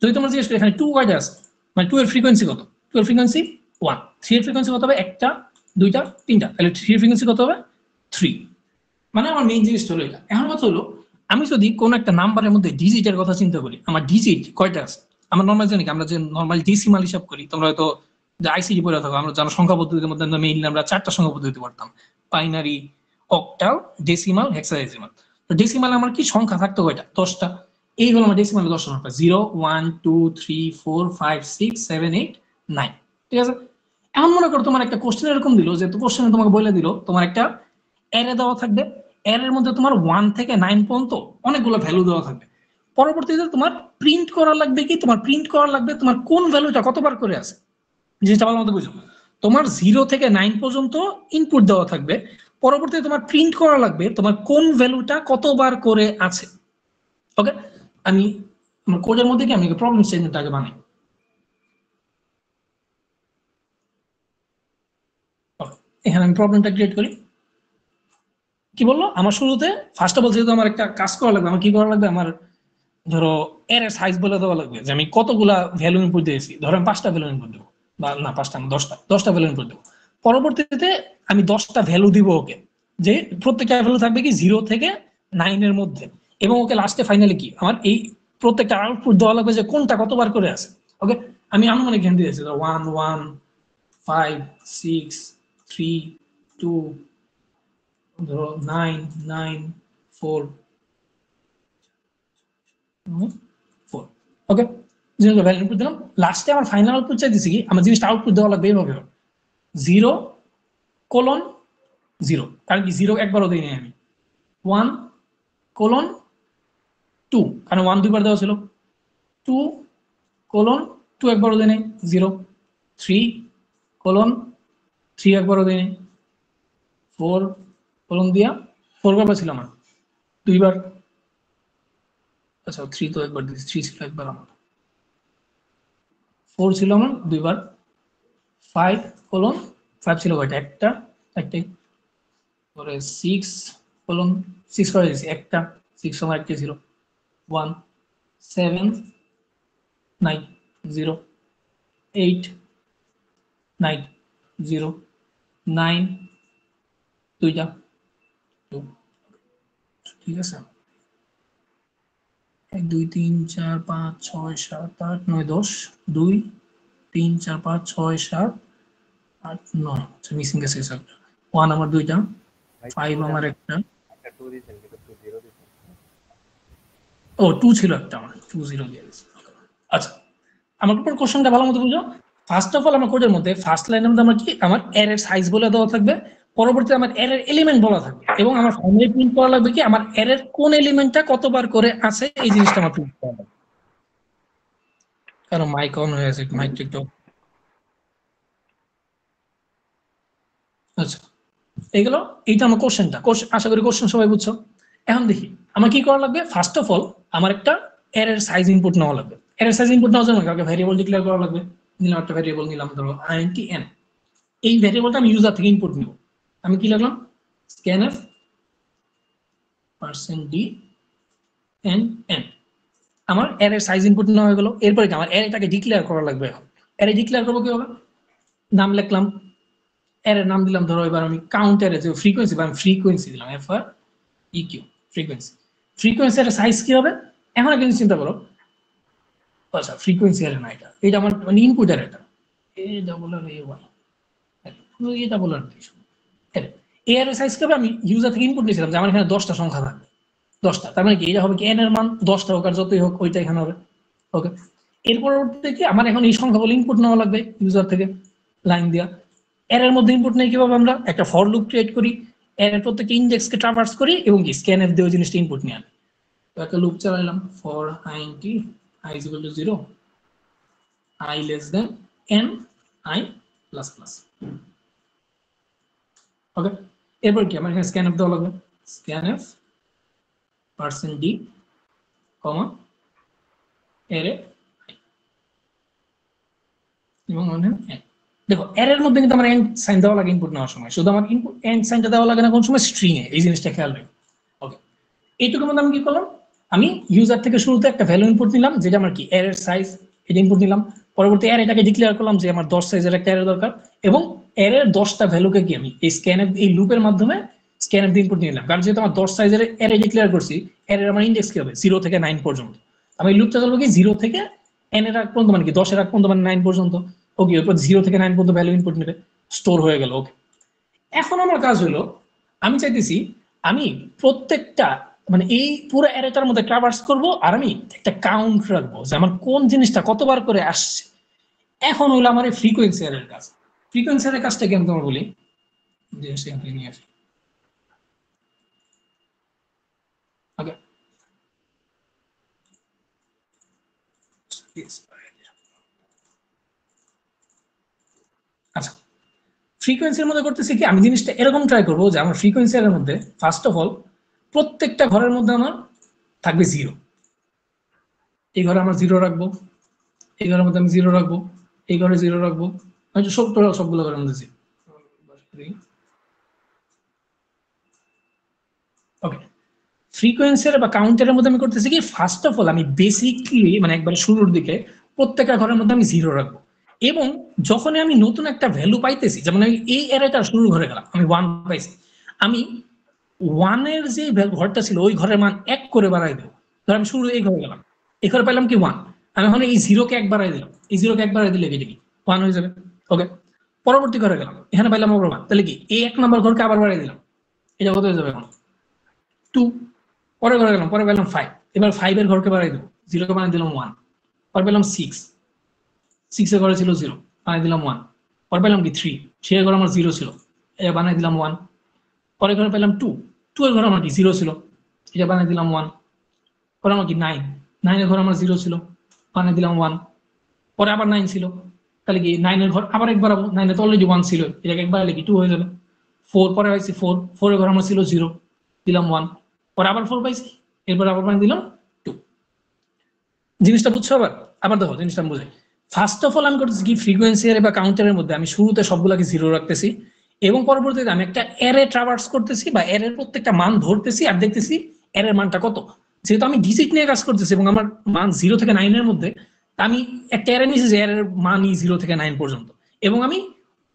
যদি তোমরা জিজ্ঞেস করো এখানে 2 কয়টা আছে, মানে 2 এর ফ্রিকোয়েন্সি কত, 2 এর ফ্রিকোয়েন্সি 1। 3 এর ফ্রিকোয়েন্সি কত হবে, একটা দুইটা তিনটা, তাহলে 3 এর ফ্রিকোয়েন্সি কত হবে 3। মানে আমার মেইন জিনিসটা হলো এটা। এখন কথা হলো আমি যদি কোন একটা নাম্বারের মধ্যে ডিজিটের কথা চিন্তা করি, আমার ডিজিট কয়টা আছে। আমরা নর্মাল জানি আমরা যে নর্মাল ডেসিমাল হিসাব করি, তোমরা হয়তো যে আইসিডি পড়ে থাকো, আমরা জানো সংখ্যা পদ্ধতির মধ্যে মেইনলি আমরা 4টা সংখ্যা পদ্ধতি পড়তাম, বাইনারি অক্টাল, ডেসিমাল, হেক্সাডেসিমাল। তো ডেসিমাল আমার কি সংখ্যা থাকতো কয়টা? 10টা। এই হলো আমার ডেসিমাল 10টা সংখ্যা, 0 1 2 3 4 5 6 7 8 9। ঠিক আছে, এখন মনে করো তোমার একটা কোশ্চেন এরকম দিল যে কোশ্চেনে তোমাকে বলে দিল তোমার একটা অ্যারে দেওয়া থাকবে, অ্যারের মধ্যে তোমার 1 থেকে 9 পর্যন্ত অনেকগুলো ভ্যালু দেওয়া থাকবে। পরবর্তীতে তোমার প্রিন্ট করা লাগবে কি, তোমার প্রিন্ট করা লাগবে তোমার কোন ভ্যালুটা কতবার করে আছে, জিনিসটা ভালো মতো বুঝো। তোমার 0 থেকে 9 পর্যন্ত ইনপুট দেওয়া থাকবে, পরবর্তীতে তোমার প্রিন্ট করা লাগবে তোমার কোন ভ্যালুটা কতবার করে আছে। ওকে, আমি আমার কোডের মধ্যে কি আমি প্রবলেম স্টেটমেন্ট আগে বানাই। এখানে আমি প্রবলেমটা ক্রিয়েট করি। কি বললো আমার শুরুতে ফার্স্ট অফ অল যেহেতু আমার একটা কাজ করা লাগবে, আমার কি করা লাগবে, আমার ধরো এর সাইজ বলে দেওয়া লাগবে যে আমি কতগুলা ভ্যালু ইনপুট দিয়েছি। ধরো আমি 5টা ভ্যালু ইনপুট দেবো, বা না 5টা না 10টা ভ্যালু ইনপুট দেবো। পরবর্তীতে আমি 10টা ভ্যালু দিব ওকে, যে প্রত্যেকটা ভ্যালু থাকবে কি 0 থেকে 9 এর মধ্যে, এবং ওকে লাস্টে ফাইনালি কি আমার এই প্রত্যেকটা আউটপুট দেওয়া লাগবে যে কোনটা কতবার করে আছে। ওকে, আমি আনুমানিক জ্ঞান দিয়েছি 1 1 5 6 3 2 ধরো 9 9 4 4। ওকে, জিনিসটা ভ্যালু ইনপুট দিলাম, লাস্টে আমার ফাইনাল আউটপুট চাইতেছি কি আমার জিনিসটা আউটপুট দেওয়া লাগবে এইভাবে 0 কোলন 0, কারণ কি 0 একবারও দিইনি আমি। 1 কোলন 2, কারণ 1 দুইবার দেওয়া ছিল। 2 কোলন 2 একবারও দিই নাই 0। 3 কোলন 3 একবারও দিই নাই। 4 কোলন দিয়া 4 বার ছিল আমার, দুইবার। আচ্ছা 3 তো একবার দিয়েছি, 3 ছিল একবার আমার। 4 ছিল আমার দুইবার। 5 কোলন 5 ছিল কয়টা? একটাই। পরে 6 কোলন 6 করে দিয়েছি একটা, 6 আমার একটাই ছিল। 1 7 9 0 8 9 0 9 দুইটা 2। ঠিক আছে, 1 2 3 4 5 6 7 8 9 10 2 3 4 5 6 7 8 9 মিসিং গেছে স্যার। 1 আমার দুইটা, 5 আমার একটা, ও 2 ছিল একটা আমার, 2 0 দিয়ে দিয়েছি। আচ্ছা, আমার উপর কোশ্চেনটা ভালো মতো বুঝো। ফার্স্ট অফ অল আমার কোডের মধ্যে ফার্স্ট লাইনের মধ্যে আমার কি আমার অ্যারের সাইজ বলে দেওয়া থাকবে, পরবর্তীতে আমার অ্যারের এলিমেন্ট বলা থাকবে, এবং আমার ফাইনালি প্রিন্ট করা লাগবে কি আমার অ্যারের কোন এলিমেন্টটা কতবার করে আছে, এই জিনিসটা আমার প্রিন্ট করা লাগবে। কারণ মাইক অন হয়ে আছে, মাইক একটু। আচ্ছা, এইগুলো এইটা আমার কোশ্চেনটা, আশা করি কোশ্চেন সবাই বুঝছো। এখন দেখি আমার কি করা লাগবে। ফার্স্ট অফ অল আমার একটা অ্যারের সাইজ ইনপুট নেওয়া লাগবে। অ্যারের সাইজ ইনপুট নেওয়ার জন্য কাউকে ভ্যারিয়েবল ডিক্লেয়ার করা লাগবে। নিলাম একটা ভ্যারিয়েবল, নিলাম ধরো int n। এই ভ্যারিয়েবলটা আমি ইউজার থেকে ইনপুট নিব। আমি কি লিখলাম scanf %d n n। আমার অ্যারের সাইজ ইনপুট নেওয়া হয়ে গেল। এরপরে কি আমার অ্যারেটাকে ডিক্লেয়ার করা লাগবে। অ্যারে ডিক্লেয়ার করবো কি হবে, নাম লিখলাম, অ্যারের নাম দিলাম ধরো এবার আমি কাউন্ট অ্যারে যে ফ্রিকোয়েন্সি, বা আমি ফ্রিকোয়েন্সি দিলাম FREQ ফ্রিকোয়েন্সি। ফ্রিকোয়েন্সি এর সাইজ কি হবে এখন একটা চিন্তা করো। আচ্ছা ফ্রিকোয়েন্সি এর না, এটা আমার মানে ইনপুট এর, এটা এটা বলার এর সাইজ কি হবে, আমি ইউজার থেকে ইনপুট নিয়েছিলাম যে আমার এখানে 10টা সংখ্যা থাকবে, 10টা, তার মানে কি এটা হবে কি n এর মান 10টা হোক আর যতই হোক ওইটা এখানে হবে। ওকে, এর পরবর্তীতে কি আমার এখন এই সংখ্যাগুলো ইনপুট নেওয়া লাগবে ইউজার থেকে লাইন দিয়া। এর মধ্যে ইনপুট নেই কিভাবে, আমরা একটা ফর লুপ ক্রিয়েট করি, এর প্রত্যেকটা ইনডেক্সকে ট্রাভার্স করি এবং কি স্ক্যানএফ দিয়ে ওই জিনিসটা ইনপুট নিয়ে আনি। তো একটা লুপ চালাইলাম for int i is equal to 0 i less than n i plus plus। ওকে, এরপর কি আমার এখানে স্ক্যানএফ দেওয়া লাগবে, স্ক্যানএফ %d কমা অ্যারে এবং দেখো এর মধ্যে কিন্তু আমার এন্ড সাইন দেওয়া লাগে ইনপুট নেওয়ার সময়, শুধু আমার ইনপুট এন্ড সাইনটা দেওয়া লাগে না কোন সময়, স্ট্রিং এ। এই জিনিসটা খেয়াল রাখো। ওকে, এইটুকুর মধ্যে আমি কি করলাম, আমি ইউজার থেকে শুরুতে একটা ভ্যালু ইনপুট নিলাম যেটা আমার কি অ্যারের সাইজ, এটা ইনপুট নিলাম। পরবর্তী অ্যারেটাকে ডিক্লেয়ার করলাম যে আমার 10 সাইজের একটা অ্যারে দরকার, এবং অ্যারের 10টা ভ্যালুকে কি আমি এই স্ক্যানএফ এই লুপের মাধ্যমে স্ক্যানএফ দিয়ে ইনপুট নিলাম। কারণ যেহেতু আমার 10 সাইজের অ্যারে ডিক্লেয়ার করছি, অ্যারের আমার ইনডেক্স কি হবে 0 থেকে 9 পর্যন্ত। আমি লুপটা চলবো কি 0 থেকে n এর আগ পর্যন্ত, মানে কি 10 এর আগ পর্যন্ত, মানে 9 পর্যন্ত। ওকে, এরপর 0 থেকে 9 পর্যন্ত ভ্যালু ইনপুট নেবে, স্টোর হয়ে গেল। ওকে, এখন আমার কাজ হলো আমি চাইতেছি আমি প্রত্যেকটা মানে এই পুরো অ্যারেটার মধ্যে ট্রাভার্স করব, আর আমি একটা কাউন্ট রাখবো যে আমার কোন জিনিসটা কতবার করে আসছে। এখন হলো আমার এই ফ্রিকোয়েন্সি এর কাজ। ফ্রিকোয়েন্সি এর কাজটা কি আমি তোমার বলি, জিনিসটা এখানে নিয়ে আসি। ওকে, আচ্ছা, ফ্রিকোয়েন্সির মধ্যে করতেছি কি, আমি জিনিসটা এরকম ট্রাই করবো যে আমার ফ্রিকোয়েন্সি এর মধ্যে ফার্স্ট অফ অল প্রত্যেকটা ঘরের মধ্যে আমার থাকবে জিরো। এই ঘরে আমার জিরো রাখবো, এই ঘরের মধ্যে আমি জিরো রাখবো, এই ঘরে জিরো রাখবো, সব টোটাল সবগুলো ঘরের মধ্যে জিরো। ওকে, ফ্রিকোয়েন্সির বা কাউন্টারের মধ্যে আমি করতেছি কি, ফার্স্ট অফ অল আমি বেসিকলি মানে একবার শুরুর দিকে প্রত্যেকটা ঘরের মধ্যে আমি জিরো রাখবো, এবং যখনই আমি নতুন একটা ভ্যালু পাইতেছি, যেমন আমি এই অ্যারেটা শুরুর ঘরে গেলাম, আমি 1 পাইছি, আমি 1 এর যে ঘরটা ছিল ওই ঘরের মান 1 করে বাড়াই দেবো। ধর আমি শুরু এই ঘরে গেলাম, এই ঘরে পাইলাম কি 1, আমি এখন এই জিরোকে 1 বাড়াই দিলাম, এই জিরোকে 1 বাড়াই দিলে কি 1 হয়ে যাবে। ওকে, পরবর্তী ঘরে গেলাম, এখানে পাইলাম আবার 1, তাহলে কি এই 1 নম্বর ঘরকে আবার বাড়াই দিলাম, এটা কত হয়ে যাবে এখন 2। পরে ঘরে গেলাম, পরে পেলাম 5, এবার 5 এর ঘরকে বাড়াই দেবো, 0 কে বানিয়ে দিলাম 1, পরে পেলাম 6 এর ঘরে ছিল 0, বানিয়ে দিলাম 1, পরে পেলাম কি 3 এর ঘরে আমার 0 ছিল, এটা বানিয়ে দিলাম 1, পরে ঘরে পেলাম 2 এর ঘরে আমার কি 0 ছিল, এটা বানিয়ে দিলাম 1, পরে আমার কি 9 এর ঘরে আমার 0 ছিল, বানিয়ে দিলাম 1, পরে আবার 9 ছিল, তাহলে কি 9 এর ঘর আবার একবার 9 এ তো অলরেডি 1 ছিল, এটাকে একবার লিখি 2 হয়ে যাবে। 4 পরে পাইছি 4 এর ঘরে আমার ছিল 0, দিলাম 1, পরে আবার 4 পাইছি, এরপর আবার বানিয়ে দিলাম 2। জিনিসটা বুঝছো? আবার আবার দেখো জিনিসটা আমি বুঝাই। ফার্স্ট অফ অল আমি করতেছি কি, ফ্রিকোয়েন্সি এর বা কাউন্টারের মধ্যে আমি শুরুতে সবগুলোকে জিরো রাখতেছি, এবং পরবর্তীতে আমি একটা অ্যারে ট্রাভার্স করতেছি বা অ্যারের প্রত্যেকটা মান ধরতেছি আর দেখতেছি অ্যারের মানটা কত। যেহেতু আমি ডিজিট নিয়ে কাজ করতেছি এবং আমার মান 0 থেকে 9 এর মধ্যে, আমি একটা অ্যারে নিয়েছি যে অ্যারের মানই 0 থেকে 9 পর্যন্ত, এবং আমি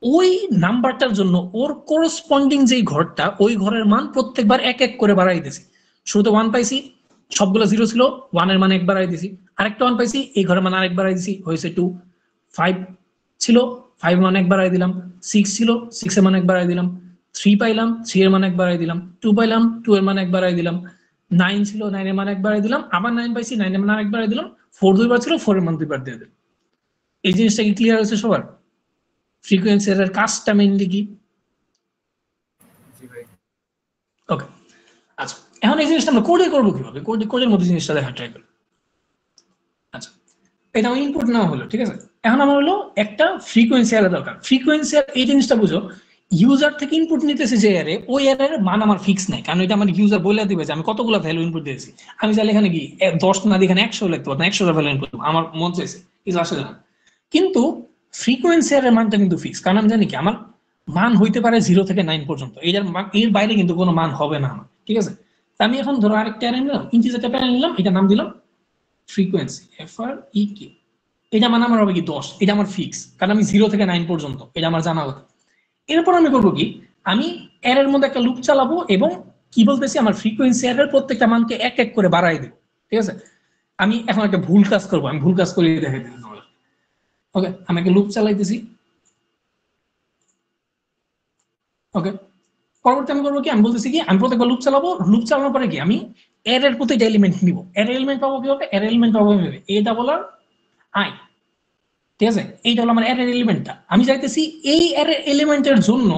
ওই নাম্বারটার জন্য ওর করসপন্ডিং যেই ঘরটা ওই ঘরের মান প্রত্যেকবার 1 1 করে বাড়াই দিয়েছি। শুরুতে 1 পাইছি, সবগুলো 0 ছিল, 1 এর মান 1 বাড়াই দিয়েছি, আরেকটা 1 পাইছি, এই ঘরের মান আরেক বাড়াই দিয়েছি, হয়েছে 2। 5 ছিল, 5 মান 1 বাড়াই দিলাম, 6 ছিল, 6 এর মান 1 বাড়াই দিলাম, 3 পাইলাম, 3 এর মান 1 বাড়াই দিলাম, 2 পাইলাম, 2 এর মান 1 বাড়াই দিলাম, 9 ছিল, 9 এর মান 1 বাড়াই দিলাম, আবার 9 পাইছি, 9 এর মান 1 বাড়াই দিলাম, 4 দুইবার ছিল, 4 এর মান দুইবার দিয়ে দিলাম। এই জিনিসটা কি ক্লিয়ার হয়েছে সবার? ফ্রিকোয়েন্সি এর কাজটা মেইনলি কি? ওকে, আচ্ছা, এখন এই জিনিসটা আমরা কোডে করবো কিভাবে? কোডের মধ্যে জিনিসটা দেখা ট্রাই করি। আচ্ছা, এটা আমার ইনপুট নেওয়া হলো, ঠিক আছে। এখন আমার হলো একটা ফ্রিকোয়েন্সি এর দরকার। ফ্রিকোয়েন্সি এর এই জিনিসটা বুঝো, ইউজার থেকে ইনপুট নিতেছে যে এরে, ওই এর মান আমার ফিক্স নাই, কারণ এটা আমার ইউজার বলে দিবে যে আমি কতগুলো ভ্যালু ইনপুট দিয়েছি। আমি চাইলে এখানে কি 10 না দিয়ে এখানে 100 লিখতে পারতাম, 100টা ভ্যালু ইনপুট আমার মন চাইছে, কিছু আসে না। কিন্তু ফ্রিকোয়েন্সি এর মানটা কিন্তু ফিক্স, কারণ আমি জানি কি আমার মান হইতে পারে 0 থেকে 9 পর্যন্ত, এর বাইরে কিন্তু কোনো মান হবে না আমার, ঠিক আছে। তা আমি এখন ধরো আরেকটা অ্যারে নিলাম, ইন্টিজারটা প্যানেল নিলাম, এটা নাম দিলাম ফ্রিকোয়েন্সি, FREQ। এটা মানে আমার হবে কি 10, এটা আমার ফিক্স, কারণ আমি 0 থেকে 9 পর্যন্ত, এটা আমার জানা কথা। এরপর আমি করবো কি, আমি অ্যারের মধ্যে একটা লুপ চালাবো এবং কি বলতেছি, আমার ফ্রিকোয়েন্সি অ্যারের প্রত্যেকটা মানকে 1 1 করে বাড়াই দেবো, ঠিক আছে। আমি এখন একটা ভুল কাজ করবো, আমি ভুল কাজ করে দেখাই দিই। ওকে, আমি একটা লুপ চালাইতেছি। ওকে, পরবর্তী আমি করবো কি, আমি বলতেছি কি আমি প্রত্যেকবার লুপ চালাবো, লুপ চালানোর পরে কি আমি অ্যারের প্রতিটা এলিমেন্ট নিব। অ্যারে এলিমেন্ট পাবো কিভাবে? অ্যারে এলিমেন্ট পাবো কিভাবে? A+I, ঠিক আছে। এইটা হলো আমার অ্যারে এলিমেন্টটা। আমি চাইতেছি এই অ্যারে এলিমেন্টের জন্য,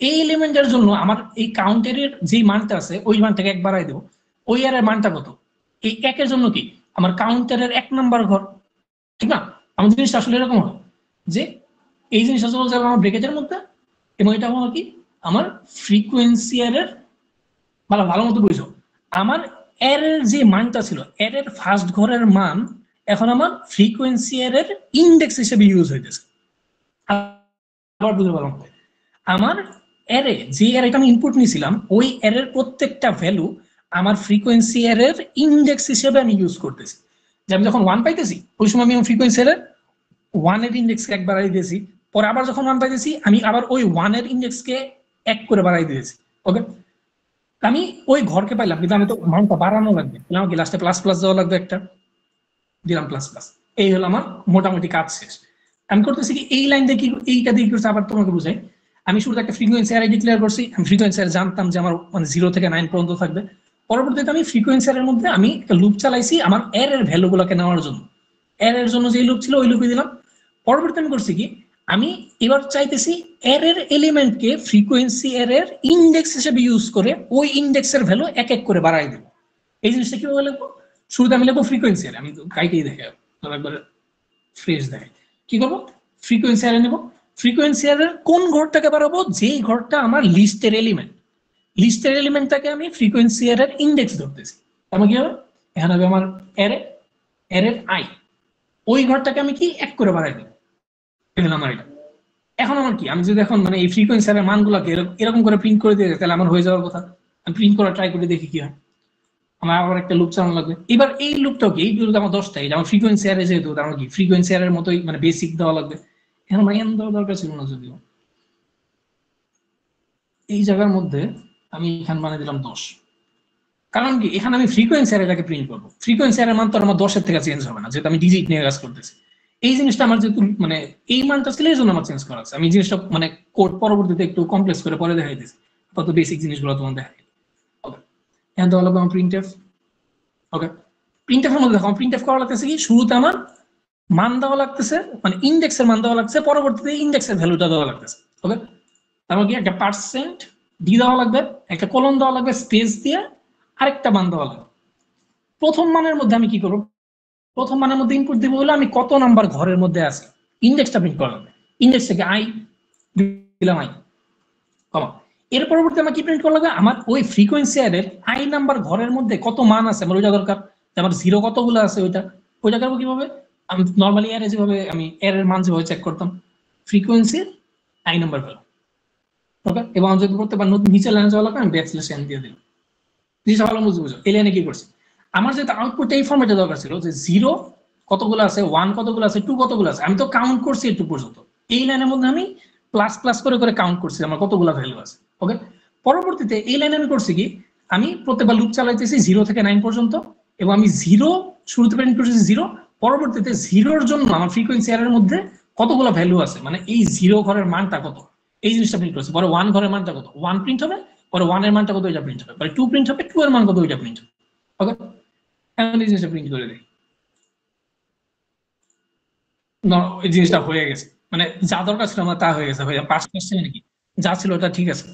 এই এলিমেন্টের জন্য আমার এই কাউন্টারের যে মানটা আছে ওই মানটাকে 1 বাড়াই দেবো। ওই অ্যারের মানটা কত? এই 1 এর জন্য কি আমার কাউন্টারের 1 নাম্বার ঘর, ঠিক না? আমার জিনিসটা আসলে এরকম হয় যে এই জিনিসটা চলে যাবে আমার ব্র্যাকেটের মধ্যে, এবং এটা হলো কি আমার ফ্রিকোয়েন্সি এর ভালো মতো বুঝো। আমার এর যে মানটা ছিল, এর ফার্স্ট ঘরের মান এখন আমার ফ্রিকোয়েন্সি এর ইন্ডেক্স হিসেবে ইউজ হইতেছে। আবার বুঝতে পারলাম, আমার এরে যে এর আমি ইনপুট নিয়েছিলাম ওই এর প্রত্যেকটা ভ্যালু আমার ফ্রিকোয়েন্সি এর ইন্ডেক্স হিসেবে আমি ইউজ করতেছি। যে আমি যখন 1 পাইতেছি ওই সময় আমি ফ্রিকোয়েন্সি এর 1 এর ইন্ডেক্সকে 1 বাড়াই দিয়েছি, পরে আবার যখন 1 পাইতেছি আমি আবার ওই 1 এর ইন্ডেক্সকে 1 করে বাড়াই দিয়েছি। ওকে, আমি ওই ঘরকে পাইলাম, কিন্তু আমি তো মানটা বাড়ানো লাগবে, আমাকে লাস্টে প্লাস প্লাস দেওয়া লাগবে, একটা দিলাম প্লাস প্লাস। এই হলো আমার মোটামুটি কাজ শেষ। আমি করতেছি কি এই লাইন দিয়ে কি, এইটা দিয়ে কি করছে আবার তোমাকে বুঝাই। আমি শুরুতে একটা ফ্রিকোয়েন্সি অ্যারে ডিক্লেয়ার করছি, আমি ফ্রিকোয়েন্সি অ্যারে জানতাম যে আমার মানে 0 থেকে 9 পর্যন্ত থাকবে। পরবর্তীতে আমি ফ্রিকোয়েন্সি অ্যারের মধ্যে আমি একটা লুপ চালাইছি আমার অ্যারের ভ্যালুগুলোকে নেওয়ার জন্য। অ্যারের জন্য যে লুপ ছিল ওই লুপে দিলাম। পরবর্তীতে আমি করছি কি, আমি এবার চাইতেছি অ্যারের এলিমেন্টকে ফ্রিকোয়েন্সি অ্যারের ইন্ডেক্স হিসেবে ইউজ করে ওই ইন্ডেক্সের ভ্যালু এক এক করে বাড়াই দেবো। এই জিনিসটা কিভাবে লিখবো? শুরুতে আমি লিখবো ফ্রিকোয়েন্সি অ্যারে, আমি তো কাইকেই দেখে একবার ফ্রেশ দেখে কি করবো, ফ্রিকোয়েন্সি অ্যারে নেবো। ফ্রিকোয়েন্সি অ্যারের কোন ঘরটাকে বাড়াবো? যেই ঘরটা আমার লিস্টের এলিমেন্ট, লিস্টের এলিমেন্টটাকে আমি ফ্রিকোয়েন্সি অ্যারের ইন্ডেক্স ধরতেছি। তারপর কি হবে, এখানে হবে আমার অ্যারে, অ্যারের আই, ওই ঘরটাকে আমি কি এক করে বাড়াই দেবো। আমার এটা এখন আমার কি, আমি যদি এখন মানে এই ফ্রিকোয়েন্সি অ্যারের মানগুলোকে এরকম করে প্রিন্ট করে দিয়ে তাহলে আমার হয়ে যাওয়ার কথা। আমি প্রিন্ট করা ট্রাই করে দেখি কি হয়। আমার আবার একটা লুপ চালানো লাগবে। এবার এই লুপটাও কি, এই লুপ আমার 10টা, এটা আমার ফ্রিকোয়েন্সি অ্যারে যেহেতু আমার কি ফ্রিকোয়েন্সি অ্যারের মতোই মানে বেসিক দেওয়া লাগবে। এখন আমার এন দেওয়া দরকার ছিল না যদিও। এই জায়গার মধ্যে আমি এখানে বানিয়ে দিলাম 10, কারণ কি এখানে আমি ফ্রিকোয়েন্সি অ্যারেটাকে প্রিন্ট করবো। ফ্রিকোয়েন্সি অ্যারের মান তো আমার 10-এর থেকে চেঞ্জ হবে না, যেহেতু আমি ডিজিট নিয়ে কাজ করতেছি। এই জিনিসটা আমার যেহেতু মানে এই মানটা ছিল এই জন্য আমার চেঞ্জ করা আছে। আমি জিনিসটা মানে কোড পরবর্তীতে একটু কমপ্লেক্স করে পরে দেখাই দিচ্ছি, কত বেসিক জিনিসগুলো তোমার দেখাই। ওকে, এখন তো হলো আমার প্রিন্টএফ। ওকে, প্রিন্টএফের মধ্যে দেখো প্রিন্টএফ করা লাগতেছে কি, শুরুতে আমার মান দেওয়া লাগতেছে মানে ইন্ডেক্সের মান দেওয়া লাগছে, পরবর্তীতে ইন্ডেক্সের ভ্যালুটা দেওয়া লাগতেছে। ওকে, তারপর কি একটা পার্সেন্ট ডি দেওয়া লাগবে, একটা কলন দেওয়া লাগবে স্পেস দিয়ে, আরেকটা মান দেওয়া লাগবে। প্রথম মানের মধ্যে আমি কি করবো, প্রথম মানের মধ্যে ইনপুট দিব হলো আমি কত নাম্বার ঘরের মধ্যে আছি, ইন্ডেক্সটা প্রিন্ট করা লাগবে। ইন্ডেক্স থেকে আই দিলাম, আই কমা। এর পরবর্তী আমার কি প্রিন্ট করা লাগবে, আমার ওই ফ্রিকোয়েন্সি অ্যারের আই নাম্বার ঘরের মধ্যে কত মান আছে আমার ওইটা দরকার। আমার 0 কতগুলো আছে ওইটা করবো কিভাবে, আমি নর্মালি অ্যারে যেভাবে আমি অ্যারের মান যেভাবে চেক করতাম, ফ্রিকোয়েন্সির আই নাম্বার ভ্যালু। ওকে, এবং যদি প্রত্যেকবার নিচে লাইনে যাওয়া লাগবে আমি ব্যাকস্ল্যাশ এন দিয়ে দিলাম। জিনিসটা ভালো বুঝো। এই লাইনে কি করছি, আমার যেহেতু আউটপুট এই ফরম্যাটে দরকার ছিল যে 0 কতগুলো আছে, 1 কতগুলো আছে, 2 কতগুলো আছে, আমি তো কাউন্ট করছি একটু পর্যন্ত। এই লাইনের মধ্যে আমি প্লাস প্লাস করে করে কাউন্ট করছি আমার কতগুলো ভ্যালু আছে। ওকে, পরবর্তীতে এই লাইনে আমি করছি কি, আমি প্রত্যেকবার লুপ চালাইতেছি 0 থেকে 9 পর্যন্ত, এবং আমি 0 শুরুতে প্রিন্ট করছি 0, পরবর্তীতে 0-এর জন্য আমার ফ্রিকোয়েন্সি অ্যারের মধ্যে কতগুলো ভ্যালু আছে, মানে এই 0 ঘরের মানটা কত, এই জিনিসটা প্রিন্ট করছি। পরে 1 ঘরের মানটা কত, 1 প্রিন্ট হবে, পরে 1 এর মানটা কত ওইটা প্রিন্ট হবে, পরে 2 প্রিন্ট হবে, 2 এর মান কত ওইটা প্রিন্ট হবে। ওকে, এখন এই জিনিসটা প্রিন্ট করে দিই। এই জিনিসটা হয়ে গেছে, মানে যা দরকার ছিল আমার তা হয়ে গেছে, ভাইয়া পাস করছে নাকি, যা ছিল ওটা ঠিক আছে।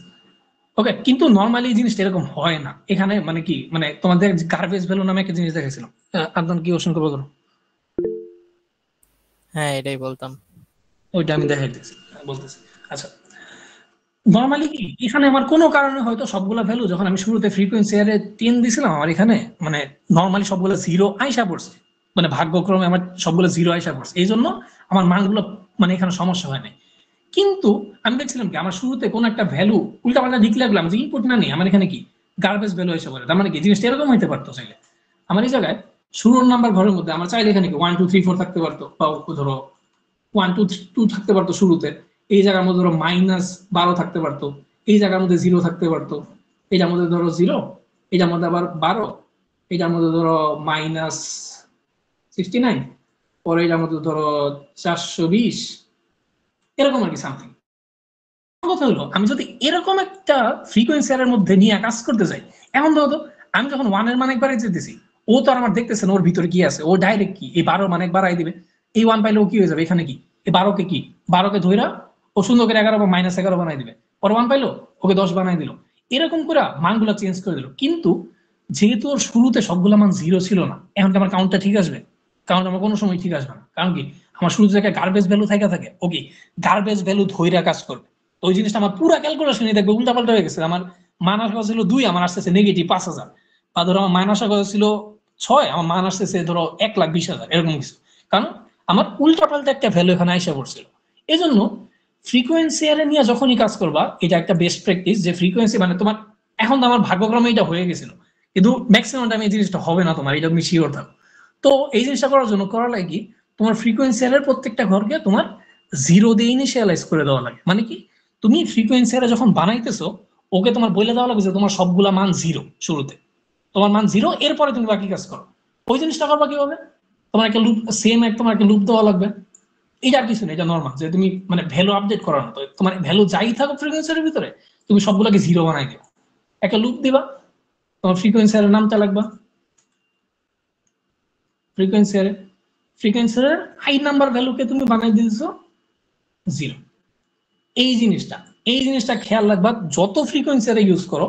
ওকে, কিন্তু নর্মালি এই জিনিসটা এরকম হয় না। এখানে মানে কি, মানে তোমাদের গার্বেজ ভ্যালু নামে একটা জিনিস দেখেছিলাম। আদনান কি কোশ্চেন করবে করো? হ্যাঁ এটাই বলতাম। ওইটা আমি দেখাইতেছি, বলতেছি। আচ্ছা, নর্মালি কি এখানে আমার কোনো কারণে হয়তো সবগুলা ভ্যালু যখন আমি শুরুতে ফ্রিকোয়েন্সি এর 10 দিছিলাম, আমার এখানে মানে নর্মালি সবগুলো 0 আইসা পড়ছে, মানে ভাগ্যক্রমে আমার সবগুলো 0 আইসা পড়ছে, এই জন্য আমার মানগুলো মানে এখানে সমস্যা হয় নাই। কিন্তু আমি দেখছিলাম কি আমার শুরুতে কোন একটা ভ্যালু উল্টাপাল্টা ডিক্লেয়ার করলাম যে ইনপুট না নেই, আমার এখানে কি গার্বেজ ভ্যালু এসে পড়ে। তার মানে কি জিনিসটা এরকম হইতে পারতো, চাইলে আমার এই জায়গায় শুরুর নাম্বার ঘরের মধ্যে আমার চাইলে এখানে কি 1 2 3 4 থাকতে পারতো, বা ধরো 1 2 2 থাকতে পারতো শুরুতে, এই জায়গার মধ্যে ধরো -12 থাকতে পারতো, এই জায়গার মধ্যে 0 থাকতে পারতো, এটার মধ্যে ধরো 0, এটার মধ্যে আবার 12, এটার মধ্যে ধরো -69, পরে এটার মধ্যে ধরো 420, এরকম আর কি সামথিং। কথা হলো আমি যদি এরকম একটা ফ্রিকোয়েন্সি এর মধ্যে নিয়ে কাজ করতে যাই, এখন ধরো আমি যখন 1 এর মান একবারে যেতেছি, ও তো আর আমার দেখতেছে না ওর ভিতরে কি আছে, ও ডাইরেক্ট কি এই 12 মান একবার আই দিবে, এই 1 পাইলে ও কি হয়ে যাবে, এখানে কি এই 12 কে কি 12 কে ধইরা ও সুন্দর করে 11 বা -11 বানাই দিবে, পরে 1 পাইলো ওকে 10 বানাই দিল, এরকম করে মানগুলো চেঞ্জ করে দিল। কিন্তু যেহেতু ওর শুরুতে সবগুলো মান 0 ছিল না, এখন কি আমার কাউন্টটা ঠিক আসবে? কাউন্ট আমার কোনো সময় ঠিক আসবে না, কারণ কি আমার শুরুতে থেকে গার্বেজ ভ্যালু থাকে, ওকে গার্বেজ ভ্যালু ধইরা কাজ করবে। তো ওই জিনিসটা আমার পুরো ক্যালকুলেশনে দেখবে উল্টাপাল্টা হয়ে গেছে। আমার মান আসার কথা ছিল 2, আমার আসতেছে নেগেটিভ 5000, বা ধরো আমার মান আসার কথা ছিল 6, আমার মান আসতেছে ধরো 1,20,000, এরকম কিছু। কারণ আমার উল্টাপাল্টা একটা ভ্যালু এখানে আইসা পড়ছিল। এই জন্য ফ্রিকোয়েন্সি এর নিয়ে যখনই কাজ করবা, এটা একটা বেস্ট প্র্যাকটিস যে ফ্রিকোয়েন্সি মানে তোমার এখন তো আমার ভাগ্যক্রমে এটা হয়ে গেছিল, কিন্তু ম্যাক্সিমাম টাইম এই জিনিসটা হবে না তোমার, এটা তুমি শিওর থাকো। তো এই জিনিসটা করার জন্য করা লাগে কি, তোমার ফ্রিকোয়েন্সি এর প্রত্যেকটা ঘরকে তোমার 0 দিয়ে ইনিশিয়ালাইজ করে দেওয়া লাগে। মানে কি তুমি ফ্রিকোয়েন্সি এর যখন বানাইতেছো, ওকে তোমার বলে দেওয়া লাগবে যে তোমার সবগুলা মান 0, শুরুতে তোমার মান 0, এরপরে তুমি বাকি কাজ করো। ওই জিনিসটা করবা কিভাবে, তোমার একটা লুপ তোমার একটা লুপ দেওয়া লাগবে। এটা আর কিছু না, এটা নর্মাল যে তুমি মানে ভ্যালু আপডেট করার মতো, তোমার ভ্যালু যাই থাকুক ফ্রিকোয়েন্সির ভিতরে তুমি সবগুলোকে জিরো বানাই দিও, একটা লুপ দিবা, তোমার ফ্রিকোয়েন্সির নামটা লাগবা, ফ্রিকোয়েন্সির হাই নাম্বার ভ্যালুকে তুমি বানাই দিয়েছো জিরো। এই জিনিসটা খেয়াল রাখবা, যত ফ্রিকোয়েন্সি আরে ইউজ করো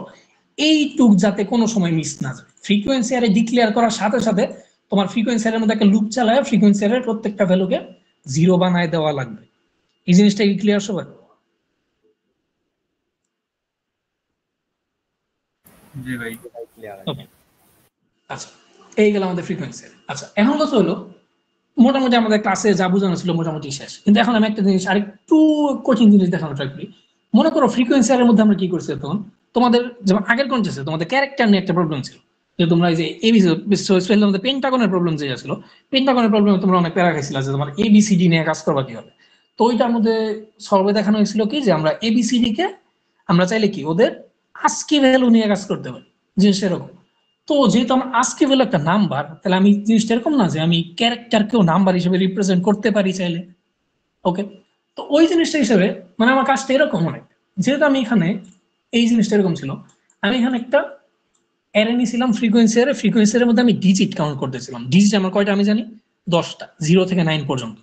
এইটুক যাতে কোনো সময় মিস না যায়। ফ্রিকোয়েন্সি আরে ডিক্লেয়ার করার সাথে সাথে তোমার ফ্রিকোয়েন্সি আরের মধ্যে একটা লুপ চালায় ফ্রিকোয়েন্সি আরের প্রত্যেকটা ভ্যালুকে জিরো বানায় দেওয়া লাগবে। এই জিনিসটা কি ক্লিয়ার সবার? জি ভাই। ওকে, আচ্ছা এই গেল আমাদের ফ্রিকোয়েন্সি। আচ্ছা এখন কথা হলো মোটামুটি আমাদের ক্লাসে যা বোঝানো ছিল মোটামুটি শেষ, কিন্তু এখন আমি একটা জিনিস আরেকটু কঠিন জিনিস দেখানো ট্রাই করি। মনে করো ফ্রিকোয়েন্সি এর মধ্যে আমরা কি করছি তখন, তোমাদের যেমন আগের কন্টেস্টে তোমাদের ক্যারেক্টার নিয়ে একটা প্রবলেম ছিল, যে তোমরা এই যে এবিসি স্পেশালি তোমাদের পেন্টাগনের প্রবলেম যে ছিল, পেন্টাগনের প্রবলেমে তোমরা অনেক প্যারা খাইছিল যে তোমার এবিসিডি নিয়ে কাজ করবা কি হবে। তো ওইটার মধ্যে সর্বে দেখানো হয়েছিল কি যে আমরা এবিসিডি কে আমরা চাইলে কি ওদের আস্কি ভ্যালু নিয়ে কাজ করতে পারি, জিনিস এরকম। তো যেহেতু আমার আজকে বলে একটা নাম্বার, তাহলে আমি জিনিসটা এরকম না যে আমি ক্যারেক্টারকেও নাম্বার হিসেবে রিপ্রেজেন্ট করতে পারি চাইলে। ওকে, তো ওই জিনিসটা হিসেবে মানে আমার কাজটা এরকম অনেক, যেহেতু আমি এখানে এই জিনিসটা এরকম ছিল, আমি এখানে একটা অ্যারে নিয়েছিলাম ফ্রিকোয়েন্সির মধ্যে আমি ডিজিট কাউন্ট করতেছিলাম। ডিজিট আমার কয়টা আমি জানি 10টা, 0 থেকে 9 পর্যন্ত।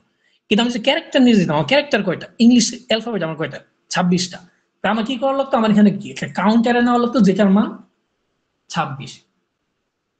কিন্তু আমি যে ক্যারেক্টার নিয়ে যেতাম, আমার ক্যারেক্টার কয়টা, ইংলিশ অ্যালফাবেট আমার কয়টা 26টা। তা আমার কি করা লাগতো, আমার এখানে কি একটা কাউন্ট অ্যারে নেওয়া লাগতো যেটার মান 26,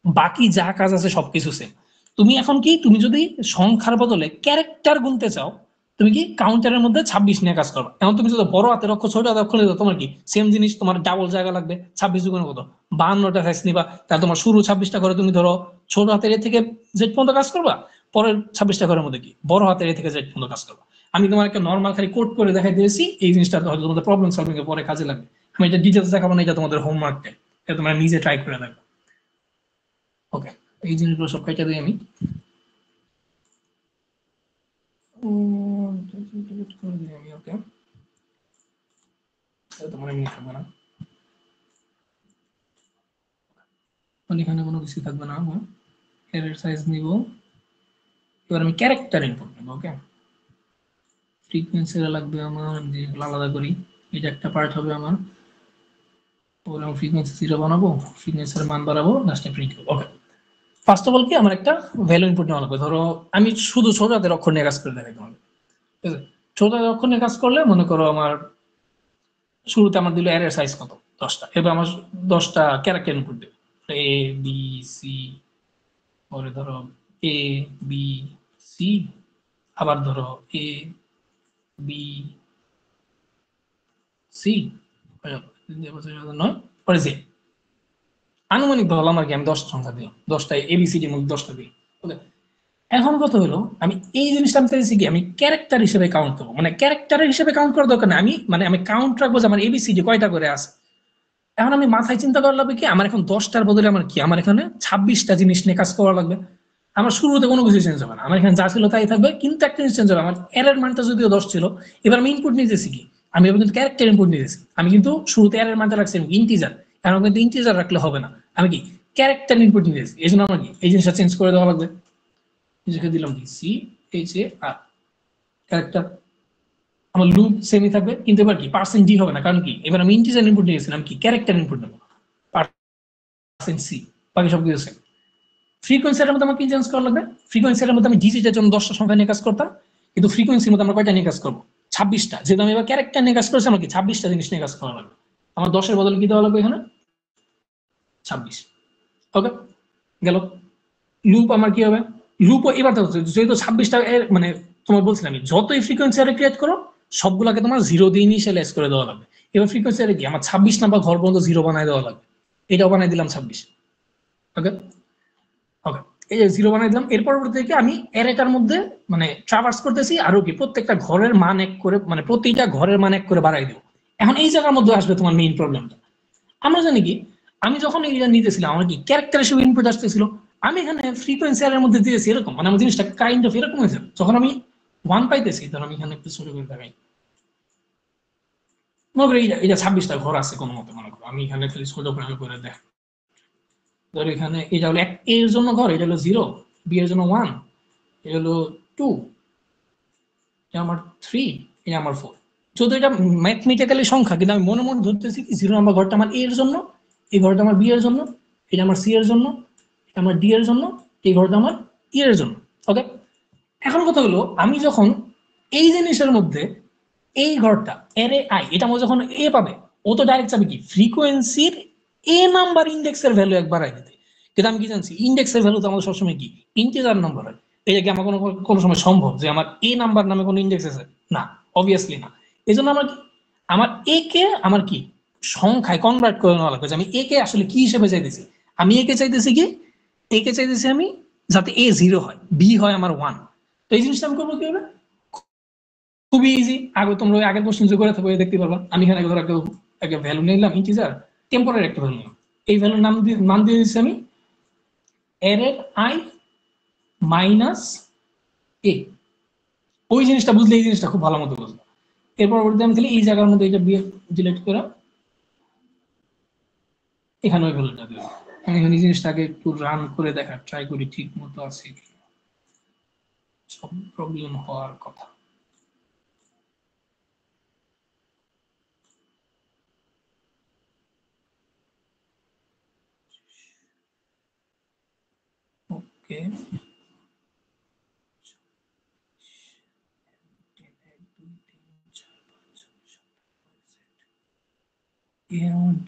বাকি যা কাজ আছে সবকিছু সেম। তুমি এখন কি তুমি যদি সংখ্যার বদলে ক্যারেক্টার গুনতে চাও, তুমি কি কাউন্টারের মধ্যে 26 নিয়ে কাজ করবে। এখন তুমি যদি বড় হাতের অক্ষর ছোট হাতের অক্ষর নিতে, তোমার কি সেম জিনিস, তোমার ডাবল জায়গা লাগবে। 26 দুগুণে কত, 52টা সাইজ নিবা, তাহলে তোমার শুরু 26টা করে তুমি ধরো ছোট হাতের এ থেকে জেড পর্যন্ত কাজ করবা, পরের 26টা ঘরের মধ্যে কি বড় হাতের এ থেকে জেড পর্যন্ত কাজ করবা। আমি তোমার একটা নর্মাল খালি কোড করে দেখাই দিয়েছি, এই জিনিসটা হয়তো তোমাদের প্রবলেম সলভিং এর পরে কাজে লাগবে। আমি এটা ডিটেলস দেখাবো না, এটা তোমাদের হোমওয়ার্ক, এটা তোমরা নিজে ট্রাই করে দেখো। ওকে, এই জিনিসগুলো সব কেটে দিই আমি। ওকে, তোমার এমনি থাকবে না, এখানে কোনো কিছু থাকবে না। এর সাইজ নিব, এবার আমি ক্যারেক্টার ইনপুট নেব। ওকে, ফ্রিকোয়েন্সি লাগবে আমার, যে আলাদা করি, এটা একটা পার্ট হবে আমার। ওর আমি ফ্রিকোয়েন্সি 0 বানাবো, ফ্রিকোয়েন্সির মান বাড়াবো, লাস্টে প্রিন্ট করব। ওকে, ফার্স্ট অফ অল কি আমার একটা ভ্যালু ইনপুট নেওয়া লাগবে। ধরো আমি শুধু ছোট হাতের অক্ষর নিয়ে কাজ করে দেখাই তোমাকে, ঠিক আছে? ছোট হাতের অক্ষর নিয়ে কাজ করলে মনে করো আমার শুরুতে আমার দিল অ্যারের সাইজ কত 10টা, এবার আমার 10টা ক্যারেক্টার ইনপুট দেবে, এ বি সি, পরে ধরো এ বি সি, আবার ধরো এ বি সি, পরে জে। আনুমানিক ধরলাম আর কি আমি 10টা সংখ্যা দিই, 10টা এবিসিডি মধ্যে 10টা দিই। ওকে, এখন কথা হলো আমি এই জিনিসটা আমি চাইছি কি আমি ক্যারেক্টার হিসেবে কাউন্ট করবো, মানে ক্যারেক্টার হিসেবে কাউন্ট করার দরকার নেই, আমি কাউন্ট রাখবো যে আমার এবিসিডি কয়টা করে আছে। এখন আমি মাথায় চিন্তা করা লাগবে কি আমার এখন 10টার বদলে আমার কি আমার এখানে 26টা জিনিস নিয়ে কাজ করা লাগবে। আমার শুরুতে কোনো কিছু চেঞ্জ হবে না, আমার এখানে যা ছিল তাই থাকবে, কিন্তু একটা জিনিস চেঞ্জ হবে, আমার এরর মানটা যদিও 10 ছিল, এবার আমি ইনপুট নিতেছি কি আমি এবার কিন্তু ক্যারেক্টার ইনপুট নিতেছি। আমি কিন্তু শুরুতে এরর মানটা রাখছি ইন্টিজার, কারণ কিন্তু ইন্টিজার রাখলে হবে না, আমি কি ক্যারেক্টার ইনপুট নিতেছি, এই জন্য আমার কি এই জিনিসটা চেঞ্জ করে দেওয়া লাগবে। নিজেকে দিলাম কি C H A R character, আমার লুপ সেমই থাকবে, কিন্তু এবার কি পার্সেন্ট ডি হবে না, কারণ কি এবার আমি ইন্টিজার ইনপুট নিয়েছিলাম, কি ক্যারেক্টার ইনপুট নেবো পার্সেন্ট সি, বাকি সব কিছু সেম। ফ্রিকোয়েন্সির মধ্যে আমাকে চেঞ্জ করা লাগবে, ফ্রিকোয়েন্সির মধ্যে আমি ডিজিটের জন্য 10টা সংখ্যা নিয়ে কাজ করতাম, কিন্তু ফ্রিকোয়েন্সির মধ্যে আমরা কয়টা নিয়ে কাজ করবো 26টা, যেহেতু আমি এবার ক্যারেক্টার নিয়ে কাজ করছি আমাকে 26টা জিনিস নিয়ে কাজ করা লাগবে। আমার 10-এর বদলে কি দেওয়া লাগবে এখানে 26। ওকে, গেল। লুপ আমার কি হবে, লুপ এবার যেহেতু 26টা মানে তোমার বলছিলাম আমি যতই ফ্রিকোয়েন্সি আরে ক্রিয়েট করো সবগুলাকে তোমার 0 দিয়ে ইনিশিয়ালাইজ করে দেওয়া লাগবে। এবার ফ্রিকোয়েন্সি আরে কি আমার 26 নাম্বার ঘর পর্যন্ত 0 বানাই দেওয়া লাগবে, এটাও বানাই দিলাম 26। ওকে, ওকে, এই যে 0 বানাই দিলাম, এর পরবর্তী থেকে আমি অ্যারেটার মধ্যে মানে ট্রাভার্স করতেছি আরো কি প্রত্যেকটা ঘরের মান এক করে, মানে প্রতিটা ঘরের মান এক করে বাড়াই দেবো। এখন এই জায়গার মধ্যে আসবে তোমার মেইন প্রবলেমটা। আমরা জানি কি আমি যখন এইটা নিতেছিলাম আমার কি ক্যারেক্টার হিসেবে ইনপুট আসতেছিল, আমি এখানে ফ্রিকোয়েন্সি এর মধ্যে দিয়েছি এরকম, মানে আমার জিনিসটা কাইন্ড অফ এরকম হয়েছে। যখন আমি 1 পাইতেছি, ধর আমি এখানে একটু ছোট করে দেখাই, মনে করি এটা 26টা ঘর আছে কোনো মতে, মনে করো আমি এখানে খালি ছোট করে দেখ, ধর এখানে এটা হলো এর জন্য ঘর, এটা হলো 0, বি এর জন্য 1, এটা হলো 2, এটা আমার 3, এটা আমার 4। যদি এটা ম্যাথমেটিক্যালি সংখ্যা, কিন্তু আমি মনে মনে ধরতেছি কি 0 নাম্বার ঘরটা আমার এ এর জন্য, এই ঘরটা আমার বি এর জন্য, এটা আমার সি এর জন্য, এটা আমার ডি এর জন্য, এই ঘরটা আমার ই এর জন্য। ওকে, এখন কথা হলো আমি যখন এই জিনিসের মধ্যে এই ঘরটা এরে আই, এটা আমার যখন এ পাবে, ও তো ডাইরেক্ট যাবে কি ফ্রিকোয়েন্সির এ নাম্বার ইন্ডেক্সের ভ্যালু একবার আই দিতে। কিন্তু আমি কি জানছি ইন্ডেক্সের ভ্যালু তো আমাদের সবসময় কি ইন্টিজার নাম্বার হয়। এটা কি আমার কোনো সময় সম্ভব যে আমার এ নাম্বার নামে কোনো ইন্ডেক্স আছে? না, অবভিয়াসলি না। এই জন্য আমার কি আমার এ কে আমার কি সংখ্যায় কনভার্ট করে নেওয়া লাগবে, যে আমি এ কে আসলে কি হিসেবে চাইতেছি। আমি এ কে চাইতেছি কি, এ কে চাইতেছি আমি যাতে এ 0 হয়, বি হয় আমার 1। তো এই জিনিসটা আমি করবো কিভাবে? খুবই ইজি। আগে তোমরা আগের কোশ্চেন যে করে থাকবে দেখতে পারবা। আমি এখানে ধরো একটা ভ্যালু নিলাম, ইন্টিজার টেম্পোরারি একটা ভ্যালু নিলাম, এই ভ্যালুর নাম দিয়ে দিচ্ছি আমি এর আই মাইনাস এ। ওই জিনিসটা বুঝলে এই জিনিসটা খুব ভালো মতো বুঝবো। এর পরবর্তীতে আমি তাহলে এই জায়গার মধ্যে এটা বিয়ে ডিলিট করে এখানে ওই ভ্যালুটা দেবো। আমি এখানে এই জিনিসটাকে একটু রান করে দেখার ট্রাই করি ঠিক মতো আছে কি, সব প্রবলেম হওয়ার কথা। ওকে,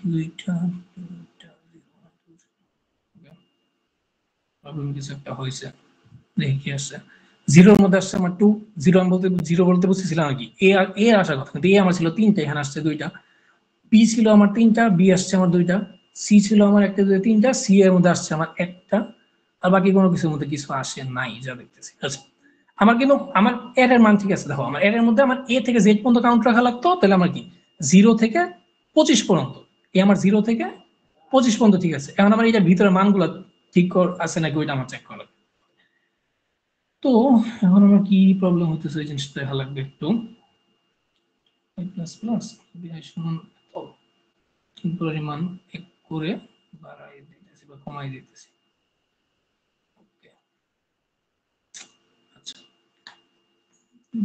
দুইটা কিছু একটা হয়েছে, দেখি কি আসছে। জিরোর মধ্যে আসছে আমার 2, জিরো আমি বলতে জিরো বলতে বুঝতেছিলাম আর কি এ আসার কথা, কিন্তু এ আমার ছিল 3টা, এখানে আসছে 2টা। বি ছিল আমার 3টা, বি আসছে আমার 2টা, সি ছিল আমার 1 2 3টা, সি এর মধ্যে আসছে আমার 1টা, আর বাকি কোনো কিছুর মধ্যে কিছু আসে নাই যা দেখতেছি। আচ্ছা, আমার কিন্তু আমার এর এর মান ঠিক আছে। দেখো আমার এর এর মধ্যে আমার এ থেকে জেড পর্যন্ত কাউন্ট রাখা লাগতো, তাহলে আমার কি 0 থেকে 25 পর্যন্ত, এ আমার 0 থেকে 25 পর্যন্ত ঠিক আছে। এখন আমার এটার ভিতরে মানগুলো ঠিক আছে নাকি ওইটা আমার চেক করা লাগবে। তো এখন আমার কি প্রবলেম হতেছে এই জিনিসটা দেখা লাগবে একটু। প্লাস প্লাস সমান টেম্পোরারি মান 1 করে বাড়াই দিতেছি বা কমাই দিতেছি। ওকে, আচ্ছা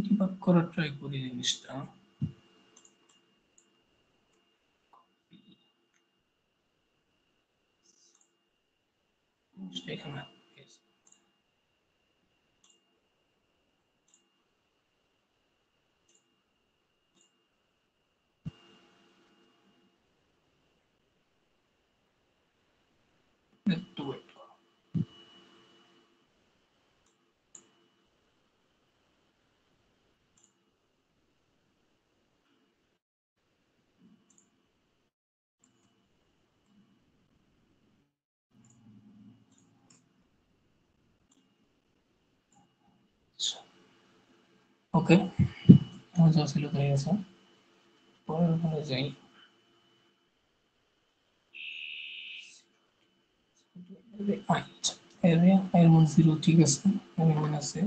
ডিবাগ করার ট্রাই করি জিনিসটা। এখানে একটু ওয়েট করো। ওকে, আমার যা ছিল তাই আছে। পরের ঘরে যাই। আচ্ছা, এরিয়া এর মান 0 ঠিক আছে, এর মান আছে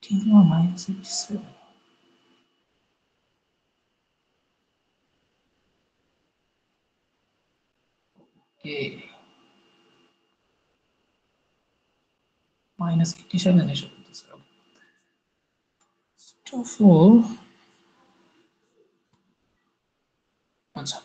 ঠিক আছে মাইনাস 87। ওকে, মাইনাস 87 এসে করতেছে। আচ্ছা,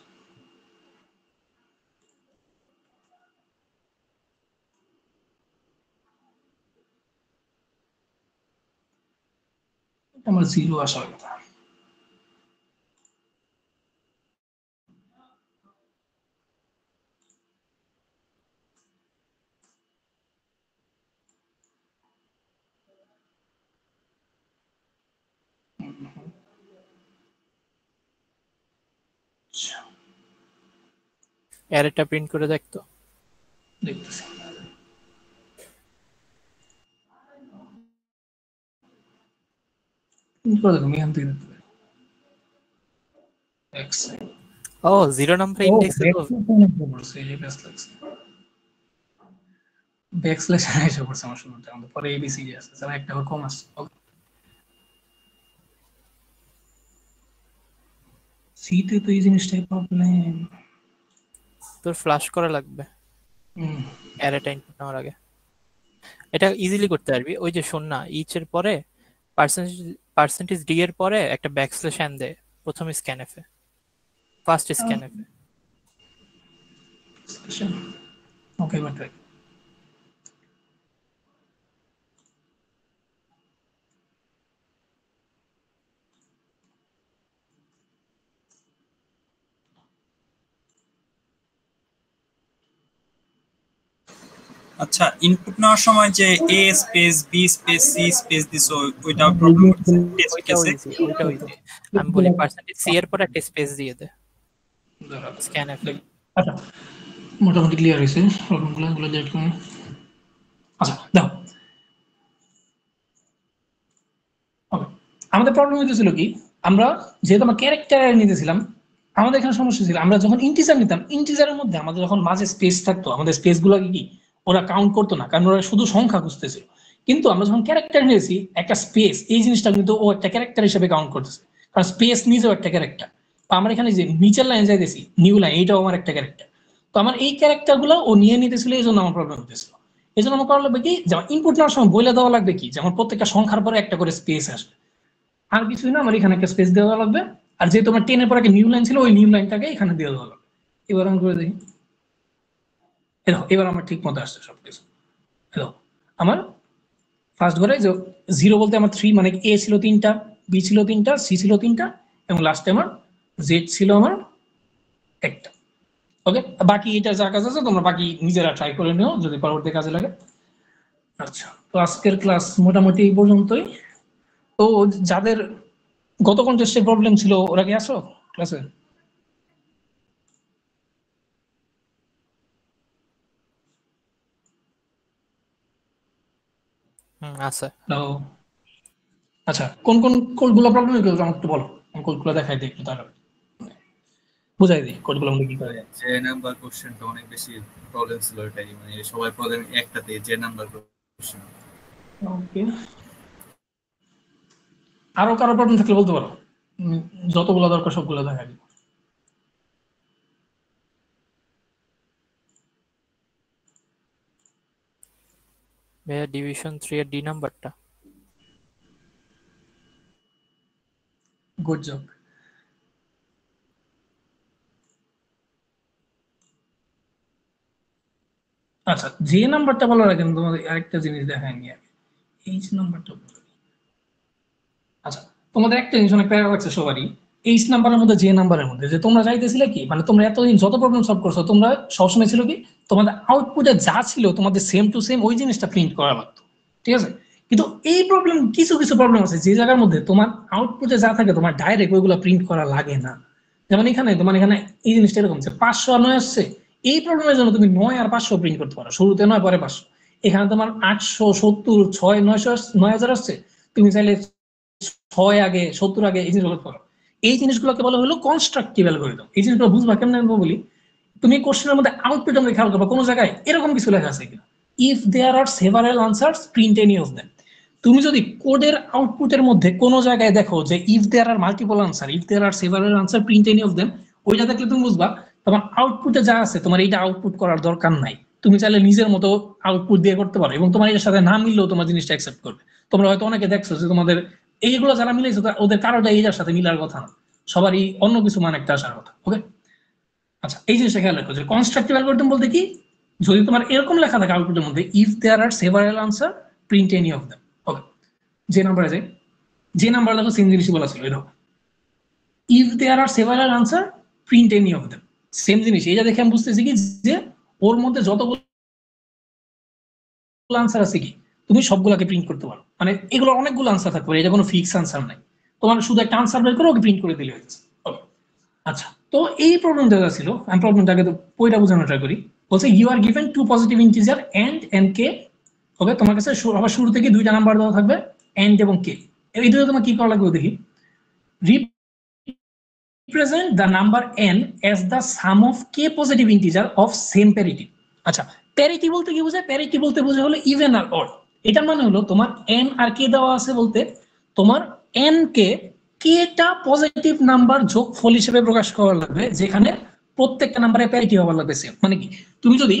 আমার 0 আসার কথা। আচ্ছা, অ্যারেটা প্রিন্ট করে দেখতো। দেখতেছি। দেখো এখান থেকে দেখতে পারি এক্স। ও 0 নাম্বার ও ইন্ডেক্সে তো ব্যাকস্ল্যাশ এই যে ব্যাকস্ল্যাশ ব্যাকস্ল্যাশ এসে পড়ছে আমার শুরুতে, আমাদের পরে এবিসিডি আছে, তাহলে একটা করে কম আসছে। সিতে তো এই জিনিসটাই প্রবলেম। তোর ফ্লাশ করা লাগবে হুম, অ্যারেটা ইনপুট নেওয়ার আগে। এটা ইজিলি করতে পারবি। ওই যে শোন না, ইচ এর পরে পার্সেন্টেজ ডি এর পরে একটা ব্যাকস্ল্যাশ এন দে, প্রথমে স্ক্যানএফ এ, ফার্স্ট স্ক্যানএফ এ। ওকে বাট আচ্ছা, ইনপুট নেওয়ার সময় যে A space B space C space দিছো, ওইটা প্রবলেম হচ্ছে টেস্ট ওইটাও কেসে। ইজি, ওইটাও ইজি। আমি বলি পার্সেন্টেজ সি এর পরে একটা স্পেস দিয়ে দে স্ক্যানএফ এ। আচ্ছা মোটামুটি ক্লিয়ার হয়েছে প্রবলেমগুলো দেখো। আচ্ছা দাও ওকে। আমাদের প্রবলেম হইতেছিল কি, আমরা যেহেতু আমরা ক্যারেক্টার নিতেছিলাম, আমাদের এখানে সমস্যা ছিল আমরা যখন ইন্টিজার নিতাম, ইন্টিজারের মধ্যে আমাদের যখন মাঝে স্পেস থাকতো, আমাদের স্পেস গুলো কি ওরা কাউন্ট করতো না, কারণ ওরা শুধু সংখ্যা খুঁজতেছিল। কিন্তু আমরা যখন ক্যারেক্টার নিয়েছি, একটা স্পেস এই জিনিসটা কিন্তু ও একটা ক্যারেক্টার হিসেবে কাউন্ট করতেছে, কারণ স্পেস নিজেও একটা ক্যারেক্টার। তো আমরা এখানে যে নিচের লাইন যাইতেছি নিউ লাইন, এইটাও আমার একটা ক্যারেক্টার। তো আমার এই ক্যারেক্টার গুলো ও নিয়ে নিতেছিল, এই জন্য আমার প্রবলেম হতেছিল। এই জন্য আমার করা লাগবে কি, যেমন ইনপুট নেওয়ার সময় বলে দেওয়া লাগবে কি, যেমন প্রত্যেকটা সংখ্যার পরে একটা করে স্পেস আসবে, আর কিছুই না, আমার এখানে একটা স্পেস দেওয়া লাগবে। আর যেহেতু আমার 10 এর পর একটা নিউ লাইন ছিল, ওই নিউ লাইনটাকে এখানে দিয়ে দেওয়া লাগবে। এবার আমি করে দেখি, এবার আমার ঠিক মতো আসছে সবকিছু। আমার ফার্স্ট ঘরে যে 0 বলতে আমার 3, মানে এ ছিল 3টা, বি ছিল 3টা, সি ছিল 3টা, এবং লাস্টে আমার জেড ছিল আমার একটা। ওকে, বাকি এটা যা কাজ আছে তোমরা বাকি নিজেরা ট্রাই করে নিও যদি পরবর্তী কাজে লাগে। আচ্ছা, তো আজকের ক্লাস মোটামুটি এই পর্যন্তই। তো যাদের গত কন্টেস্টে প্রবলেম ছিল ওরা কি আসো ক্লাসে? আছে। আচ্ছা, কোন কোন কোডগুলো প্রবলেম হয়েছিল আমাকে একটু বলো, আমি কোডগুলো দেখাই দিই একটু, তার বুঝাই দিই কোডগুলো আমাদের কি করে। যে নাম্বার কোশ্চেনটা অনেক বেশি প্রবলেম ছিল, এটাই মানে সবাই প্রবলেম একটাতে, যে নাম্বার কোশ্চেন। ওকে, আরো কারো প্রবলেম থাকলে বলতে পারো, যতগুলো দরকার সবগুলো দেখাই দিই। ভাইয়া ডিভিশন 3 এর ডি নাম্বারটা। Good job. আচ্ছা, যে নাম্বারটা বলার আগে তোমাদের আরেকটা জিনিস দেখায়নি আগে, এইচ নাম্বারটা। আচ্ছা, তোমাদের একটা জিনিস অনেক প্যারা লাগছে সবারই, এইচ নাম্বারের মধ্যে যে নাম্বারের মধ্যে, যে তোমরা চাইতেছিলে কি, মানে তোমরা এতদিন যত প্রবলেম সলভ করছো তোমরা সবসময় ছিল কি, তোমাদের আউটপুটে যা ছিল তোমাদের সেম টু সেম ওই জিনিসটা প্রিন্ট করা লাগতো, ঠিক আছে? কিন্তু এই প্রবলেম, কিছু কিছু প্রবলেম আছে যে জায়গার মধ্যে তোমার আউটপুটে যা থাকে তোমার ডাইরেক্ট ওইগুলো প্রিন্ট করা লাগে না। যেমন এখানে তোমার এখানে এই জিনিসটা এরকম আছে, 500 আর 9 আসছে, এই প্রবলেমের জন্য তুমি 9 আর 500 প্রিন্ট করতে পারো, শুরুতে 9 পরে 500। এখানে তোমার 870, 6, 900, 9000 আসছে, তুমি চাইলে 6 আগে 70 আগে এই জিনিসগুলো করো। এই জিনিসগুলোকে বলা হলো কনস্ট্রাকটিভ অ্যালগরিদম। এই জিনিসগুলো বুঝবা কেমনে বলি, তুমি কোশ্চেনের মধ্যে আউটপুটের মধ্যে খেয়াল করবা, কোনো জায়গায় এরকম কিছু লেখা আছে কিনা, if there are several answers print any of them. তুমি যদি কোডের আউটপুটের মধ্যে কোনো জায়গায় দেখো যে if there are multiple answer, if there are several answer print any of them, ওইটা দেখলে তুমি বুঝবা তোমার আউটপুটে যা আছে তোমার এইটা আউটপুট করার দরকার নাই, তুমি চাইলে নিজের মতো আউটপুট দিয়ে করতে পারো, এবং তোমার এটার সাথে না মিললেও তোমার জিনিসটা অ্যাকসেপ্ট করবে। তোমরা হয়তো অনেকে দেখছো যে তোমাদের এইগুলো যারা মিলাইছো ওদের কারোটা এইটার সাথে মিলার কথা না, সবারই অন্য কিছু মান একটা আসার কথা। ওকে, আচ্ছা, এই জিনিসটা খেয়াল রাখো যে কনস্ট্রাকটিভ অ্যালগরিদম বলতে কি, যদি তোমার এরকম লেখা থাকে আউটপুটের মধ্যে if there are several answer print any of them. Okay, যে নাম্বারে যায়, যে নাম্বার দেখো সেম জিনিসই বলা ছিল, এরকম if there are several answer print any of them, same জিনিস। এটা দেখে আমি বুঝতেছি কি যে ওর মধ্যে যতগুলো আনসার আছে কি তুমি সবগুলোকে প্রিন্ট করতে পারো, মানে এগুলো অনেকগুলো আনসার থাকতে পারে, এটা কোনো ফিক্স আনসার নাই, তোমার শুধু একটা আনসার বের করে ওকে প্রিন্ট করে দিলে হয়েছে। আচ্ছা, তো এই প্রবলেমটা ছিল, আমি প্রবলেমটাকে তো পয়টা বোঝানো ট্রাই করি। বলছে you are given two positive integer n and k. Okay, তোমার কাছে আবার শুরু থেকে দুইটা নাম্বার দেওয়া থাকবে, এন্ড এবং কে। এই দুটো তোমার কি করা লাগবে দেখি, represent the number n as the sum of k positive integer of same parity। আচ্ছা, প্যারিটি বলতে কি বোঝায়? প্যারিটি বলতে বোঝায় হলো ইভেন আর অড। এটার মানে হলো তোমার n আর k দেওয়া আছে বলতে তোমার n কে kটা পজিটিভ নাম্বার যোগফল হিসেবে প্রকাশ করা লাগবে, যেখানে প্রত্যেকটা নাম্বারে প্যারিটি হওয়ার লাগবে সেম। মানে কি, তুমি যদি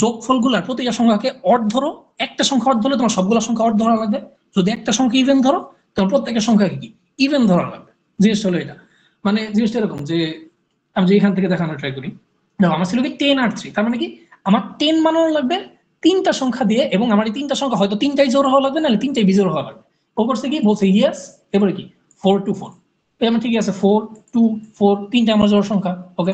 যোগফলগুলোর প্রতিটা সংখ্যাকে অড ধরো, একটা সংখ্যা অড ধরলে তোমার সবগুলো সংখ্যা অড ধরা লাগবে, যদি একটা সংখ্যা ইভেন ধরো তোমার প্রত্যেকের সংখ্যাকে কি ইভেন ধরা লাগবে। জিনিসটা হলো এটা, মানে জিনিসটা এরকম যে আমি যে এখান থেকে দেখানোর ট্রাই করি, দেখো আমার ছিল কি 10 আর 3, তার মানে কি আমার 10 বানানো লাগবে তিনটা সংখ্যা দিয়ে, এবং আমার এই তিনটা সংখ্যা হয়তো তিনটাই জোড় হওয়া লাগবে, নাহলে তিনটাই বিজোড় হওয়া লাগবে। ও করছে কি বলছে ইয়েস, এবারে কি 4 to 4, আমার ঠিক আছে 4 2 4 তিনটা আমার জোড় সংখ্যা। ওকে,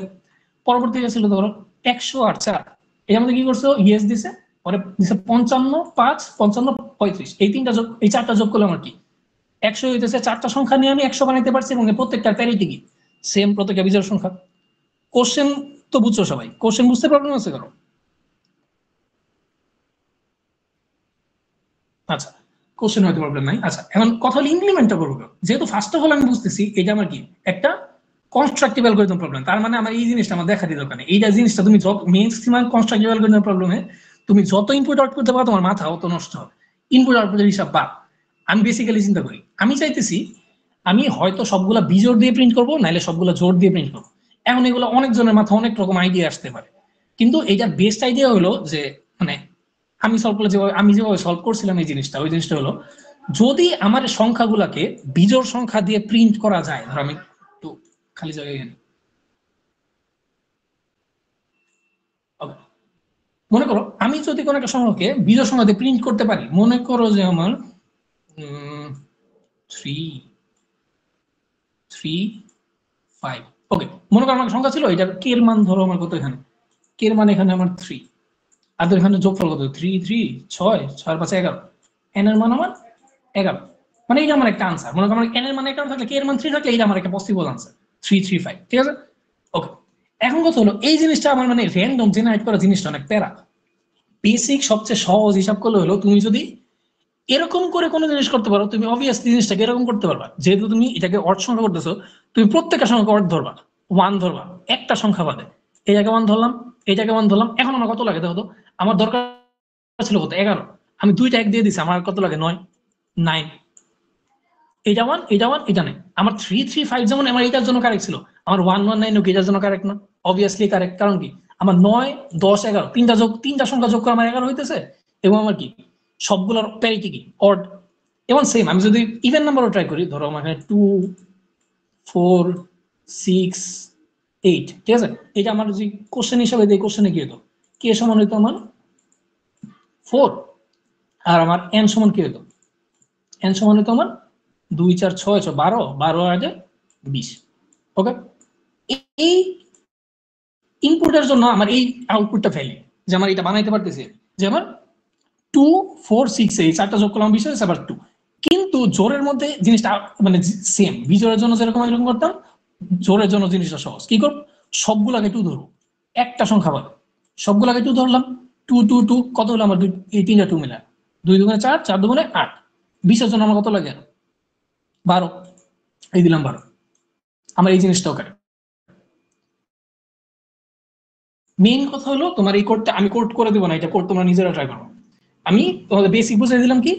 পরবর্তী ছিল ধরো 100 আর 4, এই আমাদের কি করছে ইয়েস দিছে, পরে দিছে 55 5 55 35, এই তিনটা যোগ এই চারটা যোগ করলে আমার কি 100 হইতেছে। চারটা সংখ্যা নিয়ে আমি 100 বানাইতে পারছি, এবং প্রত্যেকটার প্যারিটি কি সেম, প্রত্যেকটা বিজোড় সংখ্যা। কোশ্চেন তো বুঝছো সবাই, কোশ্চেন বুঝতে প্রবলেম আছে কারো? আচ্ছা, কোশ্চেন হয়তো প্রবলেম নাই। আচ্ছা, এখন কথা হলো ইমপ্লিমেন্টটা করবো, যেহেতু ফার্স্ট অফ অল আমি বুঝতেছি এটা আমার কি একটা কনস্ট্রাকটিভ অ্যালগরিদম প্রবলেম, তার মানে আমার এই জিনিসটা আমার দেখা দিতে দরকার নেই। এইটা জিনিসটা তুমি যত ম্যাক্সিমাম কনস্ট্রাকটিভ অ্যালগরিদম প্রবলেমে তুমি যত ইনপুট আউট করতে পারো তোমার মাথা অত নষ্ট হবে, ইনপুট আউটপুটের হিসাব বাদ। আমি বেসিক্যালি চিন্তা করি, আমি চাইতেছি আমি হয়তো সবগুলা বিজোড় দিয়ে প্রিন্ট করবো, নাহলে সবগুলা জোড় দিয়ে প্রিন্ট করবো। এখন এগুলো অনেকজনের মাথা অনেক রকম আইডিয়া আসতে পারে, কিন্তু এইটার বেস্ট আইডিয়া হলো যে মানে আমি সলভ করলে যেভাবে সলভ করছিলাম এই জিনিসটা, ওই জিনিসটা হলো যদি আমার সংখ্যাগুলাকে বিজোড় সংখ্যা দিয়ে প্রিন্ট করা যায়, ধর আমি একটু খালি জায়গায় গেলাম, মনে করো আমি যদি কোনো একটা সংখ্যাকে বিজোড় সংখ্যা দিয়ে প্রিন্ট করতে পারি, মনে করো যে আমার 3 3 5, ওকে, মনে করো আমার সংখ্যা ছিল এটা, কে এর মান ধরো আমার কত, এখানে কে এর মান এখানে আমার 3, আর এখানে যোগফল কত 3 3 6 6 5 11, এন এর মান আমার 11, মানে এটা আমার একটা আনসার। মনে করো আমার এন এর মান 11 থাকলে কে এর মান 3 থাকলে এটা আমার একটা পসিবল আনসার 335, ঠিক আছে। ওকে, এখন কথা হলো এই জিনিসটা আমার মানে র্যান্ডম জেনারেট করা জিনিসটা অনেক প্যারা। বেসিক সবচেয়ে সহজ হিসাব করলে হলো তুমি যদি এরকম করে কোনো জিনিস করতে পারো, তুমি অবভিয়াসলি জিনিসটাকে এরকম করতে পারবা, যেহেতু তুমি এটাকে অড সংখ্যা করতেছো, তুমি প্রত্যেকটা সংখ্যা অড ধরবা, 1 ধরবা একটা সংখ্যা বাদে, এই জায়গায় 1 ধরলাম, এই জায়গায় 1 ধরলাম। এখন আমার কত লাগে দেখো তো, আমার দরকার ছিল কত 11, আমি দুইটা এক দিয়ে দিছি, আমার কত লাগে 9 9, এটা 1 এটা 1 এটা নেই, আমার 335 যেমন আমার এটার জন্য কারেক্ট ছিল, আমার 119 কি এটার জন্য কারেক্ট না? অবভিয়াসলি কারেক্ট, কারণ কি আমার 9 10 11 তিনটা সংখ্যা যোগ করে আমার 11 হইতেছে, এবং আমার কি সবগুলোর প্যারিটি কি অড। এবং সেম আমি যদি ইভেন নাম্বারও ট্রাই করি, ধরো আমার এখানে 2 4 6 8, ঠিক আছে, এটা আমার যদি কোশ্চেন হিসাবে দেই, কোশ্চেনে কি হতো কে সমান হইতো আমার 4, আর আমার এন সমান কি হতো, এন সমান হইতো আমার 2 4 6 6 12 12 আর 20। ওকে, এই ইনপুটের জন্য আমার এই আউটপুটটা ফেলি, যে আমার এটা বানাইতে পারতেছি, যে আমার 2 4 6 এই চারটা যোগ করলাম 20 হয়েছে, আবার 2, কিন্তু জোরের মধ্যে জিনিসটা মানে সেম, বিজোড়ের জন্য যেরকম এরকম করতাম, জোরের জন্য জিনিসটা সহজ। কি করব, সবগুলাকে 2 ধরবো, একটা সংখ্যা বাদ সবগুলাকে 2 ধরলাম, 2 2 2 কত হলো আমার, এই তিনটা 2 মিলা 2 2 4 4 2 8, 20 এর জন্য আমার কত লাগে 12, এই দিলাম 12, আমার এই জিনিসটাও কাটে। মেইন কথা হলো তোমার এই কোডটা আমি কোড করে দেবো না, এটা কোড তোমরা নিজেরা ট্রাই করো। আমি তোমাদের বেসিক বুঝিয়ে দিলাম কি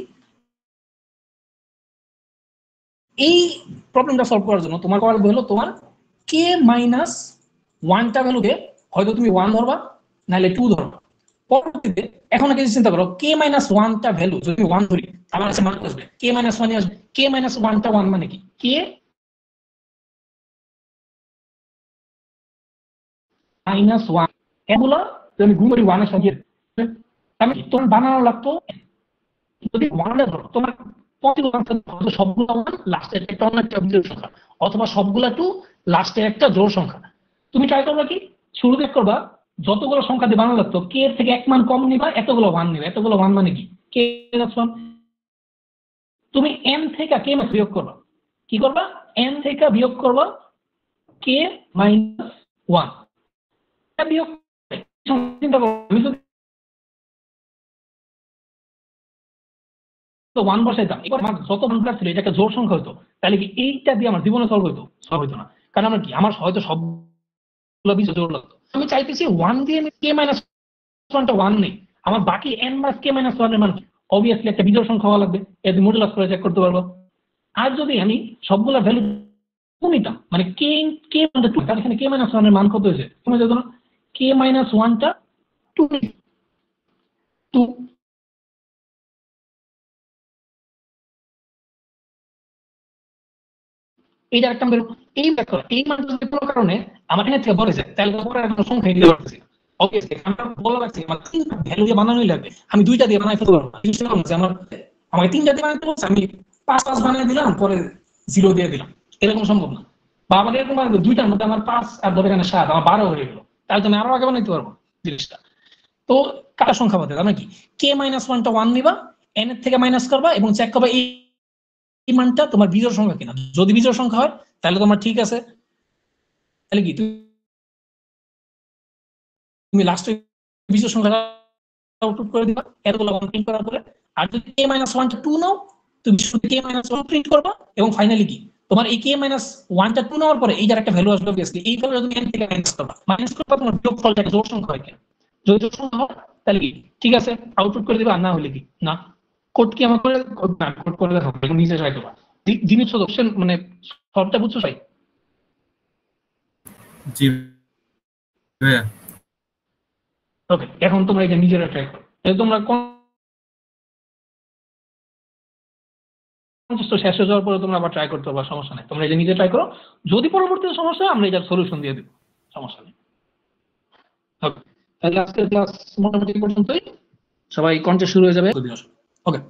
এই প্রবলেমটা সলভ করার জন্য তোমার করা হলো তোমার কে মাইনাস 1টা ভ্যালুকে হয়তো তুমি 1 ধরবা, নাহলে 2 ধরবা। পরবর্তীতে এখন একটা চিন্তা করো, কে মাইনাস 1টা ভ্যালু যদি 1 ধরি আমার কাছে মান আসবে কে মাইনাস 1 আসবে, কে মাইনাস 1টা 1 মানে কি, কে মাইনাস 1 এগুলো তুমি গুণ করি 1 এর সঙ্গে, আমি তোমার বানানো লাগতো যদি 1 ধরো তোমার পসিবল আনসার হয়তো সবগুলো 1 লাস্টের একটা অন্য একটা বিজোড় সংখ্যা, অথবা সবগুলা 2 লাস্টের একটা জোড় সংখ্যা। তুমি ট্রাই করবা কি শুরুতে করবা যতগুলো সংখ্যা দিয়ে বানানো লাগতো কে এর থেকে এক মান কম নিবা, এতগুলো 1 নিবা, এতগুলো 1 মানে কি কে মাইনাস 1। তুমি n থেকে কে মাইনাস বিয়োগ করবা, কি করবা n থেকে বিয়োগ করবা কে মাইনাস 1, এটা বিয়োগ চিন্তা করো আমি যদি 1 বসাইতাম, এবার আমার যত সংখ্যা ছিল এটা একটা জোড় সংখ্যা হতো, তাহলে কি এইটা দিয়ে আমার জীবনে সলভ হইতো না, কারণ আমার কি আমার হয়তো সবগুলো বিজোড় জোড় লাগতো। আমি চাইতেছি 1 দিয়ে আমি কে মাইনাস 1টা 1 নেই, আমার বাকি n মাইনাস কে মাইনাস 1 এর মান অবভিয়াসলি একটা বিজোড় সংখ্যা হওয়া লাগবে, এতে মডুলাস করে চেক করতে পারবো। আর যদি আমি সবগুলা ভ্যালু নিতাম মানে কে কে মানটা 2, তাহলে এখানে কে মাইনাস 1 এর মান কত হয়েছে তুমি দেখো না, কে মাইনাস 1টা 2, টু এইটা একটা এই ব্যাপার এই মানটা যদি কোনো কারণে আমার এখানে থেকে বলে যায় তাহলে পরে একটা সংখ্যা দিতে পারতেছি অবভিয়াসলি আমরা বলা লাগছে আমার তিনটা ভ্যালু দিয়ে বানানোই লাগবে আমি দুইটা দিয়ে বানাই ফেলতে পারবো না আমার আমাকে তিনটা দিয়ে বানাইতে বলছে আমি 5 বানিয়ে দিলাম পরে 0 দিয়ে দিলাম এরকম সম্ভব না বা আমার এরকম বানাই দুইটার মধ্যে আমার 5 আর ধরে এখানে 7 আমার 12 হয়ে গেল তাহলে তুমি আরো আগে বানাইতে পারবো জিনিসটা তো কাটা সংখ্যা বাদে তার কি k-1টা 1 নিবা n এর থেকে মাইনাস করবা এবং চেক করবা এই মানটা তোমার বিজোড় সংখ্যা কিনা যদি বিজোড় সংখ্যা হয় তাহলে তোমার ঠিক আছে তাহলে কি তুমি লাস্টে বিজোড় সংখ্যাটা আউটপুট করে দিবা এতগুলো প্রিন্ট করার পরে আর যদি k-1টা 2 নাও তুমি শুধু k-1 প্রিন্ট করবা এবং ফাইনালি কি তোমার এই k-1টা 2 নেওয়ার পরে এইটার একটা ভ্যালু আসবে অবভিয়াসলি এই ভ্যালুটা তুমি n থেকে মাইনাস করবা তোমার যোগফলটা জোড় সংখ্যা হয় কিনা যদি জোড় সংখ্যা হয় তাহলে কি ঠিক আছে আউটপুট করে দিবা আর না হলে কি না কোড কি আমার করে কোড করে দেখাবো এখন নিজে ট্রাই করবা জিনিস অপশন মানে সবটা বুঝছো ভাই জি ভাইয়া ওকে এখন তোমরা এটা নিজেরা ট্রাই করো তোমরা শেষ হয়ে যাওয়ার পরে তোমরা আবার ট্রাই করতে পারবা সমস্যা নেই তোমরা এটা নিজে ট্রাই করো যদি পরবর্তীতে সমস্যা হয় আমরা এটার সলিউশন দিয়ে দেবো সমস্যা নেই ওকে তাহলে আজকের ক্লাস মোটামুটি পর্যন্তই সবাই কন্টেস্ট শুরু হয়ে যাবে ওকে